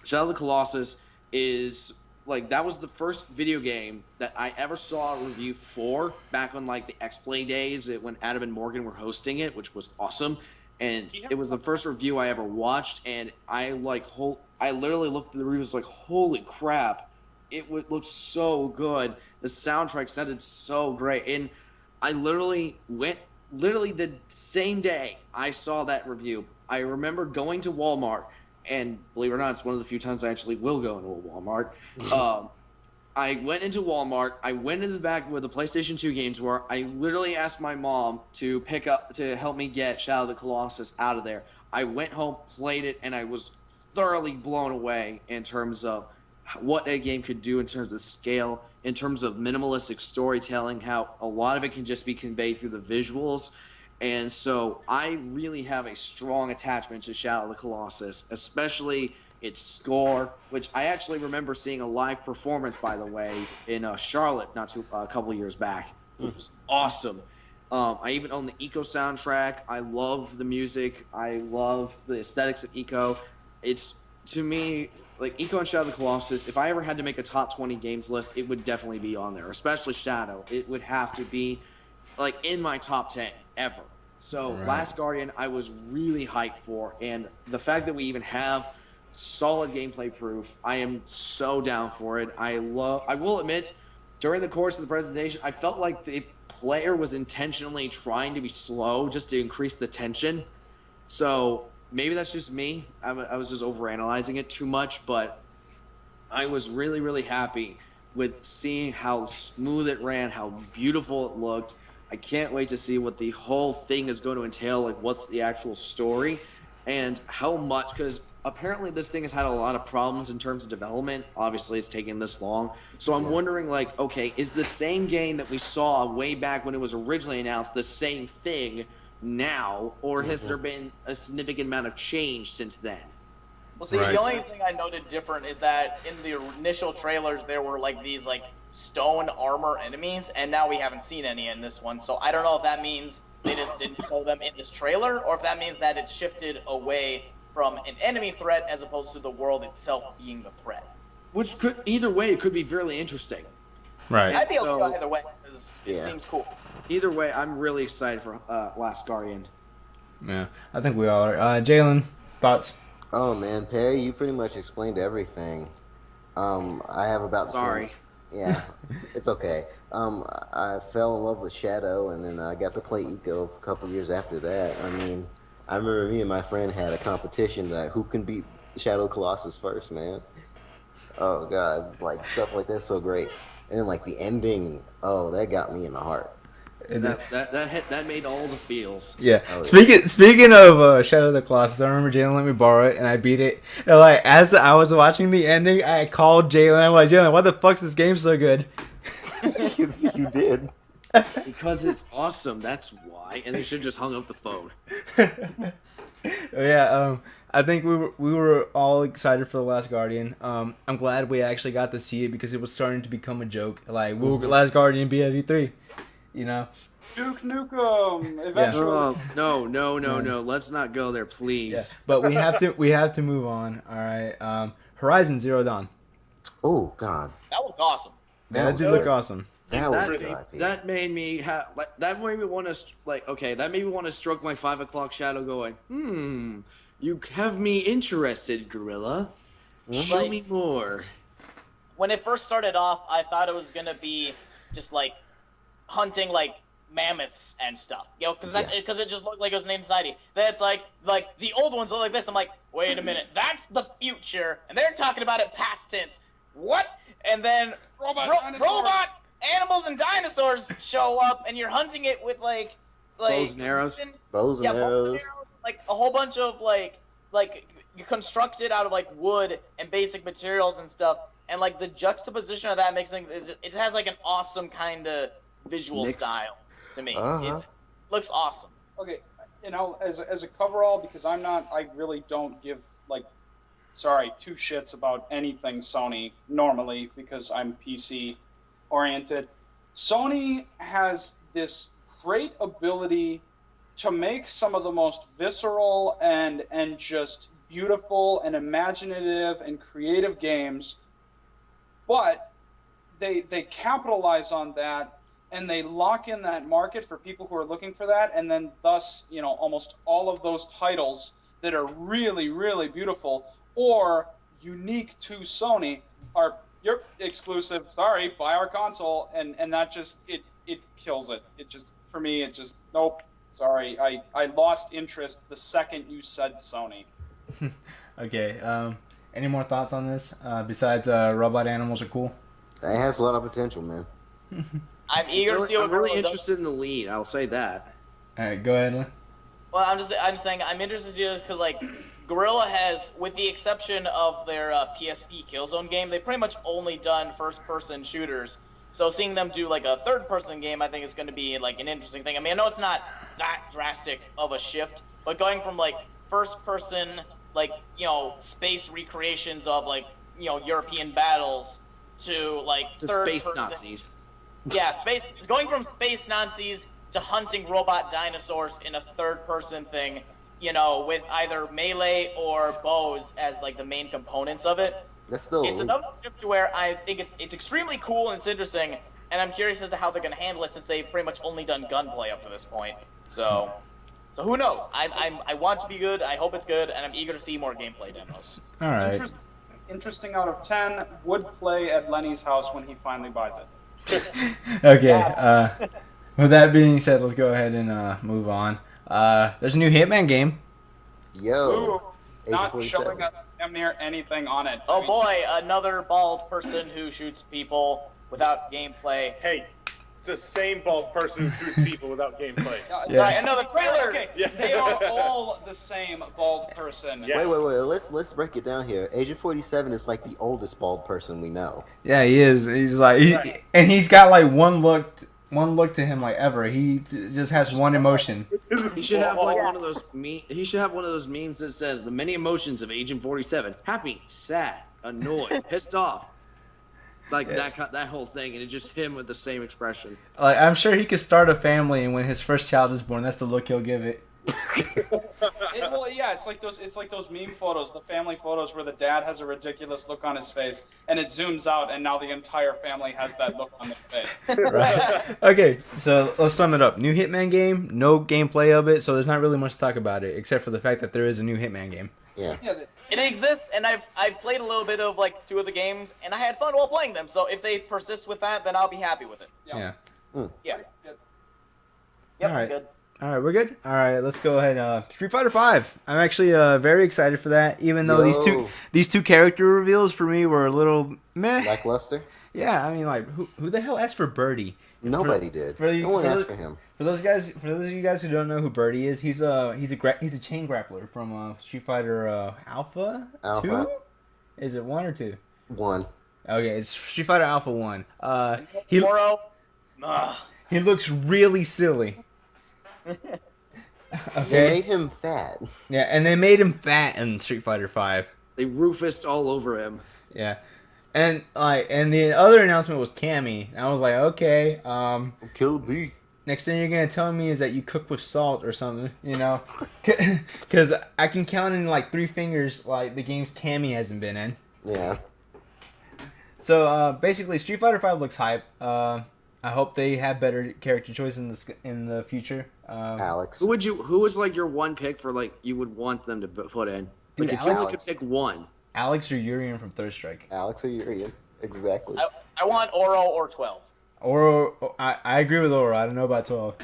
Shadow of the Colossus is like that was the first video game that I ever saw a review for back on like the X-Play days when Adam and Morgan were hosting it, which was awesome. And it was the first review I ever watched, and I literally looked at the reviews like, holy crap, it looked so good. The soundtrack sounded so great, and I literally the same day I saw that review, I remember going to Walmart, and believe it or not, it's one of the few times I actually will go into a Walmart. I went into Walmart. I went into the back where the PlayStation 2 games were. I literally asked my mom to help me get Shadow of the Colossus out of there. I went home, played it, and I was thoroughly blown away in terms of what a game could do in terms of scale, in terms of minimalistic storytelling, how a lot of it can just be conveyed through the visuals. And so I really have a strong attachment to Shadow of the Colossus, especially its score, which I actually remember seeing a live performance, by the way, in Charlotte a couple years back, which was awesome. I even own the Eco soundtrack. I love the music. I love the aesthetics of Eco. It's, to me, like Eco and Shadow of the Colossus, if I ever had to make a top 20 games list, it would definitely be on there, especially Shadow. It would have to be like in my top 10 ever. So Right. Last Guardian, I was really hyped for, and the fact that we even have solid gameplay proof, I am so down for it. I will admit, during the course of the presentation, I felt like the player was intentionally trying to be slow just to increase the tension. So maybe that's just me. I was just overanalyzing it too much, but I was really, really happy with seeing how smooth it ran, how beautiful it looked. I can't wait to see what the whole thing is going to entail, like what's the actual story, and how much, because apparently this thing has had a lot of problems in terms of development. Obviously, it's taken this long. So I'm wondering, like, okay, is the same game that we saw way back when it was originally announced the same thing now, or has there been a significant amount of change since then? Well, see, Right. the only thing I noted different is that in the initial trailers there were like these like stone armor enemies, and now we haven't seen any in this one. So I don't know if that means they just didn't show them in this trailer, or if that means that it's shifted away from an enemy threat as opposed to the world itself being the threat. Which could, either way, it could be really interesting. Right. I'd be able to So- go either way. because Yeah. it seems cool. Either way, I'm really excited for Last Guardian. Yeah, I think we all are. Jalen, thoughts? Oh man, Perry, you pretty much explained everything. I have about the Sorry. same. Yeah, it's okay. I fell in love with Shadow, and then I got to play Eco a couple years after that. I mean, I remember me and my friend had a competition that who can beat Shadow Colossus first, man. Oh god, like stuff like that's so great. And then like the ending, oh, that got me in the heart. That made all the feels. Yeah. Oh, yeah. Speaking of Shadow of the Colossus, I remember Jalen let me borrow it, and I beat it. And like as I was watching the ending, I called Jalen. I'm like, Jalen, why the fuck's this game so good? You did. Because it's awesome, that's why. And they should just hung up the phone. Yeah. I think we were all excited for The Last Guardian. I'm glad we actually got to see it because it was starting to become a joke. Like, will Last Guardian be at E3? You know. Duke Nukem eventually. No. Let's not go there, Yeah. please. But we have to move on. All right. Horizon Zero Dawn. Oh god, That was awesome. That did look awesome. that was That, good IP. that made me that made me want to that made me want to stroke my 5 o'clock shadow, going, you have me interested, Gorilla. Show Like- me more. When it first started off, I thought it was gonna be just like hunting like mammoths and stuff, you know, because it just looked like it was named Society. Then it's like the old ones look like this. I'm like, wait a minute, that's the future, and they're talking about it past tense. What? And then Robot animals and dinosaurs show up, and you're hunting it with like Bows and arrows. Bows and yeah, bows and arrows. arrows, like a whole bunch of like you construct it out of like wood and basic materials and stuff, and like the juxtaposition of that makes it has like an awesome kind of visual Mix. style to me. Uh-huh. It looks awesome. Okay, as a coverall, because I really don't give two shits about anything Sony normally because I'm PC oriented. Sony has this great ability to make some of the most visceral and just beautiful and imaginative and creative games, but they capitalize on that and they lock in that market for people who are looking for that, and then thus, almost all of those titles that are really, really beautiful or unique to Sony are exclusive. Sorry, buy our console, and that just it kills it. It just, for me, it just nope. Sorry, I lost interest the second you said Sony. Okay. Any more thoughts on this besides robot animals are cool? It has a lot of potential, man. I'm eager to see what I'm really Gorilla does. interested in the lead. I'll say that. All right, go ahead, Lynn. Well, I'm saying I'm interested to see this because like Gorilla has, with the exception of their PSP Killzone game, they've pretty much only done first-person shooters. So seeing them do like a third-person game, I think is going to be like an interesting thing. I mean, I know it's not that drastic of a shift, but going from like first-person, like space recreations of like European battles to like To third space person. Nazis. Yeah, going from space Nazis to hunting robot dinosaurs in a third-person thing, with either melee or bows as like the main components of it. That's still It's elite. another shift where I think it's extremely cool and it's interesting, and I'm curious as to how they're going to handle it since they've pretty much only done gunplay up to this point. So who knows? I want it to be good. I hope it's good, and I'm eager to see more gameplay demos. All right. Interesting out of 10. Would play at Lenny's house when he finally buys it. Okay. With that being said, let's go ahead and move on. There's a new Hitman game. Yo. Ooh, Agent not 47. showing us damn near anything on it. Oh I mean, boy, another bald person who shoots people without gameplay. Hey, it's the same bald person who shoots people without gameplay. Yeah. Sorry, another trailer. Okay, Yeah. they are all the same bald person. Yeah. Wait. Let's break it down here. Agent 47 is like the oldest bald person we know. Yeah, he is. He's like, Right. and he's got like one look to him like ever. He just has one emotion. He should have like yeah. one of those he should have one of those memes that says the many emotions of Agent 47: happy, sad, annoyed, pissed off. Like that whole thing, and it's just him with the same expression. Like I'm sure he could start a family, and when his first child is born, that's the look he'll give it. Well, yeah, it's like those meme photos, the family photos where the dad has a ridiculous look on his face, and it zooms out, and now the entire family has that look on their face. Right. Okay, so let's sum it up. New Hitman game, no gameplay of it, so there's not really much to talk about it, except for the fact that there is a new Hitman game. Yeah. It exists, and I've played a little bit of like 2 of the games, and I had fun while playing them. So if they persist with that, then I'll be happy with it. Yeah. Yeah. Good. Yep, All right. good. All right, we're good. All right, let's go ahead. Street Fighter V. I'm actually very excited for that, even though Yo. these two character reveals for me were a little meh. Lackluster? Yeah, I mean, like, who the hell asked for Birdie? Nobody did. for the- no one for asked the- for him. For those of you guys who don't know who Birdie is, he's a chain grappler from Street Fighter Alpha 2. Is it 1 or 2? 1. Okay, it's Street Fighter Alpha 1. He Moro. Ugh. he looks really silly. They Okay. made him fat. Yeah, and they made him fat in Street Fighter 5. They Rufused all over him. Yeah. And the other announcement was Cammy. And I was like, okay, Kill B. next thing you're gonna tell me is that you cook with salt or something, you know? Because I can count in like 3 fingers like the games Cammy hasn't been in. Yeah. So basically, Street Fighter 5 looks hype. I hope they have better character choice in the future. Alex. Who was like your one pick for like you would want them to put in? Dude, Like if you only Alex. could pick one. Alex or Urian from Third Strike. Alex or Urian. Exactly. I want Oro or 12. Or I agree with Oro. I don't know about 12.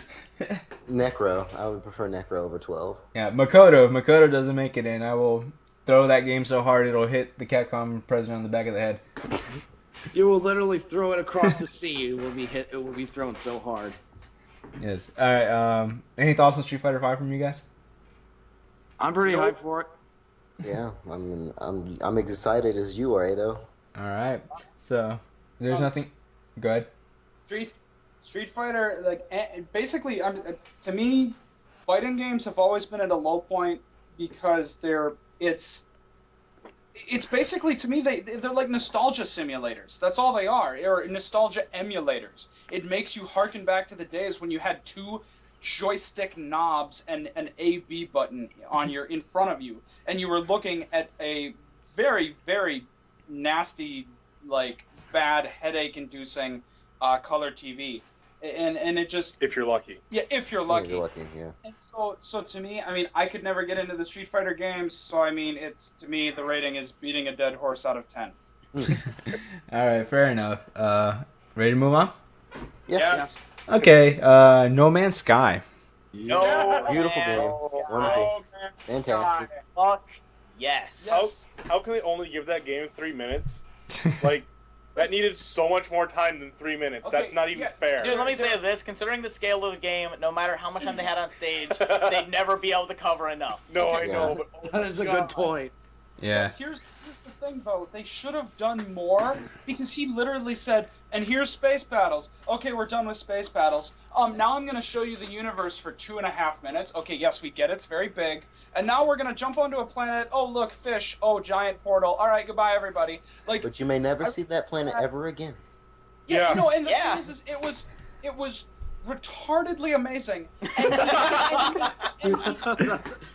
Necro. I would prefer Necro over 12. Yeah, Makoto. If Makoto doesn't make it in, I will throw that game so hard it'll hit the Capcom president on the back of the head. You will literally throw it across the sea. It will be hit. It will be thrown so hard. Yes. All right. Any thoughts on Street Fighter 5 from you guys? I'm pretty hyped for it. Yeah. I mean, I'm excited as you are, Ado. All right. So there's nothing. Go ahead. Street Fighter, like basically, to me, fighting games have always been at a low point because it's basically, to me, they're like nostalgia simulators. That's all they are, or nostalgia emulators. It makes you harken back to the days when you had 2 joystick knobs and an A/B button in front of you, and you were looking at a very, very nasty, like bad headache-inducing color TV, and it just If you're lucky. if you're lucky. You're lucky, yeah. And so to me, I mean, I could never get into the Street Fighter games, so I mean, to me, the rating is beating a dead horse out of 10. All right. Fair enough. Ready to move on? Yes. Okay. No Man's Sky. No. Beautiful game. Wonderful. Fantastic. Fuck yes. How can they only give that game 3 minutes? Like, that needed so much more time than 3 minutes. Okay, That's not even yeah. fair. Dude, let me say this. Considering the scale of the game, no matter how much time they had on stage, they'd never be able to cover enough. No, Okay. I know, but That is a good point. Yeah. Here's the thing, though. They should have done more, because he literally said, and here's space battles. Okay, we're done with space battles. Now I'm going to show you the universe for 2.5 minutes. Okay, yes, we get it. It's very big. And now we're going to jump onto a planet. Oh, look, fish. Oh, giant portal. All right, goodbye, everybody. Like, But you may never see that planet ever again. Yeah. You know, and the Yeah. thing is it was retardedly amazing.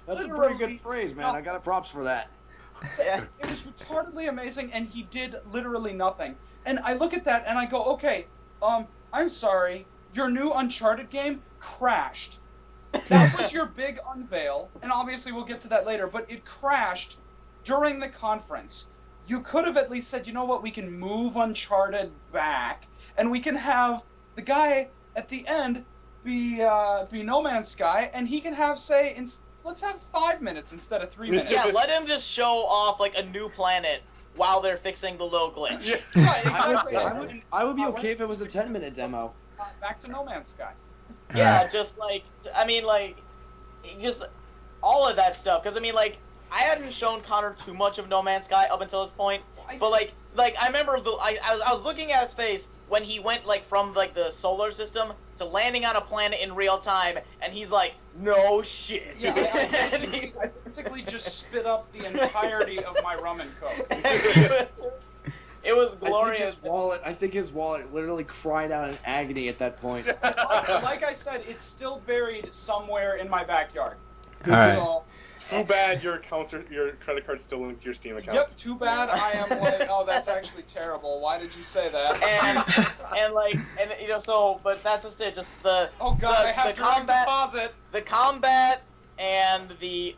That's a pretty good phrase, man. I got a props for that. Yeah. It was retardedly amazing, and he did literally nothing. And I look at that and I go, okay, I'm sorry, your new Uncharted game crashed. That was your big unveil, and obviously we'll get to that later, but it crashed during the conference. You could have at least said, you know what, we can move Uncharted back, and we can have the guy at the end be No Man's Sky, and he can have, say, let's have 5 minutes instead of 3 minutes. Yeah, let him just show off like a new planet while they're fixing the little glitch. Yeah. Right, exactly. I would be okay if it was a 10-minute demo. Back to No Man's Sky. Yeah, just like, I mean, like, just all of that stuff. Because, I mean, like, I hadn't shown Connor too much of No Man's Sky up until this point. But, like I remember I was looking at his face when he went, like, from, like, the solar system to landing on a planet in real time. And he's like, no shit. Yeah, I basically just spit up the entirety of my rum and coke. It was glorious. I think his wallet literally cried out in agony at that point. Like I said, it's still buried somewhere in my backyard. All right. So, Too bad your credit card's still linked to your Steam account. yep, too bad I am like, oh, that's actually terrible. Why did you say that? But that's just it. Just the Oh god, I have the direct combat, deposit. the combat, and the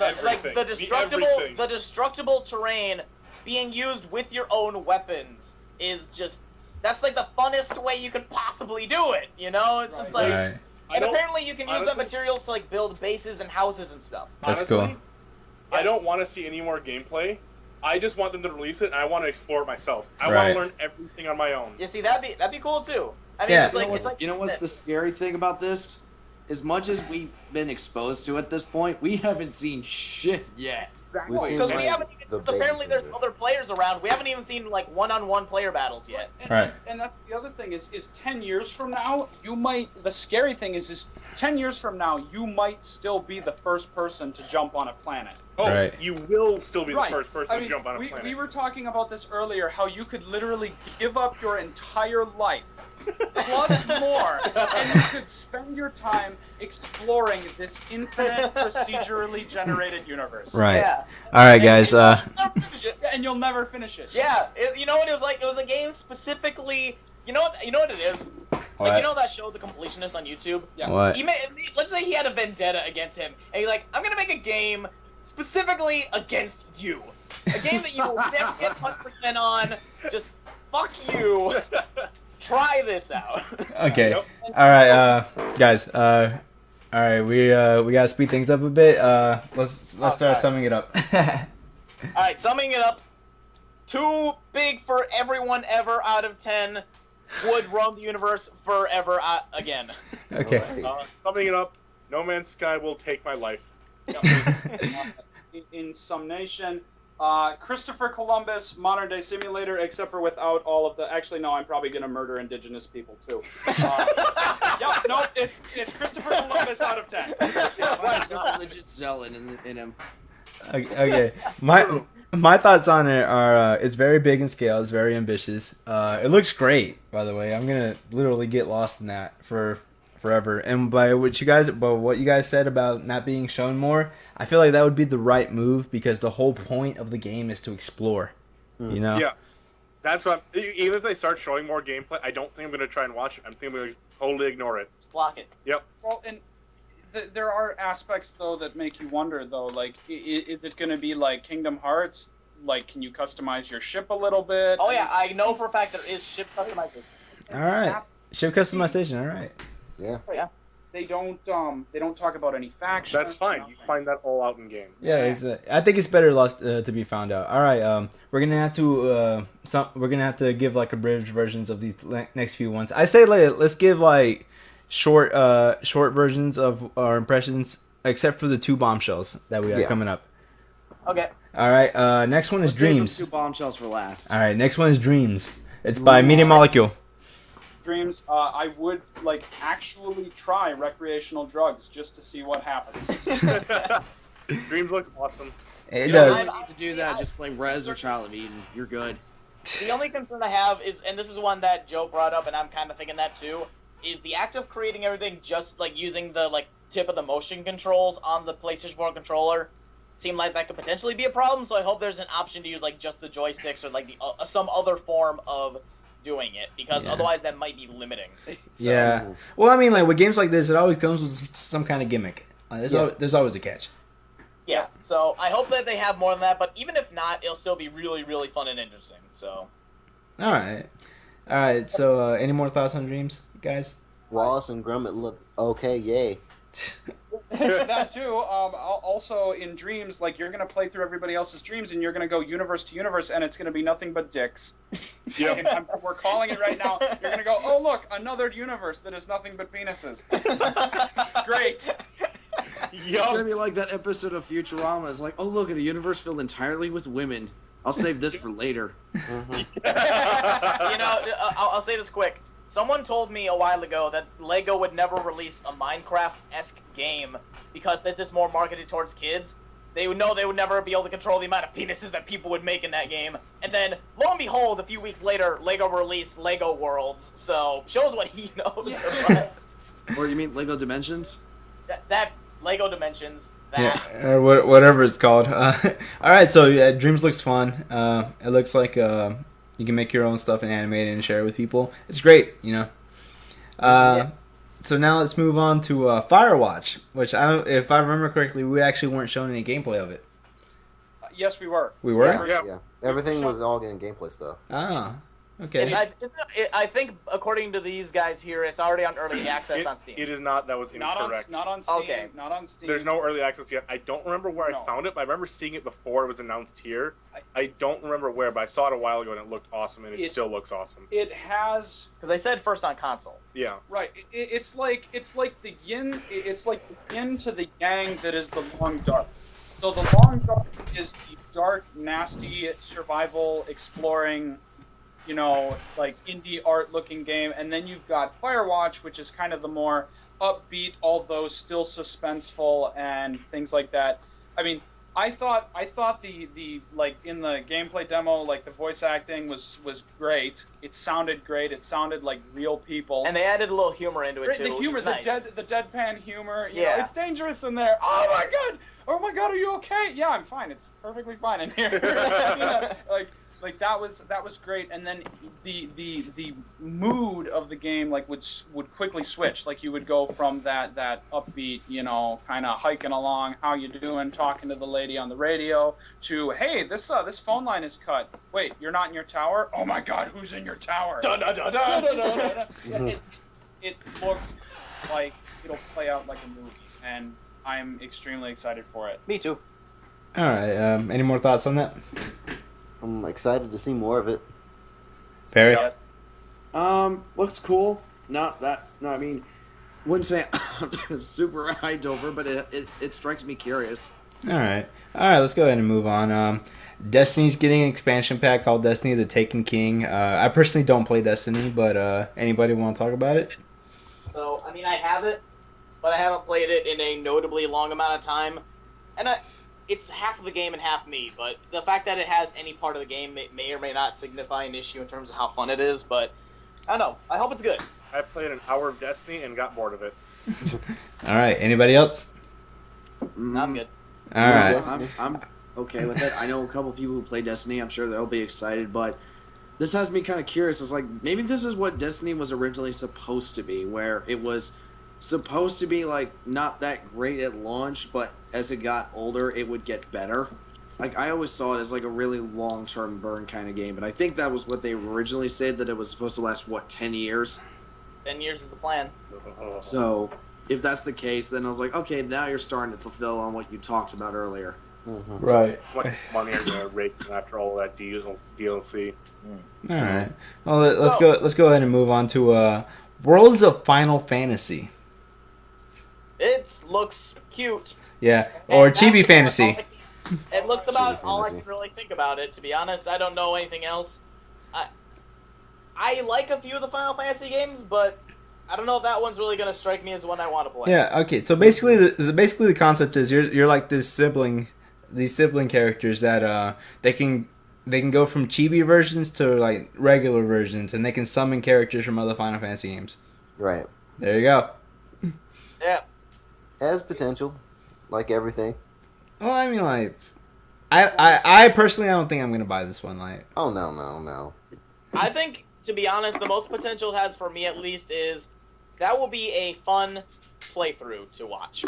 Everything. Everything. the destructible terrain being used with your own weapons is just that's like the funnest way you could possibly do it. You know, it's just like. Right. And apparently you can use that honestly- materials to like build bases and houses and stuff. That's Honestly, cool. I don't want to see any more gameplay. I just want them to release it, and I want to explore it myself. I Right. want to learn everything on my own. You see, that'd be cool too. I mean, Yeah. it's like You know what's the scary thing about this? As much as we've been exposed to at this point, we haven't seen shit yet. Exactly. We've seen, because we like, haven't even. the Apparently, there's babysitter. other players around. We haven't even seen like one-on-one player battles yet. Right. And that's the other thing is 10 years from now, you might. The scary thing is 10 years from now, you might still be the first person to jump on a planet. Oh, Right. you will still be Right. the first person I mean, to jump on a we planet. were talking about this earlier, how you could literally give up your entire life, plus more, and you could spend your time exploring this infinite procedurally generated universe. Right. Yeah. All right, guys. And you'll never finish it. Yeah. You know what it was like? It was a game specifically. You know what it is? Like, you know that show, The Completionist, on YouTube? Yeah. What? Let's say he had a vendetta against him, and he's like, I'm gonna make a game specifically against you. A game that you will never get 100% on. Just fuck you. Try this out. Okay. Yep. All right, guys. All right, we gotta speed things up a bit. Let's start Okay. summing it up. Alright, summing it up. Too big for everyone ever out of 10 would roam the universe forever again. Okay. Alright. Summing it up, No Man's Sky will take my life. In summation, Christopher Columbus, modern day simulator, except for without all of the. Actually, no, I'm probably gonna murder indigenous people too. Yep, no, it's Christopher Columbus out of 10. Religious zealot in him. Okay. My thoughts on it are it's very big in scale. It's very ambitious. It looks great, by the way. I'm gonna literally get lost in that for forever. And by what you guys said about not being shown more, I feel like that would be the right move because the whole point of the game is to explore. You know? Yeah. That's what even if they start showing more gameplay, I don't think I'm going to try and watch it. I'm thinking I'm going to totally ignore it. Just block it. Yep. Well, and there are aspects though that make you wonder though. Like, is it going to be like Kingdom Hearts? Like, can you customize your ship a little bit? Oh yeah, I know for a fact there is ship customization. All right. Ship customization. All right. Yeah. Oh yeah. They don't talk about any factions. That's fine. You find that all out in game. Yeah, I think it's better lost to be found out. All right, we're gonna have to give like abridged versions of these next few ones. I say let's give like short versions of our impressions, except for the 2 bombshells that we got coming up. Okay. All right, next one is Let's save Dreams. those 2 bombshells for last. All right, next one is Dreams. It's by Media Molecule. Dreams. I would like actually try recreational drugs just to see what happens. Dreams looks awesome. It You does. don't need to do that. Just play Rez or Child of Eden. You're good. The only concern I have is, and this is one that Joe brought up, and I'm kind of thinking that too, is the act of creating everything just like using the like tip of the motion controls on the PlayStation 4 controller seem like that could potentially be a problem. So I hope there's an option to use like just the joysticks or like the some other form of doing it, because otherwise that might be limiting. Yeah. Well, I mean, like with games like this, it always comes with some kind of gimmick. There's always a catch. Yeah. So I hope that they have more than that, but even if not, it'll still be really, really fun and interesting. So. All right. So, any more thoughts on Dreams, guys? Wallace and Gromit look okay, yay. That too. Also in Dreams, like you're gonna play through everybody else's dreams, and you're gonna go universe to universe, and it's gonna be nothing but dicks. Yep. We're calling it right now. You're gonna go, oh look, another universe that is nothing but penises. Great. It's gonna Yup. be like that episode of Futurama. It's like, oh look, at a universe filled entirely with women. I'll save this for later. I'll say this quick. Someone told me a while ago that LEGO would never release a Minecraft-esque game because it's just more marketed towards kids. They would know they would never be able to control the amount of penises that people would make in that game. And then, lo and behold, a few weeks later, LEGO released LEGO Worlds. So, shows what he knows. Or you mean Lego Dimensions? that Lego Dimensions. That. Yeah, or whatever it's called. All right, so yeah, Dreams looks fun. It looks like you can make your own stuff and animate it and share it with people. It's great, you know. So now let's move on to Firewatch, which if I remember correctly, we actually weren't shown any gameplay of it. Yes, we were. We were? Yeah. Everything was all getting gameplay stuff. Ah, okay. I think according to these guys here, it's already on early access on Steam. It is not. That was incorrect. Not on Steam. Okay. Not on Steam. There's no early access yet. I don't remember where No. I found it, but I remember seeing it before it was announced here. I don't remember where, but I saw it a while ago and it looked awesome, and it still looks awesome. It has Because they said first on console. Yeah. right. It's like the yin. It's like the yin to the yang that is the long dark. So the long dark is the dark, nasty survival exploring, you know, like indie art looking game, and then you've got Firewatch, which is kind of the more upbeat, although still suspenseful and things like that. I mean, I thought the like in the gameplay demo, like the voice acting was great. It sounded great. It sounded like real people. And they added a little humor into it too. The humor, which is nice. the deadpan humor. You Yeah. know, it's dangerous in there. Oh my god! Oh my god! Are you okay? Yeah, I'm fine. It's perfectly fine in here. You know, like that was great. And then the mood of the game like would quickly switch. Like you would go from that upbeat, you know, kind of hiking along, how you doing, talking to the lady on the radio, to hey, this phone line is cut. Wait, you're not in your tower? Oh my god, who's in your tower? Dun, dun, dun, dun. Yeah, it looks like it'll play out like a movie, and I'm extremely excited for it. Me too. All right. Any more thoughts on that, I'm excited to see more of it. Perry? Yes. Looks cool. Not that. No, I mean, wouldn't say I'm super hyped over, but it strikes me curious. All right. Let's go ahead and move on. Destiny's getting an expansion pack called Destiny: The Taken King. I personally don't play Destiny, but anybody want to talk about it? So, I mean, I have it, but I haven't played it in a notably long amount of time. And it's half of the game and half me, but the fact that it has any part of the game may or may not signify an issue in terms of how fun it is, but I don't know. I hope it's good. I played an hour of Destiny and got bored of it. All right. Anybody else? I'm good. All right. Destiny. I'm okay with it. I know a couple people who play Destiny. I'm sure they'll be excited, but this has me kind of curious. It's like maybe this is what Destiny was originally supposed to be, where it was supposed to be like not that great at launch, but as it got older, it would get better. Like I always saw it as like a really long-term burn kind of game, but I think that was what they originally said, that it was supposed to last 10 years. 10 years is the plan. So if that's the case, then I was like, okay, now you're starting to fulfill on what you talked about earlier. Right. What money are you gonna rake after all that DLC? All right. Well, let's go ahead and move on to Worlds of Final Fantasy. It looks cute. Yeah, or And Chibi that's Fantasy. It looked about Chibi all I Fantasy. can really think about it, to be honest. I don't know anything else. I like a few of the Final Fantasy games, but I don't know if that one's really going to strike me as one I want to play. Yeah. Okay. So basically, the concept is you're like these sibling characters that they can go from chibi versions to like regular versions, and they can summon characters from other Final Fantasy games. Right. There you go. Yeah. Has potential, like everything. Well, I mean, like, I personally, I don't think I'm gonna buy this one. Like, Oh no. I think, to be honest, the most potential it has for me at least is that will be a fun playthrough to watch.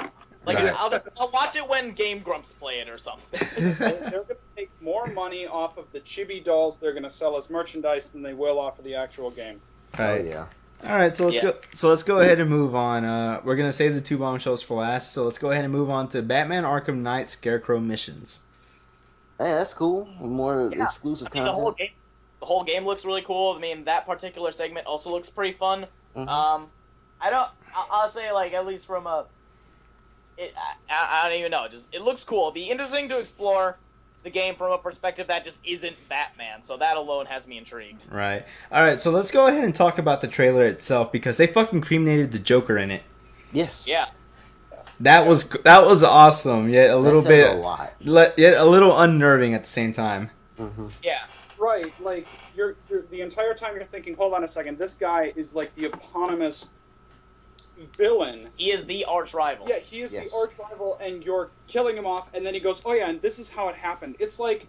Like, Right. I'll watch it when Game Grumps play it or something. They're going to take more money off of the chibi dolls they're going to sell as merchandise than they will off of the actual game. right. Oh yeah. All right, so let's Yeah. go. So let's go ahead and move on. We're gonna save the two bombshells for last. So let's go ahead and move on to Batman: Arkham Knight Scarecrow missions. Hey, that's cool. More exclusive I mean, content. the whole game looks really cool. I mean, that particular segment also looks pretty fun. Mhm. I'll say, like, at least from I don't even know. Just, it looks cool. It'd be interesting to explore the game from a perspective that just isn't Batman. So that alone has me intrigued. Right. All right. So let's go ahead and talk about the trailer itself because they fucking cremated the Joker in it. Yes. Yeah. That was awesome. Yet a little that says bit, a lot. yet a little unnerving at the same time. Mm-hmm. Yeah. Right, like you're the entire time you're thinking, hold on a second, this guy is like the eponymous villain. He is the arch rival. Yeah, he is Yes. the arch rival, and you're killing him off, and then he goes, "Oh yeah, and this is how it happened." It's like,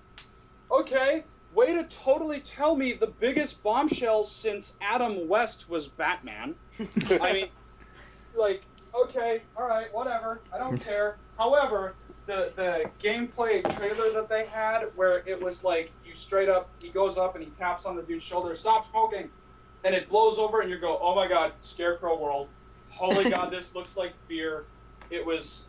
okay, way to totally tell me the biggest bombshell since Adam West was Batman. I mean, like, okay, all right, whatever, I don't care. However, the gameplay trailer that they had, where it was like you straight up, he goes up and he taps on the dude's shoulder, "Stop smoking," and it blows over, and you go, "Oh my God, Scarecrow world! Holy God, this looks like fear." It was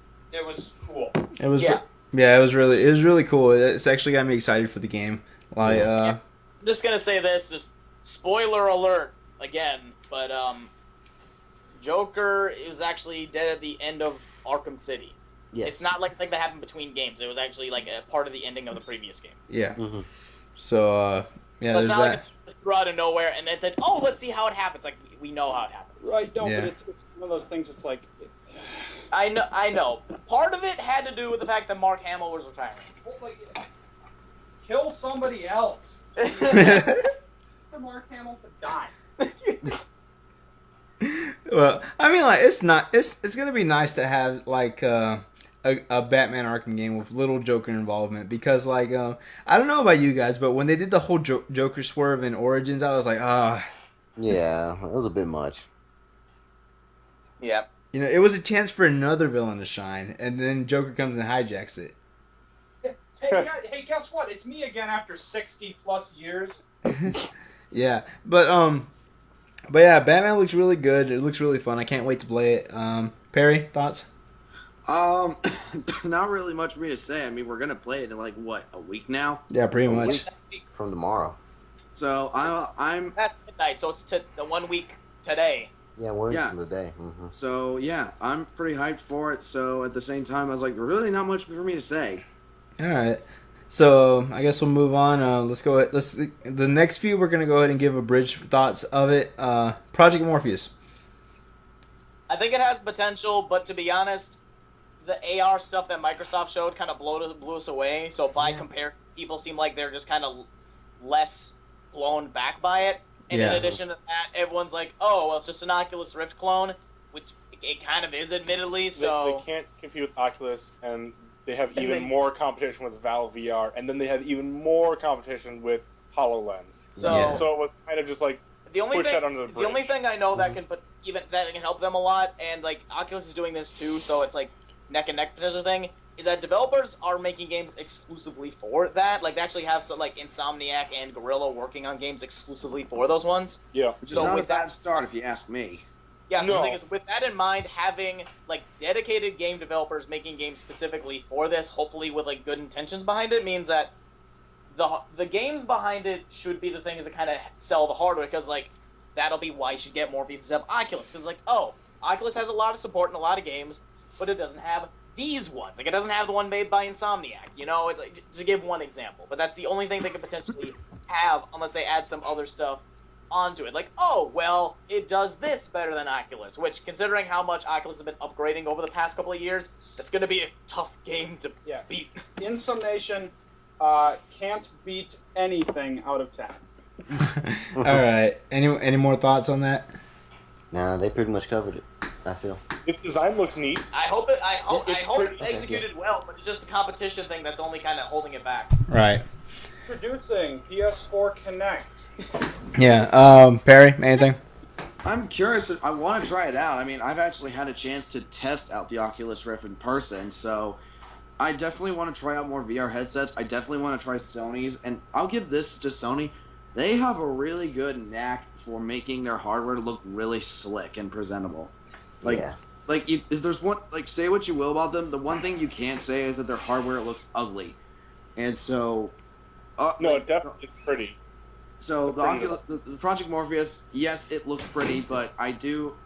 cool. It was Yeah. yeah, it was really cool. It's actually got me excited for the game. Like I'm just gonna say this, just spoiler alert again, but Joker is actually dead at the end of Arkham City. Yes. It's not like a thing that happened between games. It was actually like a part of the ending of the previous game. yeah. Mhm. So yeah, So it's there's not that. like it threw out of nowhere and then said, "Oh, let's see how it happens." Like we know how it happens. Right? No, Yeah. but it's one of those things. It's like, I know. Part of it had to do with the fact that Mark Hamill was retiring. kill somebody else. For Mark Hamill to die. Well, I mean, like it's gonna be nice to have like a Batman Arkham game with little Joker involvement because like I don't know about you guys, but when they did the whole Joker swerve in Origins, I was like, Yeah, it was a bit much. Yeah. you know, it was a chance for another villain to shine, and then Joker comes and hijacks it. Hey, guess what? It's me again after 60 plus years. Yeah, but yeah, Batman looks really good. It looks really fun. I can't wait to play it. Perry, thoughts? Not really much for me to say. I mean, we're gonna play it in like what, a week now. Yeah, pretty A much. week from tomorrow. So I'm At midnight, so it's the 1 week today. Yeah, we're Yeah. into the day. Mm-hmm. so yeah, I'm pretty hyped for it. So at the same time, I was like, really not much for me to say. All right. So I guess we'll move on. Let's go. The next few we're gonna go ahead and give abridged thoughts of it. Project Morpheus. I think it has potential, but to be honest, the AR stuff that Microsoft showed kind of blew us away. So by compare, people seem like they're just kind of less blown back by it. And in Yeah. addition to that, everyone's like, "Oh, well, it's just an Oculus Rift clone," which it kind of is, admittedly. So They can't compete with Oculus, and they have And even they- more competition with Valve VR, and then they have even more competition with HoloLens. So Yeah. So it was kind of just like the only push thing, that under the the only bridge. thing I know that can put even that can help them a lot, and like Oculus is doing this too, so it's like neck and neck potential thing. Is that developers are making games exclusively for that. Like they actually have some like Insomniac and Guerrilla working on games exclusively for those ones. yeah. Which is So not a with bad start if you ask me. Yeah, so No. the thing is, with that in mind, having like dedicated game developers making games specifically for this, hopefully with like good intentions behind it, means that the games behind it should be the things that kind of sell the hardware, because like that'll be why you should get more pieces of Oculus, because like, oh, Oculus has a lot of support in a lot of games, but it doesn't have these ones. Like it doesn't have the one made by Insomniac. You know, it's like, to give one example, but that's the only thing they could potentially have unless they add some other stuff onto it. Like, oh, well, it does this better than Oculus, which, considering how much Oculus has been upgrading over the past couple of years, that's going to be a tough game to Yeah. beat. In summation, can't beat anything out of 10. All right. Any more thoughts on that? Nah, they pretty much covered it, I feel. Its design looks neat. I hope it pretty- executed well, but it's just the competition thing that's only kind of holding it back. Right. Introducing PS4 Connect. Yeah. Perry, anything? I'm curious. I want to try it out. I mean, I've actually had a chance to test out the Oculus Rift in person, so I definitely want to try out more VR headsets. I definitely want to try Sony's, and I'll give this to Sony. They have a really good knack for making their hardware look really slick and presentable. Like, Yeah. like if there's one, like, say what you will about them, the one thing you can't say is that their hardware looks ugly, and so. No, like, it definitely is pretty. so It's the, pretty Oculus, the Project Morpheus, yes, it looks pretty, but I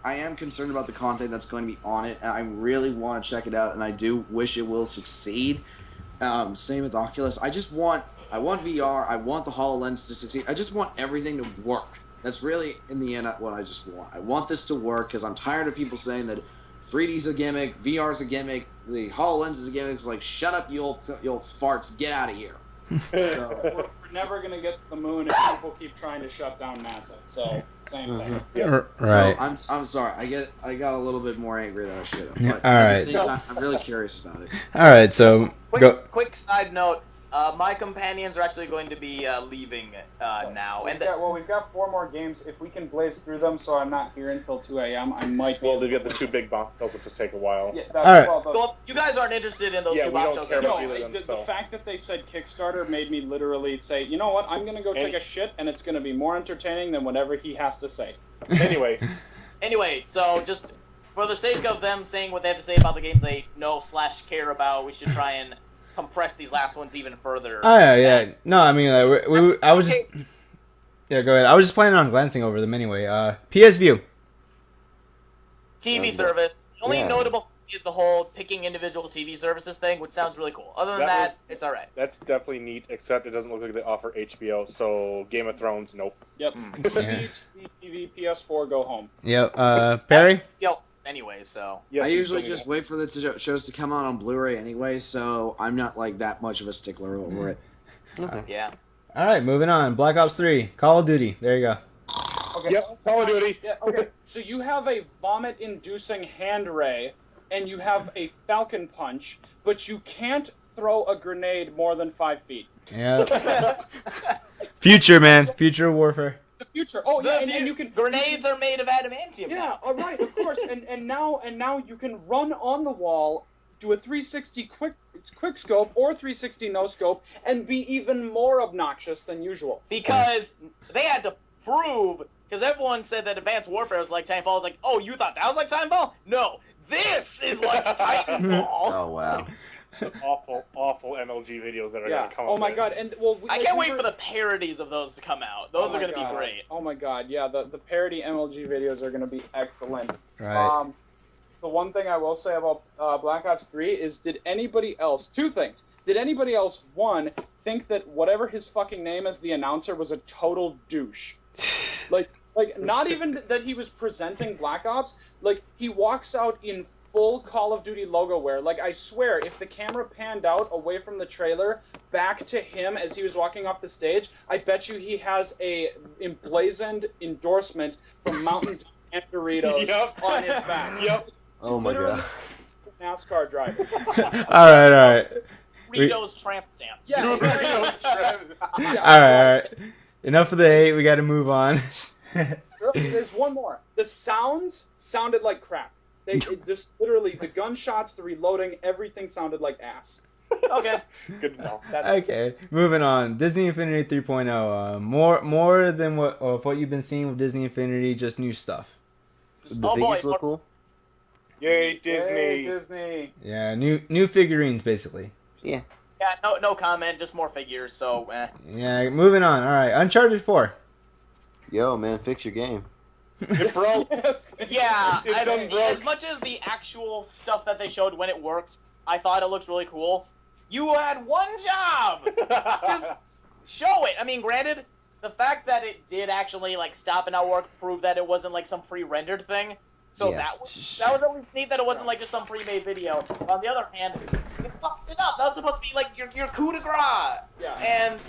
am concerned about the content that's going to be on it, and I really want to check it out, and I do wish it will succeed. Same with Oculus. I want VR. I want the HoloLens to succeed. I just want everything to work. That's really, in the end, what I just want. I want this to work because I'm tired of people saying that 3D's a gimmick, VR's a gimmick, the HoloLens is a gimmick. It's like, shut up, you old farts, get out of here. We're never gonna get to the moon if people keep trying to shut down NASA. So same thing. Right. So I'm sorry. I got a little bit more angry than I should have. Yeah, But all at right. the same time, I'm really curious about it. All right. So go. Quick side note: my companions are actually going to be leaving now, and We've got 4 more games. If we can blaze through them, so I'm not here until 2 a.m., I might be. Well, they get the 2 big bombs. They'll just take a while. Yeah, All right. well, you guys aren't interested in those Yeah, two we don't bombshells care about anyway. either of them. The fact that they said Kickstarter made me literally say, you know what, I'm going to go take a shit, and it's going to be more entertaining than whatever he has to say. Anyway, So just for the sake of them saying what they have to say about the games they know/care about, we should try and compress these last ones even further. Oh yeah. No, I mean, like, I was just. Yeah, go ahead. I was just planning on glancing over them anyway. PS View. TV service. The only Yeah. notable is the whole picking individual TV services thing, which sounds really cool. Other than that, it's all right. that's definitely neat, except it doesn't look like they offer HBO, so Game of Thrones, nope. Yep. Yeah. TV, PS4, go home. Yep. Perry. Yep. Anyway, so Yes, I you usually still just get wait for the shows to come out on Blu-ray anyway, so I'm not like that much of a stickler over it. yeah. All right, moving on. Black Ops 3, Call of Duty. There you go. Okay. Yep, Call of Duty. Yeah, okay. So you have a vomit-inducing hand ray, and you have a falcon punch, but you can't throw a grenade more than 5 feet. Yeah. Future, man. Future warfare. The future. Oh yeah, and you can Grenades are made of adamantium. Yeah, all right, of course. And now you can run on the wall, do a 360 quick scope or 360 no scope, and be even more obnoxious than usual. Because they had to prove, because everyone said that Advanced Warfare was like Titanfall. It's like, oh, you thought that was like Titanfall? No, this is like Titanfall. Oh wow. Awful MLG videos that are Yeah. going to come Oh up my with god. this. And well, I can't wait for the parodies of those to come out. Those are going to be great. Oh my god. Yeah, the parody MLG videos are going to be excellent. Right. The one thing I will say about Black Ops 3 is, did anybody else, 2 things. Did anybody else, 1, think that whatever his fucking name as the announcer was a total douche? Like not even that he was presenting Black Ops. Like, he walks out in full Call of Duty logo wear. Like, I swear, if the camera panned out away from the trailer back to him as he was walking off the stage, I bet you he has a emblazoned endorsement from Mountain Dew and Doritos Yep. on his back. Yep. Oh my Literally god. NASCAR driver. All right. Doritos tramp stamp. Yeah. All right. Enough of the hate. We got to move on. There's one more. The sounds sounded like crap. Just literally the gunshots, the reloading, everything sounded like ass. Okay. Good to know. Okay, moving on. Disney Infinity 3.0. More than what you've been seeing with Disney Infinity, just new stuff. The Oh, boy. figures look cool. Yay, Disney. Hey, Disney. Yeah, new figurines basically. Yeah. Yeah, no comment, just more figures, so Yeah, moving on. All right, Uncharted 4. Yo, man, fix your game. It broke. Yeah, It's done broke. as much as the actual stuff that they showed when it worked, I thought it looked really cool. You had one job! Just show it. I mean, granted, the fact that it did actually like stop and not work proved that it wasn't like some pre-rendered thing. So Yeah. that was at least neat that it wasn't like just some pre-made video. On the other hand, it fucked it up. That was supposed to be like your coup de grace. Yeah. And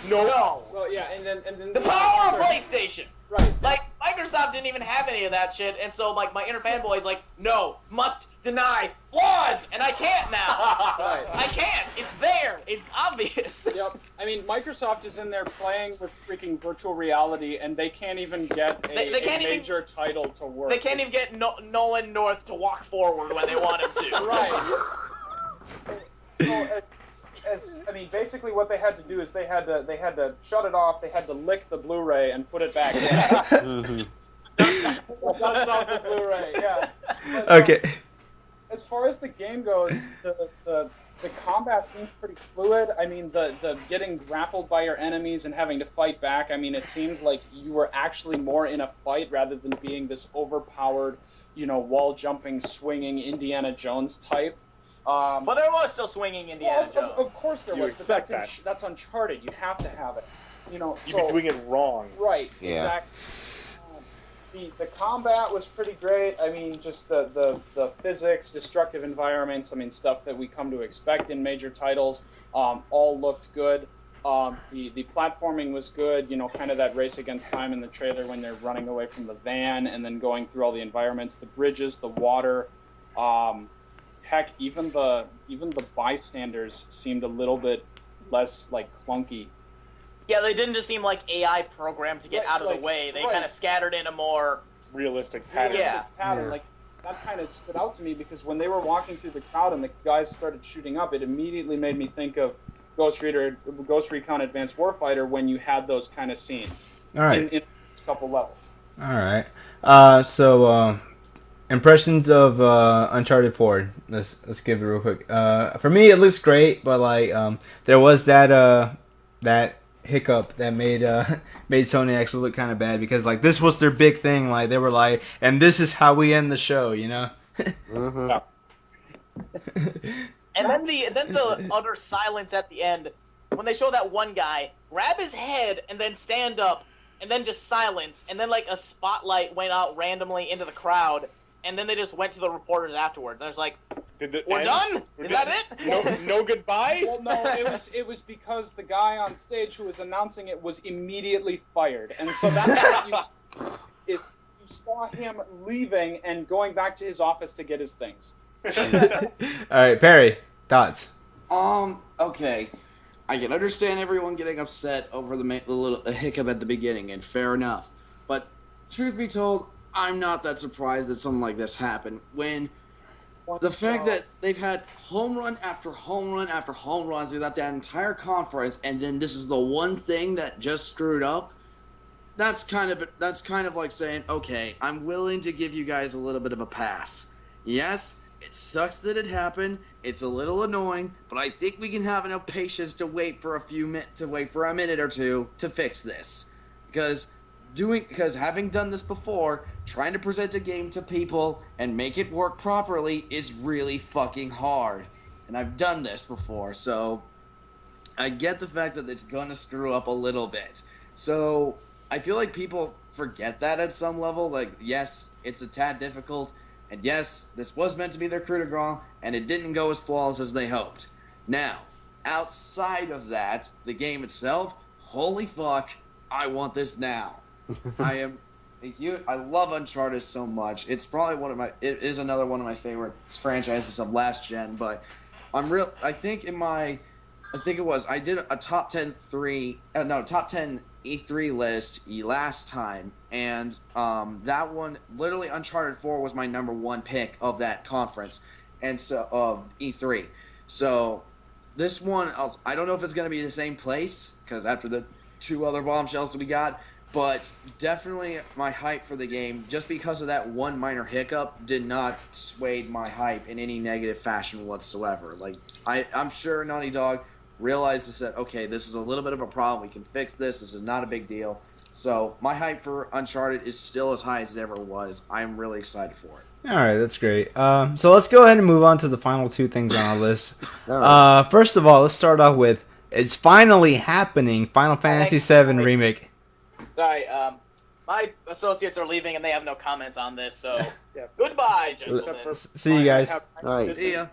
no. Well, yeah, and then The power of PlayStation! Right. Like, Microsoft didn't even have any of that shit, and so, like, my inner fanboy is like, no, must deny flaws, and I can't now. Right. I can't. It's there. It's obvious. Yep. I mean, Microsoft is in there playing with freaking virtual reality, and they can't even get a They can't even- major title to work. They can't even get Nolan North to walk forward when they want him to. Right. So, I mean, basically what they had to do is they had to shut it off. They had to lick the Blu-ray and put it back in. Mm-hmm. Dust off the Blu-ray. Yeah. But, Okay. as far as the game goes, the combat seems pretty fluid. I mean, the getting grappled by your enemies and having to fight back. I mean, it seemed like you were actually more in a fight rather than being this overpowered, wall jumping, swinging Indiana Jones type. But there was still swinging Indiana Well, Jones. of course there You was, but expect that's Uncharted. You have to have it. You'd be doing it wrong. Right, Yeah. exactly. The combat was pretty great. I mean, just the physics, destructive environments, I mean, stuff that we come to expect in major titles, all looked good. The platforming was good, kind of that race against time in the trailer when they're running away from the van and then going through all the environments, the bridges, the water. Heck, even the bystanders seemed a little bit less like clunky. Yeah, they didn't just seem like AI programmed to get out of the way. They kind of scattered in a more realistic pattern. Pattern. Like that kind of stood out to me because when they were walking through the crowd and the guys started shooting up, it immediately made me think of Ghost Recon Advanced Warfighter when you had those kind of scenes. All right. In a couple levels. All right. So impressions of Uncharted 4. Let's give it real quick. For me, it looks great, but like there was that hiccup that made Sony actually look kind of bad because like this was their big thing. Like they were like, and this is how we end the show, you know. Mm-hmm. Yeah. And then the utter silence at the end when they show that one guy grab his head and then stand up and then just silence and then like a spotlight went out randomly into the crowd and then they just went to the reporters afterwards. And I was like, we're done? Is that it? No goodbye? Well, no, it was because the guy on stage who was announcing it was immediately fired, and so that's what you saw him leaving and going back to his office to get his things. All right, Perry, thoughts? Okay. I can understand everyone getting upset over the little hiccup at the beginning, and fair enough. But truth be told, I'm not that surprised that something like this happened. When the fact that they've had home run after home run after home run throughout that entire conference, and then this is the one thing that just screwed up. That's kind of like saying, okay, I'm willing to give you guys a little bit of a pass. Yes, it sucks that it happened. It's a little annoying, but I think we can have enough patience to wait for a minute or two to fix this. Because having done this before, trying to present a game to people and make it work properly is really fucking hard. And I've done this before, so I get the fact that it's gonna screw up a little bit. So I feel like people forget that at some level. Like, yes, it's a tad difficult, and yes, this was meant to be their coup de grace, and it didn't go as flawless as they hoped. Now, outside of that, the game itself, holy fuck, I want this now. I love Uncharted so much. It's probably it is another one of my favorite franchises of last gen, but I did a top 10 E3 list last time, and that one, literally Uncharted 4 was my number one pick of that conference, and so of E3. So this one, I don't know if it's going to be the same place, because after the two other bombshells that we got, but definitely my hype for the game, just because of that one minor hiccup, did not sway my hype in any negative fashion whatsoever. Like, I'm sure Naughty Dog realized that, okay, this is a little bit of a problem, we can fix this is not a big deal. So my hype for Uncharted is still as high as it ever was. I'm really excited for it. All right, that's great. So let's go ahead and move on to the final two things on our list. All right. First of all, let's start off with, it's finally happening, Final Fantasy VII Remake. Sorry, my associates are leaving and they have no comments on this, so goodbye, gentlemen. See you guys. All right. See ya.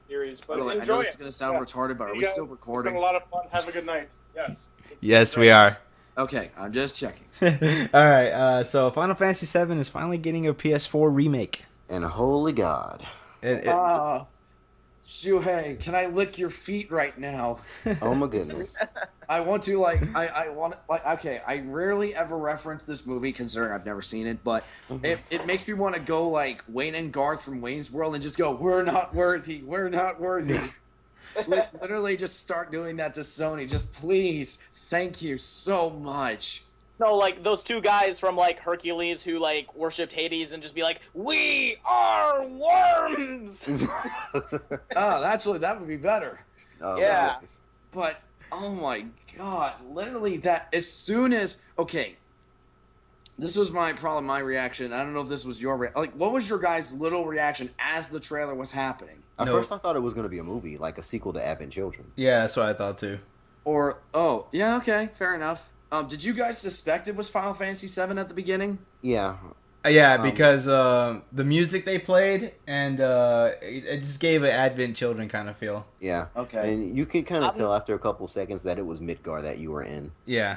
Series, By but the way, I know enjoy this is it. going to sound retarded, but are we You still guys, recording? It's been a lot of fun. Have a good night. Yes. Yes, we are. Okay, I'm just checking. All right, so Final Fantasy VII is finally getting a PS4 remake. And holy God. Shuhei, can I lick your feet right now? Oh my goodness. I want to, okay, I rarely ever reference this movie, considering I've never seen it, but it makes me want to go like Wayne and Garth from Wayne's World and just go, we're not worthy. Literally just start doing that to Sony. Just please, thank you so much. No, like those two guys from like Hercules who like worshipped Hades and just be like, "We are worms." Actually, that would be better. Oh, Yeah. nice. But, oh my god, literally that, as soon as, okay, this was my problem, my reaction. I don't know if this was your what was your guys' little reaction as the trailer was happening? At No. first, I thought it was going to be a movie, like a sequel to Advent Children. Yeah, that's what I thought too. Or, oh, yeah, okay, fair enough. Did you guys suspect it was Final Fantasy VII at the beginning? Yeah. Yeah, because the music they played and it just gave an Advent Children kind of feel. Yeah. Okay. And you could kind of tell after a couple seconds that it was Midgar that you were in. Yeah.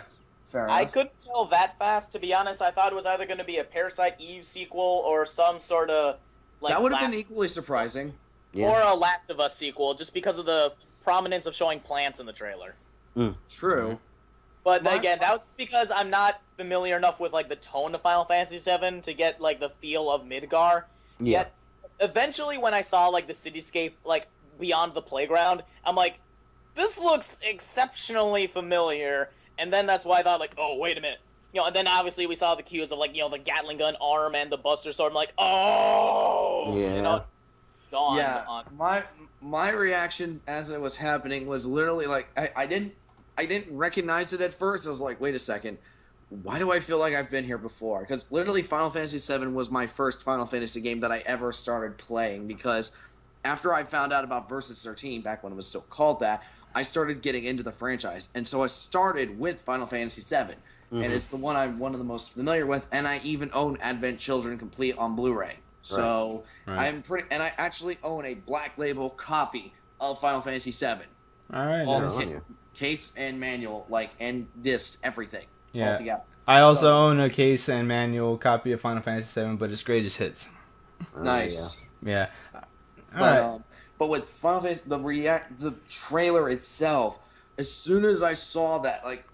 Fair enough. I couldn't tell that fast, to be honest. I thought it was either going to be a Parasite Eve sequel or some sort of like that would have Last- been equally surprising. Yeah. or a Last of Us sequel, just because of the prominence of showing plants in the trailer. True. But My- again, that's because I'm not familiar enough with like the tone of Final Fantasy VII to get like the feel of Midgar. Yeah. Yet, eventually, when I saw like the cityscape like beyond the playground, I'm like, this looks exceptionally familiar. And then that's why I thought like, oh wait a minute, and then obviously we saw the cues of like the Gatling gun arm and the Buster Sword. I'm like, oh, Yeah. dawned Yeah, on. my reaction as it was happening was literally like I didn't recognize it at first. I was like, wait a second, why do I feel like I've been here before? Because literally Final Fantasy VII was my first Final Fantasy game that I ever started playing, because after I found out about Versus 13 back when it was still called that, I started getting into the franchise, and so I started with Final Fantasy VII, and it's the one I'm one of the most familiar with, and I even own Advent Children complete on Blu-ray. So Right. and I actually own a black label copy of Final Fantasy VII, All right. all nice. on you. case and manual, and disc, everything Yeah. all together. I also So- own a case and manual copy of Final Fantasy VII, but it's greatest hits. Nice. Yeah. All But, right. but with Final Fantasy, the trailer itself, as soon as I saw that, like,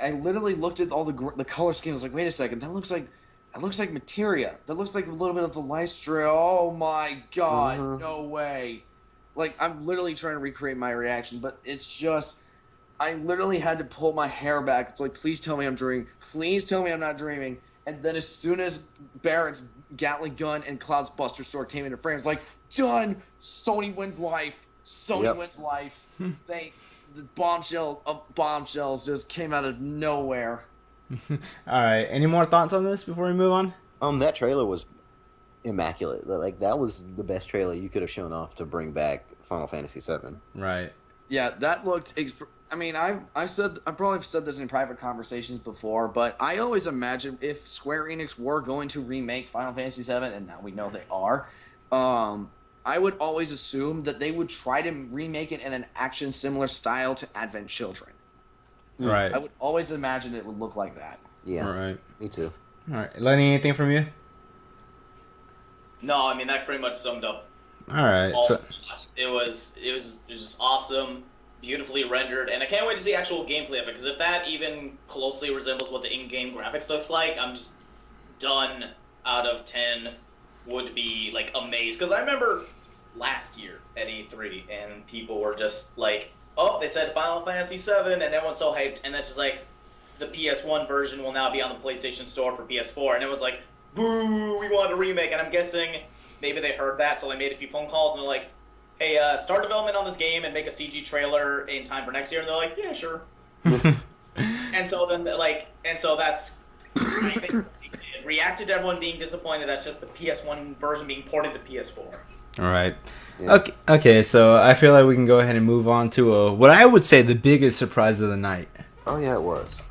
I literally looked at all the color scheme. I was like, wait a second, that looks like materia. That looks like a little bit of the Lystra. Oh my god, Mhm. no way! Like, I'm literally trying to recreate my reaction, but it's just, I literally had to pull my hair back. It's like, please tell me I'm dreaming. Please tell me I'm not dreaming. And then as soon as Barrett's Gatling gun and Cloud's Buster Sword came into frame, it's like, done! Sony wins life. Sony Yep. wins life. The bombshell of bombshells just came out of nowhere. All right. Any more thoughts on this before we move on? That trailer was immaculate. Like, that was the best trailer you could have shown off to bring back Final Fantasy VII. Right. Yeah, that looked. I mean, I probably have said this in private conversations before, but I always imagined if Square Enix were going to remake Final Fantasy VII, and now we know they are, I would always assume that they would try to remake it in an action similar style to Advent Children. Right. I would always imagine it would look like that. Yeah, All right. me too. All right. Lenny, anything from you? No, I mean that pretty much summed up All right. all So, the stuff. It was just awesome, beautifully rendered, and I can't wait to see actual gameplay of it, because if that even closely resembles what the in-game graphics looks like, I'm just done out of 10 would be like amazed. Because I remember last year at E3 and people were just like, oh, they said Final Fantasy VII, and everyone's so hyped, and that's just like the PS1 version will now be on the PlayStation Store for PS4, and it was like, boo, we want a remake. And I'm guessing maybe they heard that, so they made a few phone calls, and they're like, hey, start development on this game and make a CG trailer in time for next year. And they're like, yeah, sure. And so then, that's, I think, it reacted to everyone being disappointed. That's just the PS1 version being ported to PS4. all right. Yeah. Okay. Okay. So I feel like we can go ahead and move on to what I would say the biggest surprise of the night. Oh yeah, it was.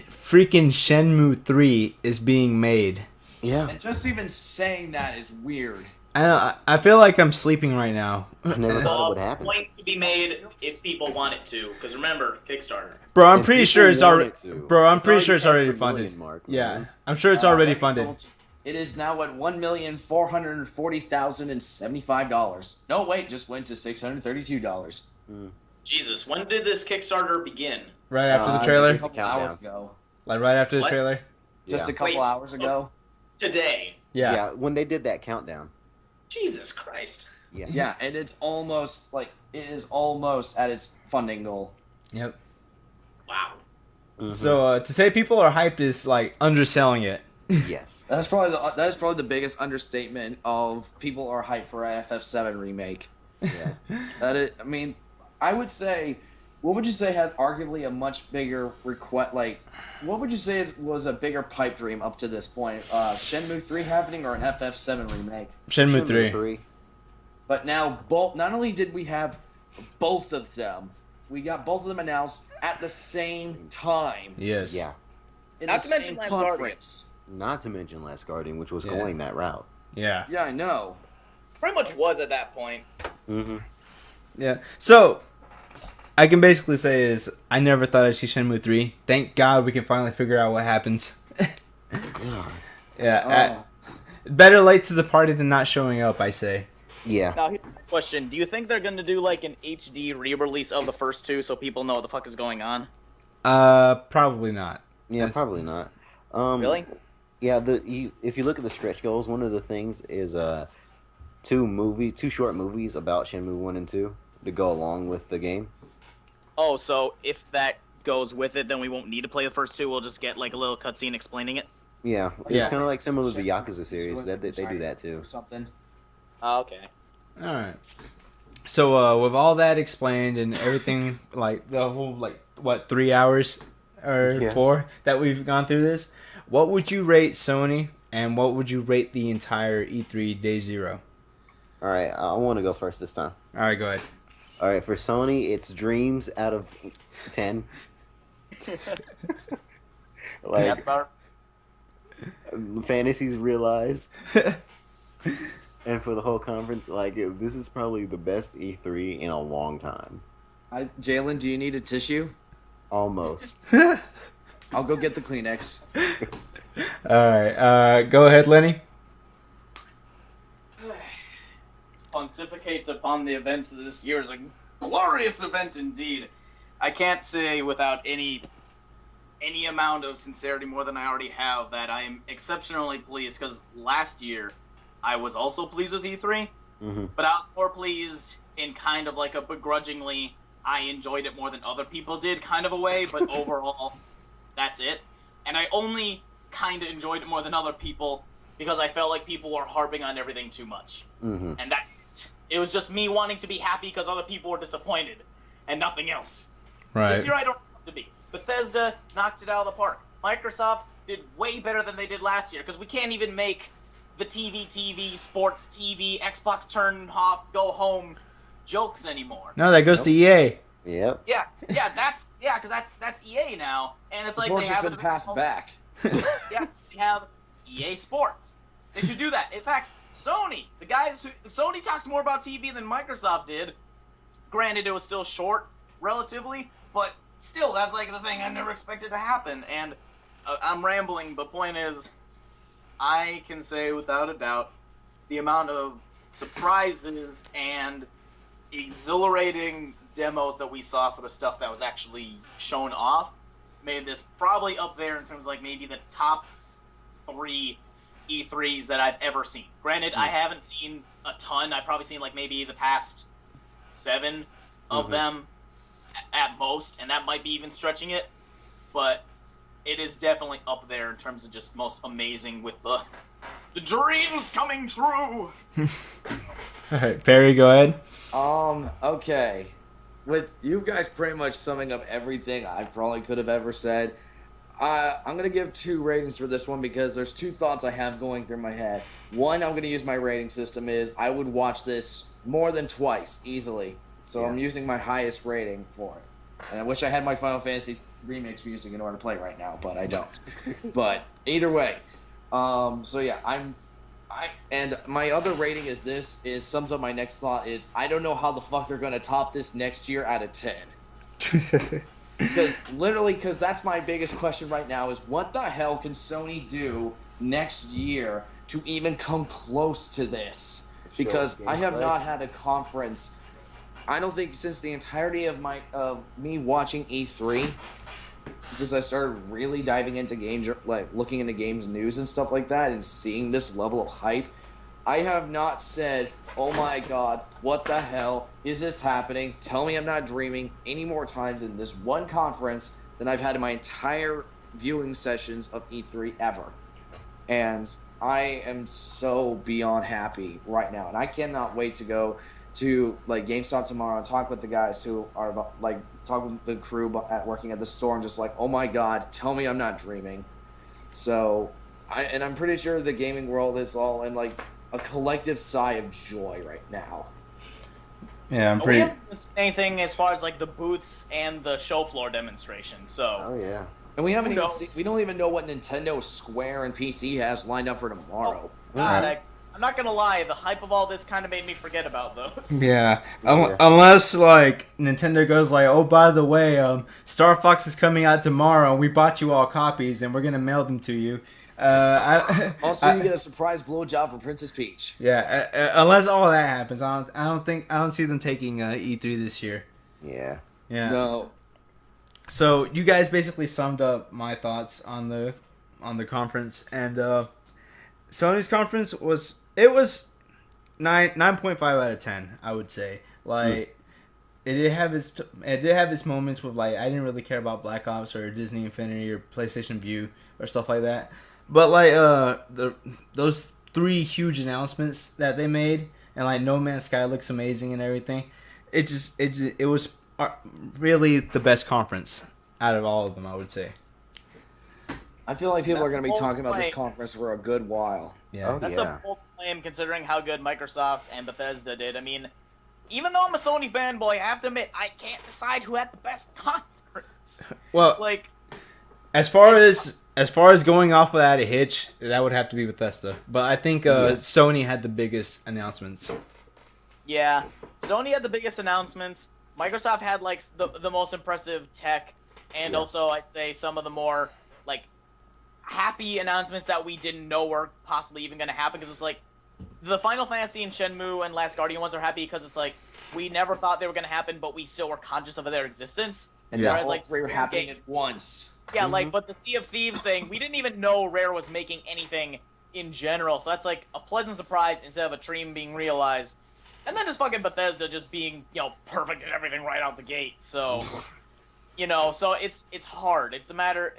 Freaking Shenmue 3 is being made. Yeah, And just even saying that is weird. I feel like I'm sleeping right now. I never thought it Well, would happen. points to be made if people want it to. Because remember, Kickstarter. Bro, I'm If pretty people sure it's want already. it to. Bro, I'm pretty sure it's past already the funded. million mark, Yeah, man. I'm sure it's already Let me funded. double check. It is now at $1,440,075. No, wait, just went to $632. Jesus, when did this Kickstarter begin? Right after the Just trailer, a couple Countdown. hours ago. like right after the What? trailer. Just Yeah. a couple Wait. hours ago. Today. Yeah. When they did that countdown. Jesus Christ. Yeah. Yeah, and it is almost at its funding goal. Yep. Wow. Mhm. So to say people are hyped is like underselling it. Yes. That is probably the biggest understatement of people are hyped for a FF7 remake. Yeah. I mean, I would say, what would you say had arguably a much bigger request? Like, what would you say was a bigger pipe dream up to this point? Shenmue 3 happening or an FF7 remake? Shenmue 3. But now, not only did we have both of them, we got both of them announced at the same time. Yes. Yeah. In Not the to mention same Last Guardian. conference. Not to mention Last Guardian, which was Yeah. going that route. Yeah. Yeah, I know. Pretty much was at that point. Mm-hmm. Yeah. So, I can basically say is I never thought I'd see Shenmue 3. Thank God we can finally figure out what happens. Yeah. Better late to the party than not showing up, I say. Yeah. Now, here's my question: do you think they're gonna do like an HD re-release of the first two so people know what the fuck is going on? Probably not. Yeah, That's- probably not. Really? Yeah, if you look at the stretch goals, one of the things is two short movies about Shenmue 1 and 2 to go along with the game. Oh, so if that goes with it, then we won't need to play the first two. We'll just get like a little cutscene explaining it. Yeah, Yeah. it's kind of like similar to the Yakuza series. They do that too. Or something. Oh, okay. All right. So with all that explained and everything, like the whole 3 hours or Yeah. 4 that we've gone through this, what would you rate Sony and what would you rate the entire E3 Day Zero? All right, I want to go first this time. All right, go ahead. All right, for Sony, it's dreams out of 10. Like That's about fantasies realized. And for the whole conference, like this is probably the best E3 in a long time. Jalen, do you need a tissue? Almost. I'll go get the Kleenex. All right, go ahead, Lenny. pontificates upon the events of this year is a glorious event indeed. I can't say without any amount of sincerity more than I already have that I am exceptionally pleased, because last year I was also pleased with E3, but I was more pleased in kind of like a begrudgingly I enjoyed it more than other people did kind of a way, but overall that's it. And I only kind of enjoyed it more than other people because I felt like people were harping on everything too much. And that it was just me wanting to be happy because other people were disappointed and nothing else. This year I don't want to be. Bethesda knocked it out of the park. Microsoft did way better than they did last year because we can't even make the TV, sports TV, Xbox turn off, go home jokes anymore. No, that goes to EA. Yep. Yeah, because that's EA now, and it's The like torch they has have been passed back. Yeah, they have EA Sports. They should do that. In fact, Sony, Sony talks more about TV than Microsoft did. Granted, it was still short, relatively, but still, that's like the thing I never expected to happen. And I'm rambling, but point is, I can say without a doubt, the amount of surprises and exhilarating demos that we saw for the stuff that was actually shown off made this probably up there in terms of like maybe the top 3 E3s that I've ever seen. Granted, I haven't seen a ton. I've probably seen like maybe the past 7 of them at most, and that might be even stretching it. But it is definitely up there in terms of just most amazing with the dreams coming true. All right, Perry, go ahead. Okay. With you guys pretty much summing up everything I probably could have ever said, I'm going to give 2 ratings for this one because there's 2 thoughts I have going through my head. One, I'm going to use my rating system is I would watch this more than twice, easily. So I'm using my highest rating for it. And I wish I had my Final Fantasy Remix music in order to play right now, but I don't. But either way, so yeah, and my other rating is sums up my next thought is I don't know how the fuck they're gonna top this next year out of 10. Because that's my biggest question right now is what the hell can Sony do next year to even come close to this? Because I have not had a conference. I don't think since the entirety of me watching E3, since I started really diving into games, like looking into games news and stuff like that, and seeing this level of hype, I have not said, "Oh my God, what the hell is this happening? Tell me I'm not dreaming" any more times in this one conference than I've had in my entire viewing sessions of E3 ever. And I am so beyond happy right now, and I cannot wait to go to like GameStop tomorrow and talk with the guys who are like talk with the crew working at the store and just like, oh my God, tell me I'm not dreaming. So I'm pretty sure the gaming world is all in like a collective sigh of joy right now. Yeah, I'm We pretty. haven't seen anything as far as like the booths and the show floor demonstration. So Oh yeah. And we haven't No. even we don't even know what Nintendo, Square, and PC has lined up for tomorrow. God, I'm not gonna lie, the hype of all this kind of made me forget about those. Yeah. Yeah. Unless like Nintendo goes like, oh, by the way, Star Fox is coming out tomorrow. We bought you all copies, and we're gonna mail them to you. Also, you get a surprise blowjob from Princess Peach. Yeah. Unless all that happens, I don't see them taking E3 this year. Yeah. Yeah. No. So you guys basically summed up my thoughts on the conference, and Sony's conference was 9.5 out of 10. I would say it did have its moments with like I didn't really care about Black Ops or Disney Infinity or PlayStation Vue or stuff like that, but like those 3 huge announcements that they made, and like No Man's Sky looks amazing and everything. It was really the best conference out of all of them, I would say. I feel like people are going to be That's talking about this right. conference for a good while. Yeah. Oh, That's yeah. a bold claim considering how good Microsoft and Bethesda did. I mean, even though I'm a Sony fanboy, I have to admit I can't decide who had the best conference. Well, Like, as far as going off without a hitch, that would have to be Bethesda. But I think Sony had the biggest announcements. yeah, Sony had the biggest announcements. Microsoft had like the most impressive tech, and Yeah. also I'd say some of the more like happy announcements that we didn't know were possibly even going to happen. Because it's like the Final Fantasy and Shenmue and Last Guardian ones are happy because it's like we never thought they were going to happen, but we still were conscious of their existence. And Yeah. all Whereas, three are Rare happening games- at once. Yeah, like, but the Sea of Thieves thing, we didn't even know Rare was making anything in general, so that's like a pleasant surprise instead of a dream being realized. And then just fucking Bethesda just being, perfect and everything right out the gate. So, so it's hard. It's a matter.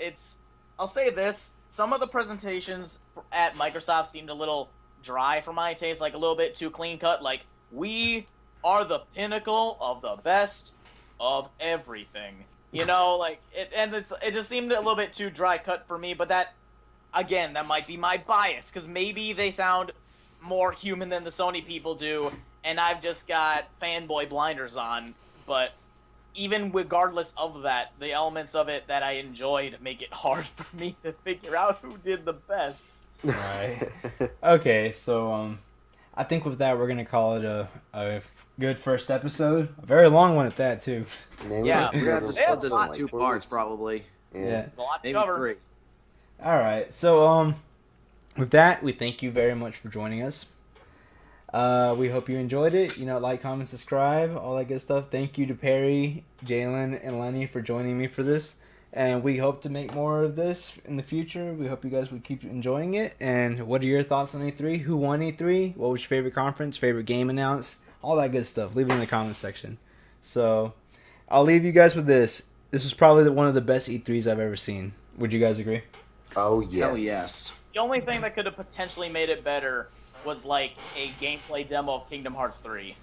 I'll say this: some of the presentations at Microsoft seemed a little dry for my taste, like a little bit too clean cut. Like we are the pinnacle of the best of everything. It just seemed a little bit too dry cut for me. But that might be my bias because maybe they sound more human than the Sony people do, and I've just got fanboy blinders on. But even regardless of that, the elements of it that I enjoyed make it hard for me to figure out who did the best. Right. Okay, so I think with that we're gonna call it a good first episode. A very long one at that too. Yeah, We're going to have to Yeah, split this in like 2 4 parts, weeks. probably. Yeah. There's a lot to Maybe cover. 3. All right. So with that, we thank you very much for joining us. We hope you enjoyed it. Like, comment, subscribe, all that good stuff. Thank you to Perry, Jalen, and Lenny for joining me for this. And we hope to make more of this in the future. We hope you guys would keep enjoying it. And what are your thoughts on E3? Who won E3? What was your favorite conference? Favorite game announced? All that good stuff. Leave it in the comment section. So I'll leave you guys with this. This was probably one of the best E3s I've ever seen. Would you guys agree? Oh, yes. Hell yes. The only thing that could have potentially made it better was like a gameplay demo of Kingdom Hearts 3.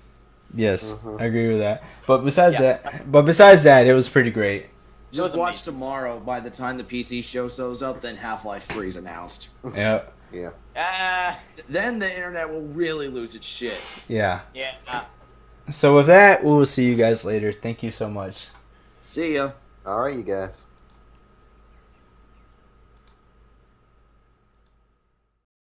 Yes, Mhm. I agree with that. But besides Yeah. that, it was pretty great. was Just watch amazing. tomorrow. By the time the PC show shows up, then Half-Life 3 is announced. Yeah, Yeah. Then the internet will really lose its shit. yeah. Yeah. So with that, we will see you guys later. Thank you so much. See ya. All right, you guys.